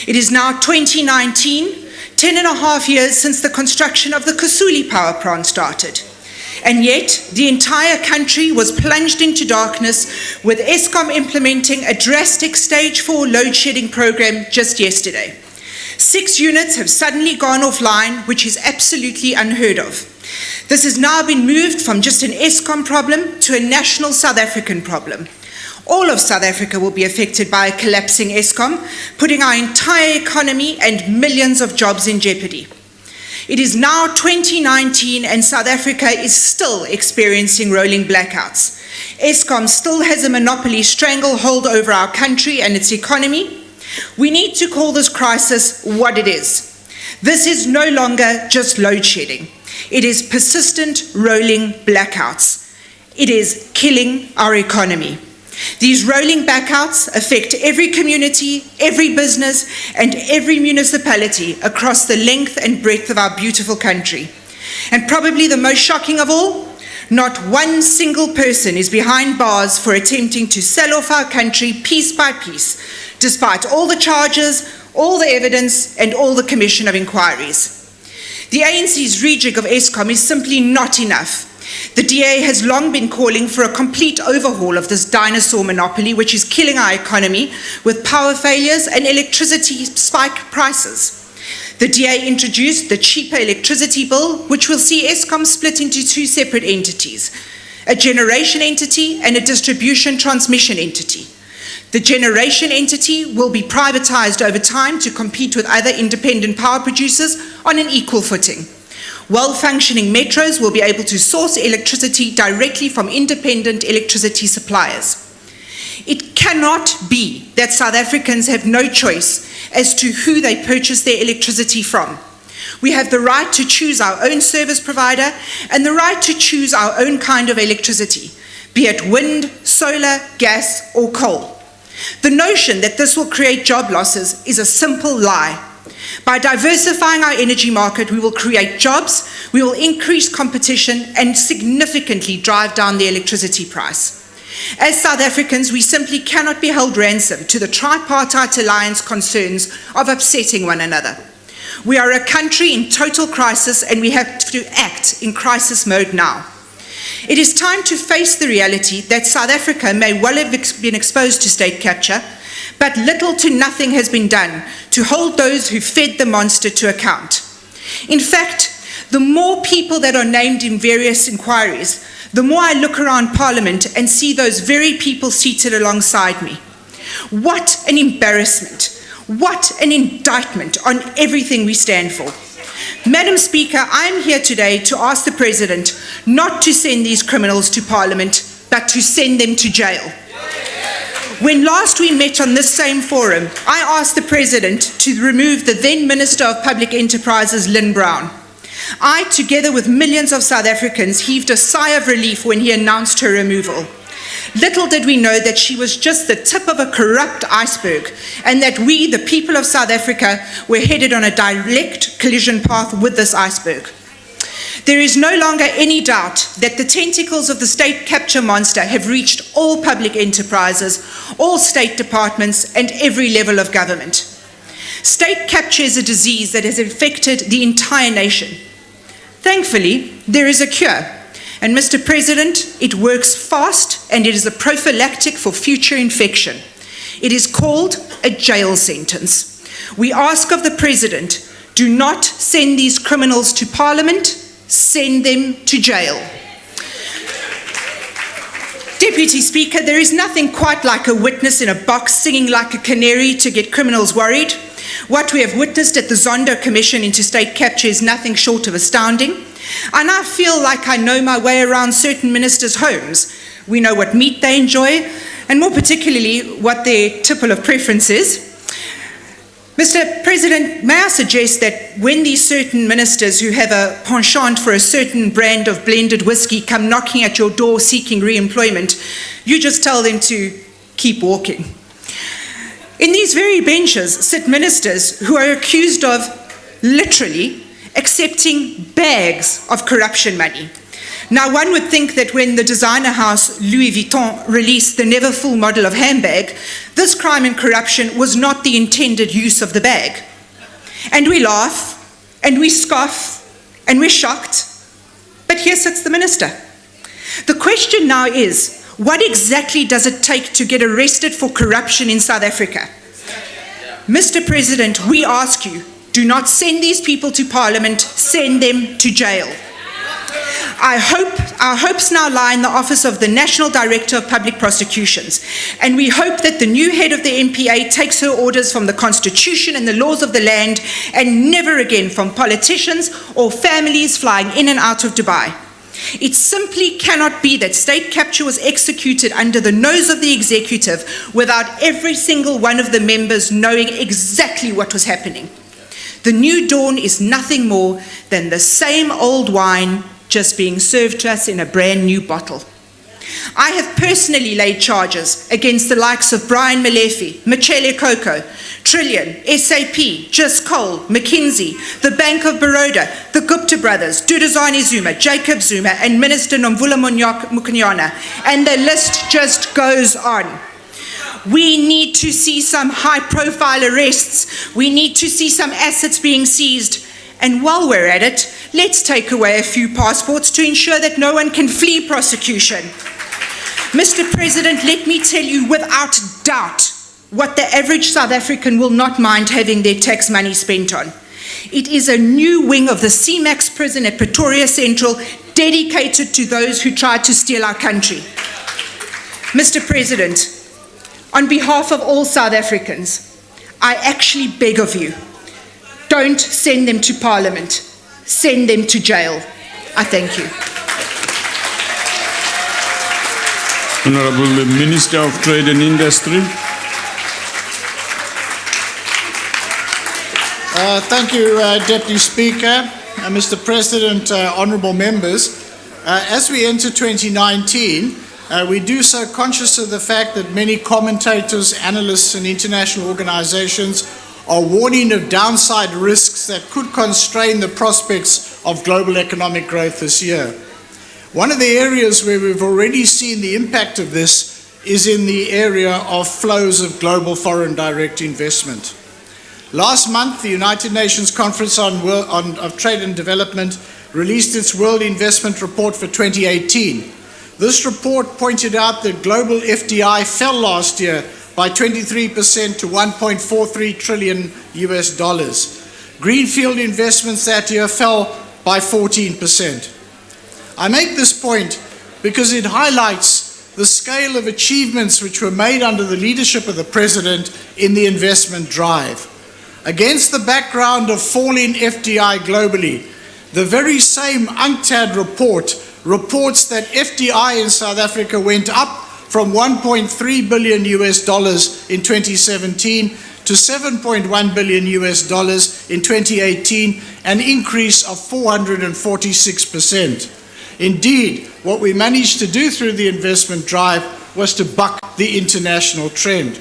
It is now 2019, 10 and a half years since the construction of the Kusuli power plant started. And yet, the entire country was plunged into darkness with Eskom implementing a drastic stage 4 load shedding program just yesterday. 6 units have suddenly gone offline, which is absolutely unheard of. This has now been moved from just an Eskom problem to a national South African problem. All of South Africa will be affected by a collapsing Eskom, putting our entire economy and millions of jobs in jeopardy. It is now 2019 and South Africa is still experiencing rolling blackouts. Eskom still has a monopoly stranglehold over our country and its economy. We need to call this crisis what it is. This is no longer just load shedding. It is persistent rolling blackouts. It is killing our economy. These rolling blackouts affect every community, every business, and every municipality across the length and breadth of our beautiful country. And probably the most shocking of all, not one single person is behind bars for attempting to sell off our country piece by piece, despite all the charges, all the evidence, and all the commission of inquiries. The ANC's rejig of Eskom is simply not enough. The DA has long been calling for a complete overhaul of this dinosaur monopoly, which is killing our economy with power failures and electricity spike prices. The DA introduced the cheaper electricity bill, which will see Eskom split into 2 separate entities, a generation entity and a distribution transmission entity. The generation entity will be privatized over time to compete with other independent power producers on an equal footing. Well-functioning metros will be able to source electricity directly from independent electricity suppliers. It cannot be that South Africans have no choice as to who they purchase their electricity from. We have the right to choose our own service provider and the right to choose our own kind of electricity, be it wind, solar, gas, or coal. The notion that this will create job losses is a simple lie. By diversifying our energy market, we will create jobs, we will increase competition, and significantly drive down the electricity price. As South Africans, we simply cannot be held ransom to the tripartite alliance concerns of upsetting one another. We are a country in total crisis, and we have to act in crisis mode now. It is time to face the reality that South Africa may well have been exposed to state capture, but little to nothing has been done to hold those who fed the monster to account. In fact, the more people that are named in various inquiries, the more I look around Parliament and see those very people seated alongside me. What an embarrassment. What an indictment on everything we stand for. Madam Speaker, I am here today to ask the President not to send these criminals to Parliament, but to send them to jail. When last we met on this same forum, I asked the President to remove the then Minister of Public Enterprises, Lynn Brown. I, together with millions of South Africans, heaved a sigh of relief when he announced her removal. Little did we know that she was just the tip of a corrupt iceberg, and that we, the people of South Africa, were headed on a direct collision path with this iceberg. There is no longer any doubt that the tentacles of the state capture monster have reached all public enterprises, all state departments, and every level of government. State capture is a disease that has infected the entire nation. Thankfully, there is a cure. And Mr. President, it works fast and it is a prophylactic for future infection. It is called a jail sentence. We ask of the President, do not send these criminals to Parliament, send them to jail. Deputy Speaker, there is nothing quite like a witness in a box singing like a canary to get criminals worried. What we have witnessed at the Zondo Commission into state capture is nothing short of astounding. And I feel like I know my way around certain ministers' homes. We know what meat they enjoy, and more particularly, what their tipple of preference is. Mr. President, may I suggest that when these certain ministers who have a penchant for a certain brand of blended whiskey come knocking at your door seeking re-employment, you just tell them to keep walking. In these very benches sit ministers who are accused of literally accepting bags of corruption money. Now, one would think that when the designer house Louis Vuitton released the never full model of handbag, this crime and corruption was not the intended use of the bag. And we laugh, and we scoff, and we're shocked. But here sits the minister. The question now is, what exactly does it take to get arrested for corruption in South Africa? Mr. President, we ask you, do not send these people to Parliament, send them to jail. Our hopes now lie in the office of the National Director of Public Prosecutions, and we hope that the new head of the NPA takes her orders from the Constitution and the laws of the land, and never again from politicians or families flying in and out of Dubai. It simply cannot be that state capture was executed under the nose of the executive without every single one of the members knowing exactly what was happening. The new dawn is nothing more than the same old wine just being served to us in a brand new bottle. I have personally laid charges against the likes of Brian Molefe, Machele Coco, Trillion, SAP, Just Coal, McKinsey, the Bank of Baroda, the Gupta brothers, Duduzane Zuma, Jacob Zuma, and Minister Nomvula Mokonyane, and the list just goes on. We need to see some high-profile arrests. We need to see some assets being seized. And while we're at it, let's take away a few passports to ensure that no one can flee prosecution. Mr. President, let me tell you without doubt what the average South African will not mind having their tax money spent on. It is a new wing of the CMAX prison at Pretoria Central dedicated to those who tried to steal our country. Mr. President, on behalf of all South Africans, I actually beg of you, don't send them to Parliament, send them to jail. I thank you. Honourable Minister of Trade and Industry. Thank you, Deputy Speaker, Mr. President, honourable members. As we enter 2019, we do so conscious of the fact that many commentators, analysts and international organisations are warning of downside risks that could constrain the prospects of global economic growth this year. One of the areas where we've already seen the impact of this is in the area of flows of global foreign direct investment. Last month, the United Nations Conference on Trade and Development released its World Investment Report for 2018. This report pointed out that global FDI fell last year by 23% to 1.43 trillion US dollars. Greenfield investments that year fell by 14%. I make this point because it highlights the scale of achievements which were made under the leadership of the President in the investment drive. Against the background of falling FDI globally, the very same UNCTAD report reports that FDI in South Africa went up from 1.3 billion US dollars in 2017 to 7.1 billion US dollars in 2018, an increase of 446%. Indeed, what we managed to do through the investment drive was to buck the international trend.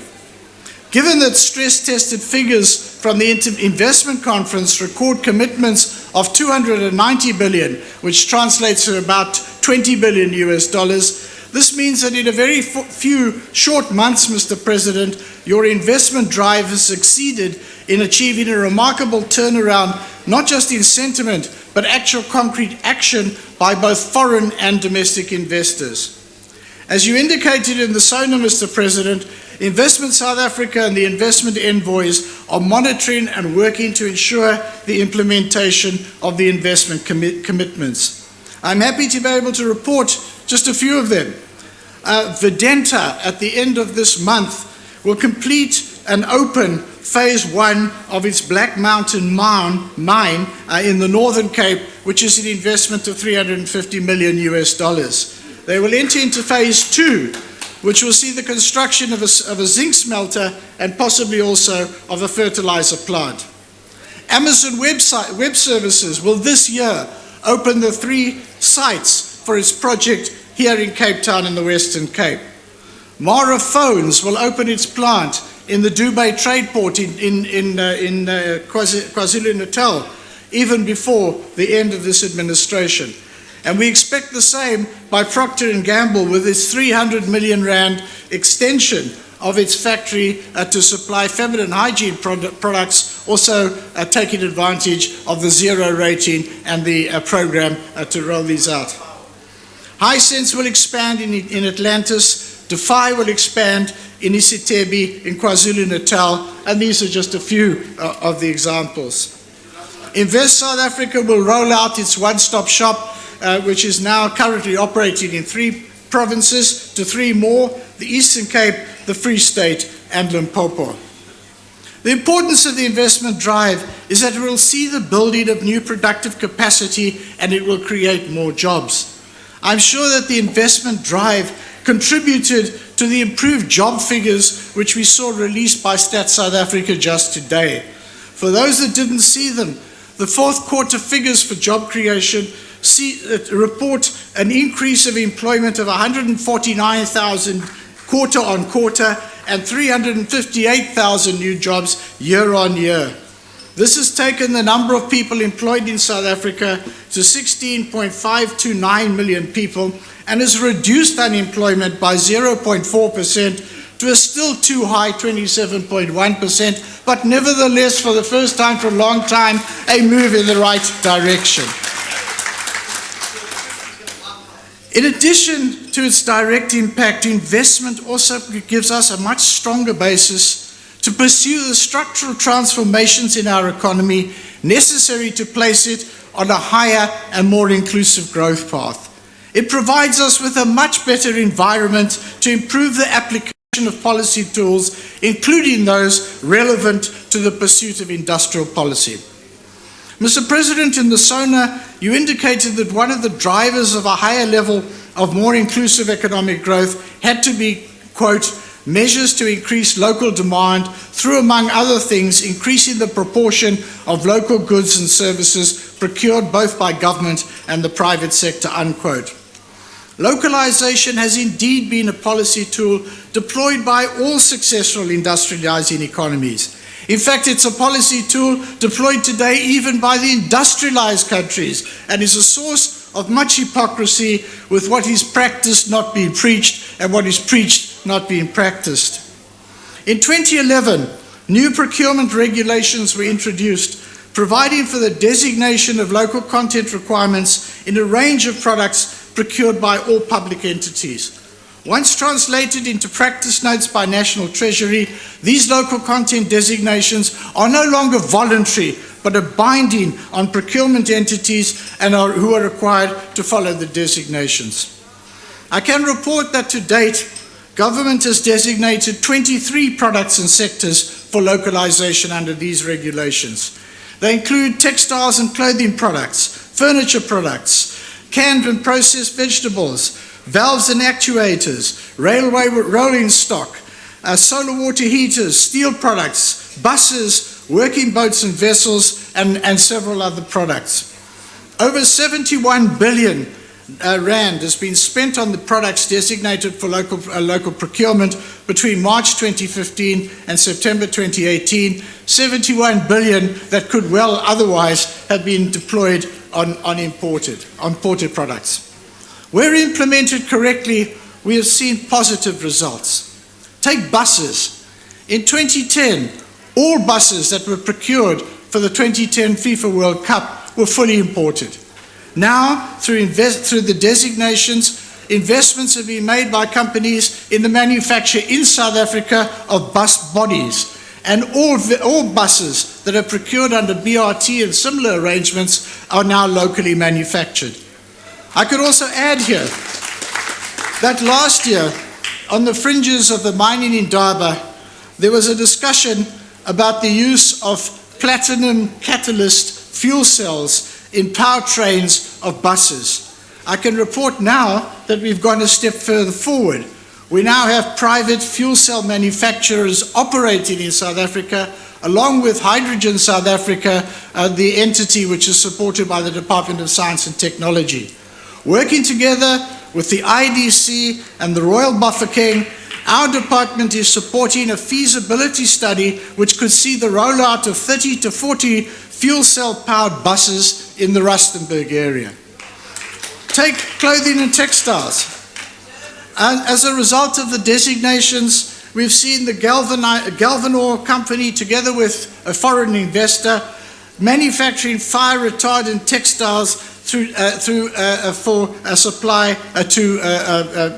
Given that stress-tested figures from the investment conference record commitments of 290 billion, which translates to about 20 billion US dollars, this means that in a very few short months, Mr. President, your investment drive has succeeded in achieving a remarkable turnaround, not just in sentiment, but actual concrete action by both foreign and domestic investors. As you indicated in the Sona, Mr. President, Investment South Africa and the investment envoys are monitoring and working to ensure the implementation of the investment commitments. I'm happy to be able to report just a few of them. Vedenta, at the end of this month, will complete and open phase 1 of its Black Mountain mine in the Northern Cape, which is an investment of 350 million US dollars. They will enter into phase 2, which will see the construction of a zinc smelter and possibly also of a fertilizer plant. Amazon Web Services will this year open the 3 sites for its project here in Cape Town in the Western Cape. Mara Phones will open its plant in the Dubai Trade Port in KwaZulu-Natal even before the end of this administration. And we expect the same by Procter & Gamble with its 300 million rand extension of its factory to supply feminine hygiene products, also taking advantage of the zero rating and the program to roll these out. Hisense will expand in Atlantis, Defy will expand in Isitebi, in KwaZulu-Natal, and these are just a few of the examples. Invest South Africa will roll out its one-stop shop, which is now currently operating in 3 provinces to 3 more, the Eastern Cape, the Free State, and Limpopo. The importance of the investment drive is that it will see the building of new productive capacity and it will create more jobs. I'm sure that the investment drive contributed to the improved job figures which we saw released by Stats South Africa just today. For those that didn't see them, the 4th quarter figures for job creation report an increase of employment of 149,000 quarter on quarter and 358,000 new jobs year on year. This has taken the number of people employed in South Africa to 16.529 million people and has reduced unemployment by 0.4% to a still too high 27.1%, but nevertheless, for the first time for a long time, a move in the right direction. In addition to its direct impact, investment also gives us a much stronger basis to pursue the structural transformations in our economy necessary to place it on a higher and more inclusive growth path. It provides us with a much better environment to improve the application of policy tools, including those relevant to the pursuit of industrial policy. Mr. President, in the Sona, you indicated that one of the drivers of a higher level of more inclusive economic growth had to be, quote, measures to increase local demand through, among other things, increasing the proportion of local goods and services procured both by government and the private sector, unquote. Localization has indeed been a policy tool deployed by all successful industrializing economies. In fact, it's a policy tool deployed today even by the industrialized countries and is a source of much hypocrisy with what is practiced not being preached and what is preached not being practiced. In 2011, new procurement regulations were introduced providing for the designation of local content requirements in a range of products procured by all public entities. Once translated into practice notes by National Treasury, these local content designations are no longer voluntary, but are binding on procurement entities and who are required to follow the designations. I can report that to date, government has designated 23 products and sectors for localization under these regulations. They include textiles and clothing products, furniture products, canned and processed vegetables, valves and actuators, railway rolling stock, solar water heaters, steel products, buses, working boats and vessels, and several other products. Over 71 billion rand has been spent on the products designated for local procurement between March 2015 and September 2018, 71 billion that could well otherwise have been deployed on imported products. Where implemented correctly, we have seen positive results. Take buses. In 2010, all buses that were procured for the 2010 FIFA World Cup were fully imported. Now, through the designations, investments have been made by companies in the manufacture in South Africa of bus bodies. And all buses that are procured under BRT and similar arrangements are now locally manufactured. I could also add here that last year, on the fringes of the mining indaba, there was a discussion about the use of platinum catalyst fuel cells in powertrains of buses. I can report now that we've gone a step further forward. We now have private fuel cell manufacturers operating in South Africa, along with Hydrogen South Africa, the entity which is supported by the Department of Science and Technology. Working together with the IDC and the Royal Bafokeng, our department is supporting a feasibility study which could see the rollout of 30 to 40 fuel cell powered buses in the Rustenburg area. Take clothing and textiles. As a result of the designations, we've seen the Galvanor company, together with a foreign investor, manufacturing fire retardant textiles for supply to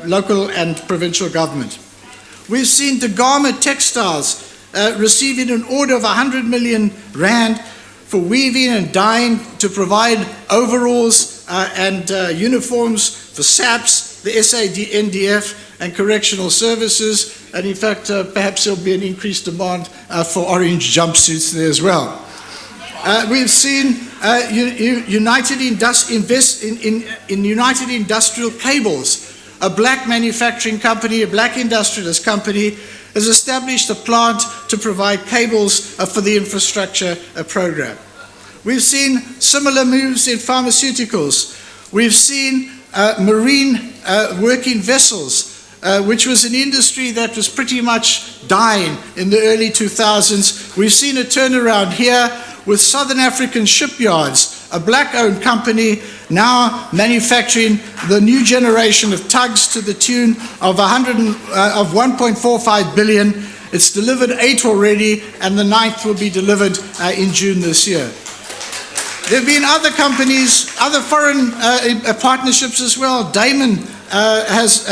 local and provincial government. We've seen Dagama Textiles receiving an order of 100 million rand for weaving and dyeing to provide overalls and uniforms for SAPS, the SANDF, and correctional services. And in fact, perhaps there'll be an increased demand for orange jumpsuits there as well. We've seen United Industrial Cables, a black manufacturing company, a black industrialist company, has established a plant to provide cables for the infrastructure program. We've seen similar moves in pharmaceuticals. We've seen marine working vessels, which was an industry that was pretty much dying in the early 2000s. We've seen a turnaround here with Southern African Shipyards, a black-owned company now manufacturing the new generation of tugs to the tune of 1.45 billion. It's delivered 8 already, and the 9th will be delivered in June this year. There have been other companies, other foreign partnerships as well. Damon has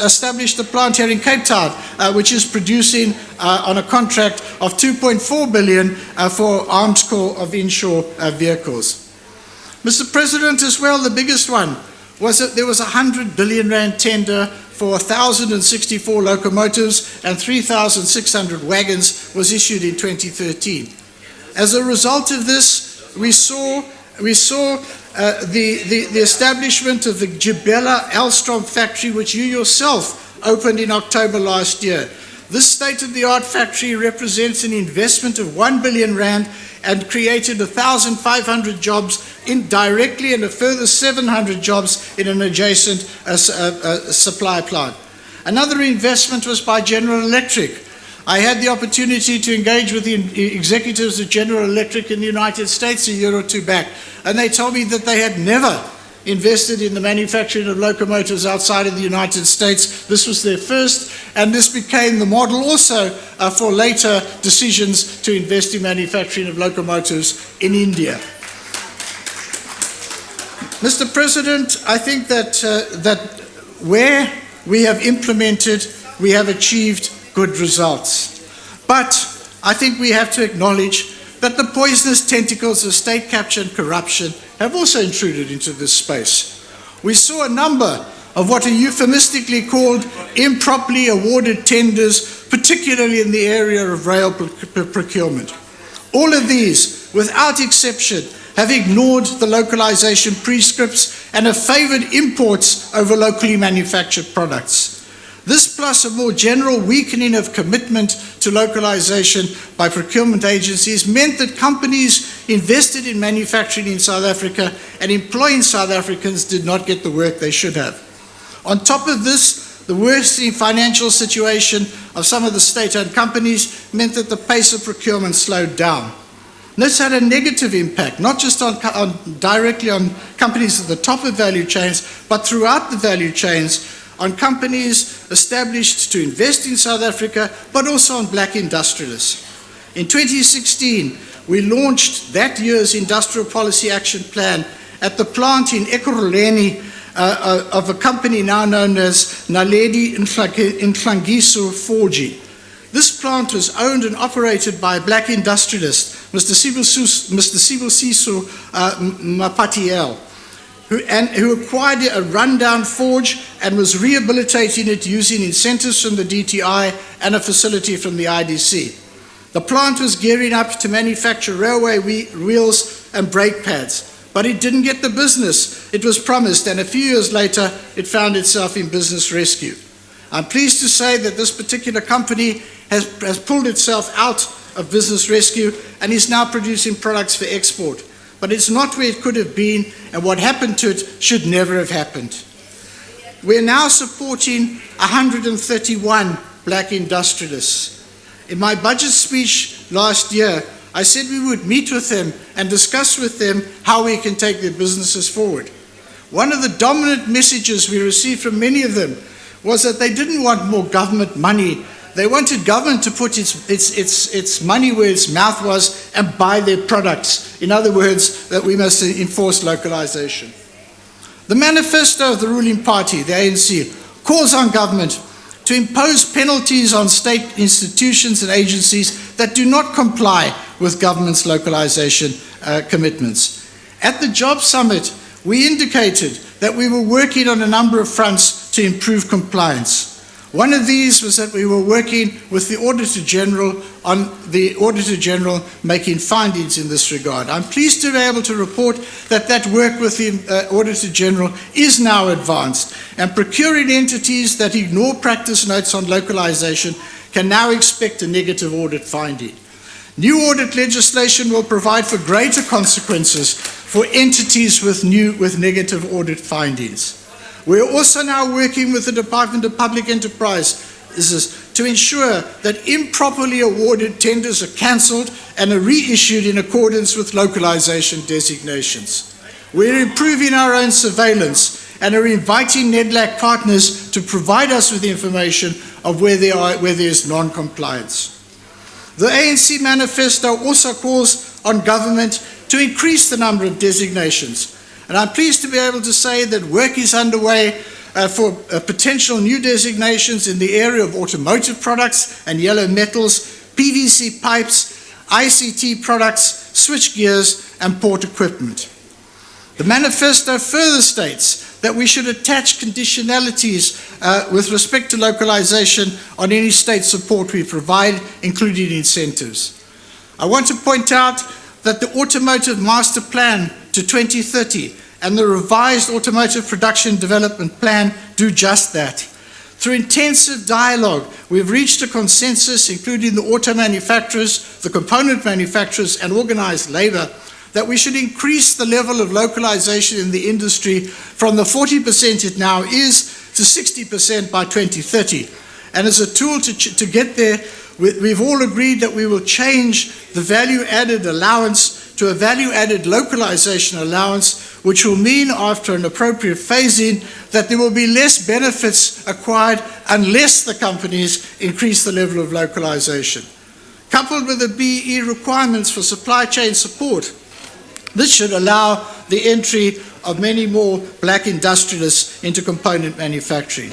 established a plant here in Cape Town, which is producing on a contract of 2.4 billion for arms corps of inshore vehicles. Mr. President, as well, the biggest one was that there was a 100 billion rand tender for 1,064 locomotives and 3,600 wagons was issued in 2013. As a result of this, we saw the establishment of the Gibela Alstom factory, which you yourself opened in October last year. This state-of-the-art factory represents an investment of 1 billion rand and created 1,500 jobs indirectly and a further 700 jobs in an adjacent supply plant. Another investment was by General Electric. I had the opportunity to engage with the executives of General Electric in the United States a year or two back, and they told me that they had never invested in the manufacturing of locomotives outside of the United States. This was their first, and this became the model also for later decisions to invest in manufacturing of locomotives in India. Mr. President, I think that where we have implemented, we have achieved good results. But I think we have to acknowledge that the poisonous tentacles of state capture and corruption have also intruded into this space. We saw a number of what are euphemistically called improperly awarded tenders, particularly in the area of rail procurement. All of these, without exception, have ignored the localization prescripts and have favored imports over locally manufactured products. This, plus a more general weakening of commitment to localization by procurement agencies, meant that companies invested in manufacturing in South Africa and employing South Africans did not get the work they should have. On top of this, the worsening financial situation of some of the state-owned companies meant that the pace of procurement slowed down. This had a negative impact, not just directly on companies at the top of value chains, but throughout the value chains, on companies established to invest in South Africa, but also on black industrialists. In 2016, we launched that year's Industrial Policy Action Plan at the plant in Ekurhuleni of a company now known as Naledi Nhlangiso Forji. This plant was owned and operated by a black industrialist, Mr. Sibusiso Mapatiel, who acquired a rundown forge and was rehabilitating it using incentives from the DTI and a facility from the IDC. The plant was gearing up to manufacture railway wheels and brake pads, but it didn't get the business it was promised, and a few years later, it found itself in business rescue. I'm pleased to say that this particular company has pulled itself out of business rescue and is now producing products for export. But it's not where it could have been, and what happened to it should never have happened. We're now supporting 131 black industrialists. In my budget speech last year, I said we would meet with them and discuss with them how we can take their businesses forward. One of the dominant messages we received from many of them was that they didn't want more government money. They wanted government to put its money where its mouth was and buy their products. In other words, that we must enforce localization. The manifesto of the ruling party, the ANC, calls on government to impose penalties on state institutions and agencies that do not comply with government's localization commitments. At the Job Summit, we indicated that we were working on a number of fronts to improve compliance. One of these was that we were working with the Auditor General on the Auditor General making findings in this regard. I'm pleased to be able to report that that work with the Auditor General is now advanced, and procuring entities that ignore practice notes on localization can now expect a negative audit finding. New audit legislation will provide for greater consequences for entities with negative audit findings. We are also now working with the Department of Public Enterprise to ensure that improperly awarded tenders are cancelled and are reissued in accordance with localization designations. We're improving our own surveillance and are inviting NEDLAC partners to provide us with information of where there is non-compliance. The ANC manifesto also calls on government to increase the number of designations. And I'm pleased to be able to say that work is underway for potential new designations in the area of automotive products and yellow metals, PVC pipes, ICT products, switch gears, and port equipment. The manifesto further states that we should attach conditionalities with respect to localization on any state support we provide, including incentives. I want to point out that the Automotive Master Plan to 2030 and the revised Automotive Production Development Plan do just that. Through intensive dialogue, we've reached a consensus, including the auto manufacturers, the component manufacturers, and organized labor, that we should increase the level of localization in the industry from the 40% it now is to 60% by 2030. And as a tool to get there, we've all agreed that we will change the value-added allowance to a value-added localization allowance, which will mean, after an appropriate phasing, that there will be less benefits acquired unless the companies increase the level of localization. Coupled with the BE requirements for supply chain support, this should allow the entry of many more black industrialists into component manufacturing.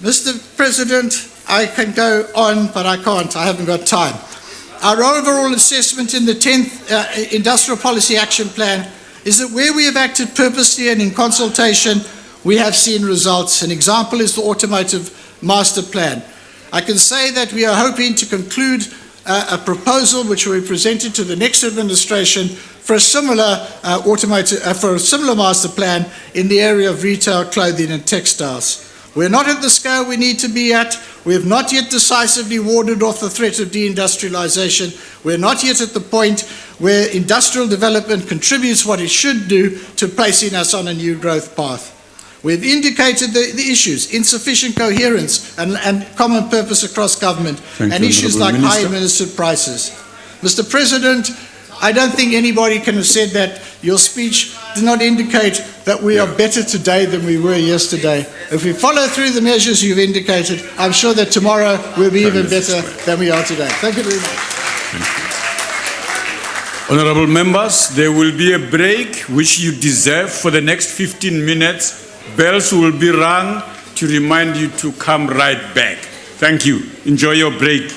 Mr. President, I can go on, but I can't. I haven't got time. Our overall assessment in the 10th Industrial Policy Action Plan is that where we have acted purposely and in consultation, we have seen results. An example is the Automotive Master Plan. I can say that we are hoping to conclude a proposal which will be presented to the next administration for a similar master plan in the area of retail, clothing and textiles. We're not at the scale we need to be at. We have not yet decisively warded off the threat of deindustrialization. We're not yet at the point where industrial development contributes what it should do to placing us on a new growth path. We've indicated the issues, insufficient coherence and common purpose across government, and issues like high administered prices. Mr. President, I don't think anybody can have said that your speech did not indicate that we are better today than we were yesterday. If we follow through the measures you've indicated, I'm sure that tomorrow we'll be even better than we are today. Thank you very much. Honorable members, there will be a break which you deserve for the next 15 minutes. Bells will be rung to remind you to come right back. Thank you. Enjoy your break.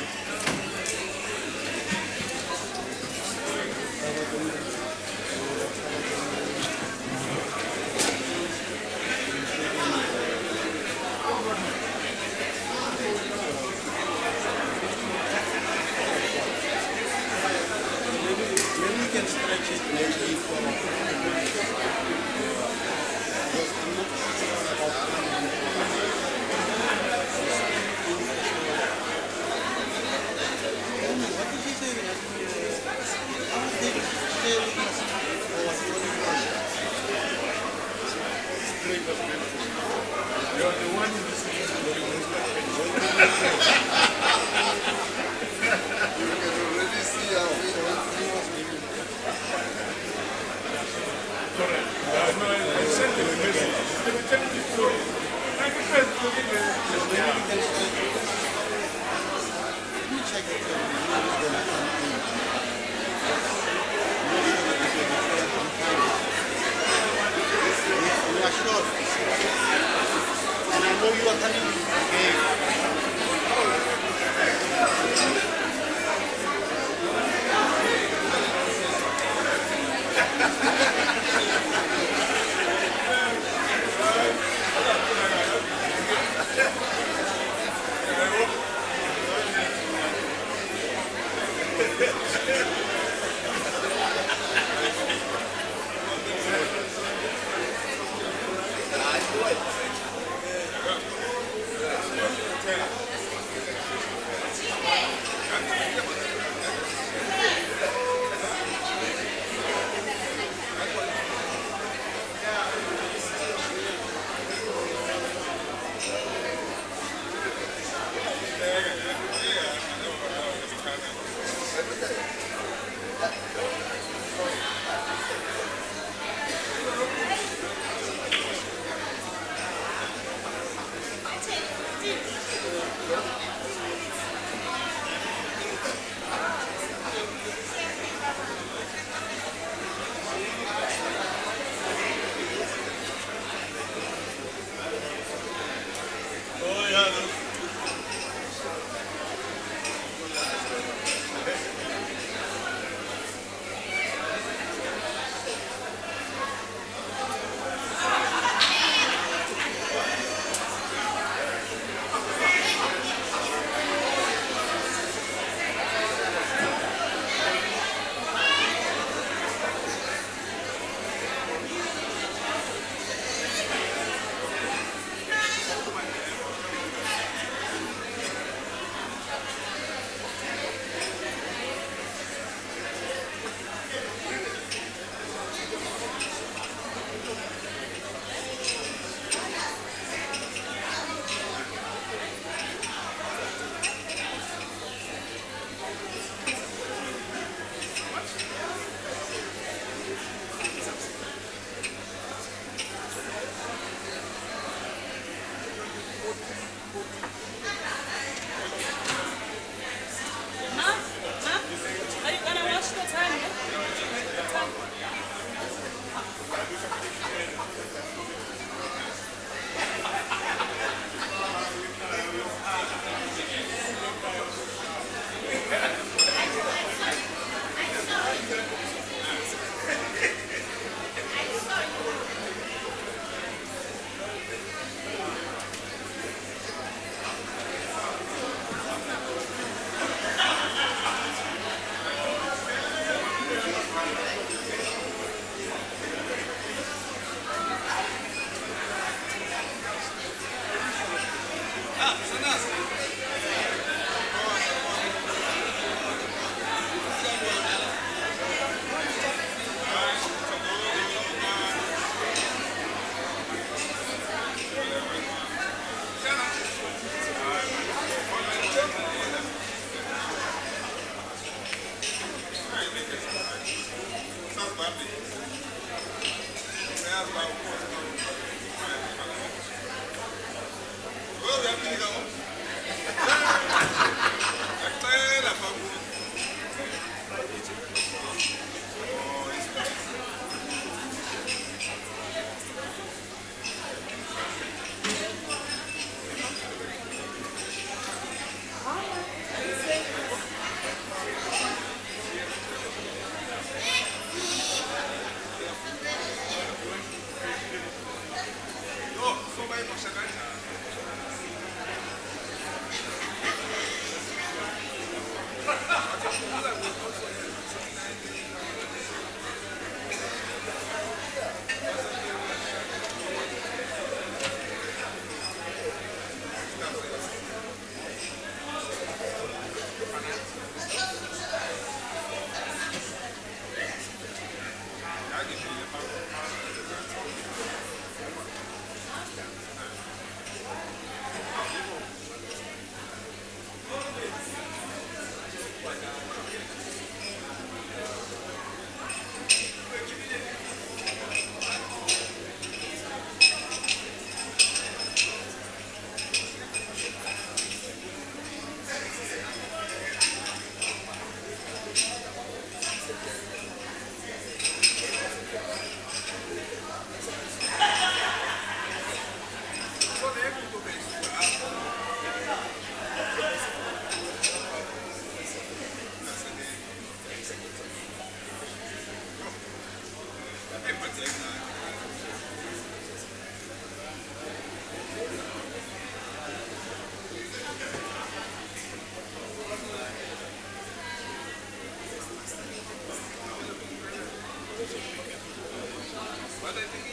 Correct. But I think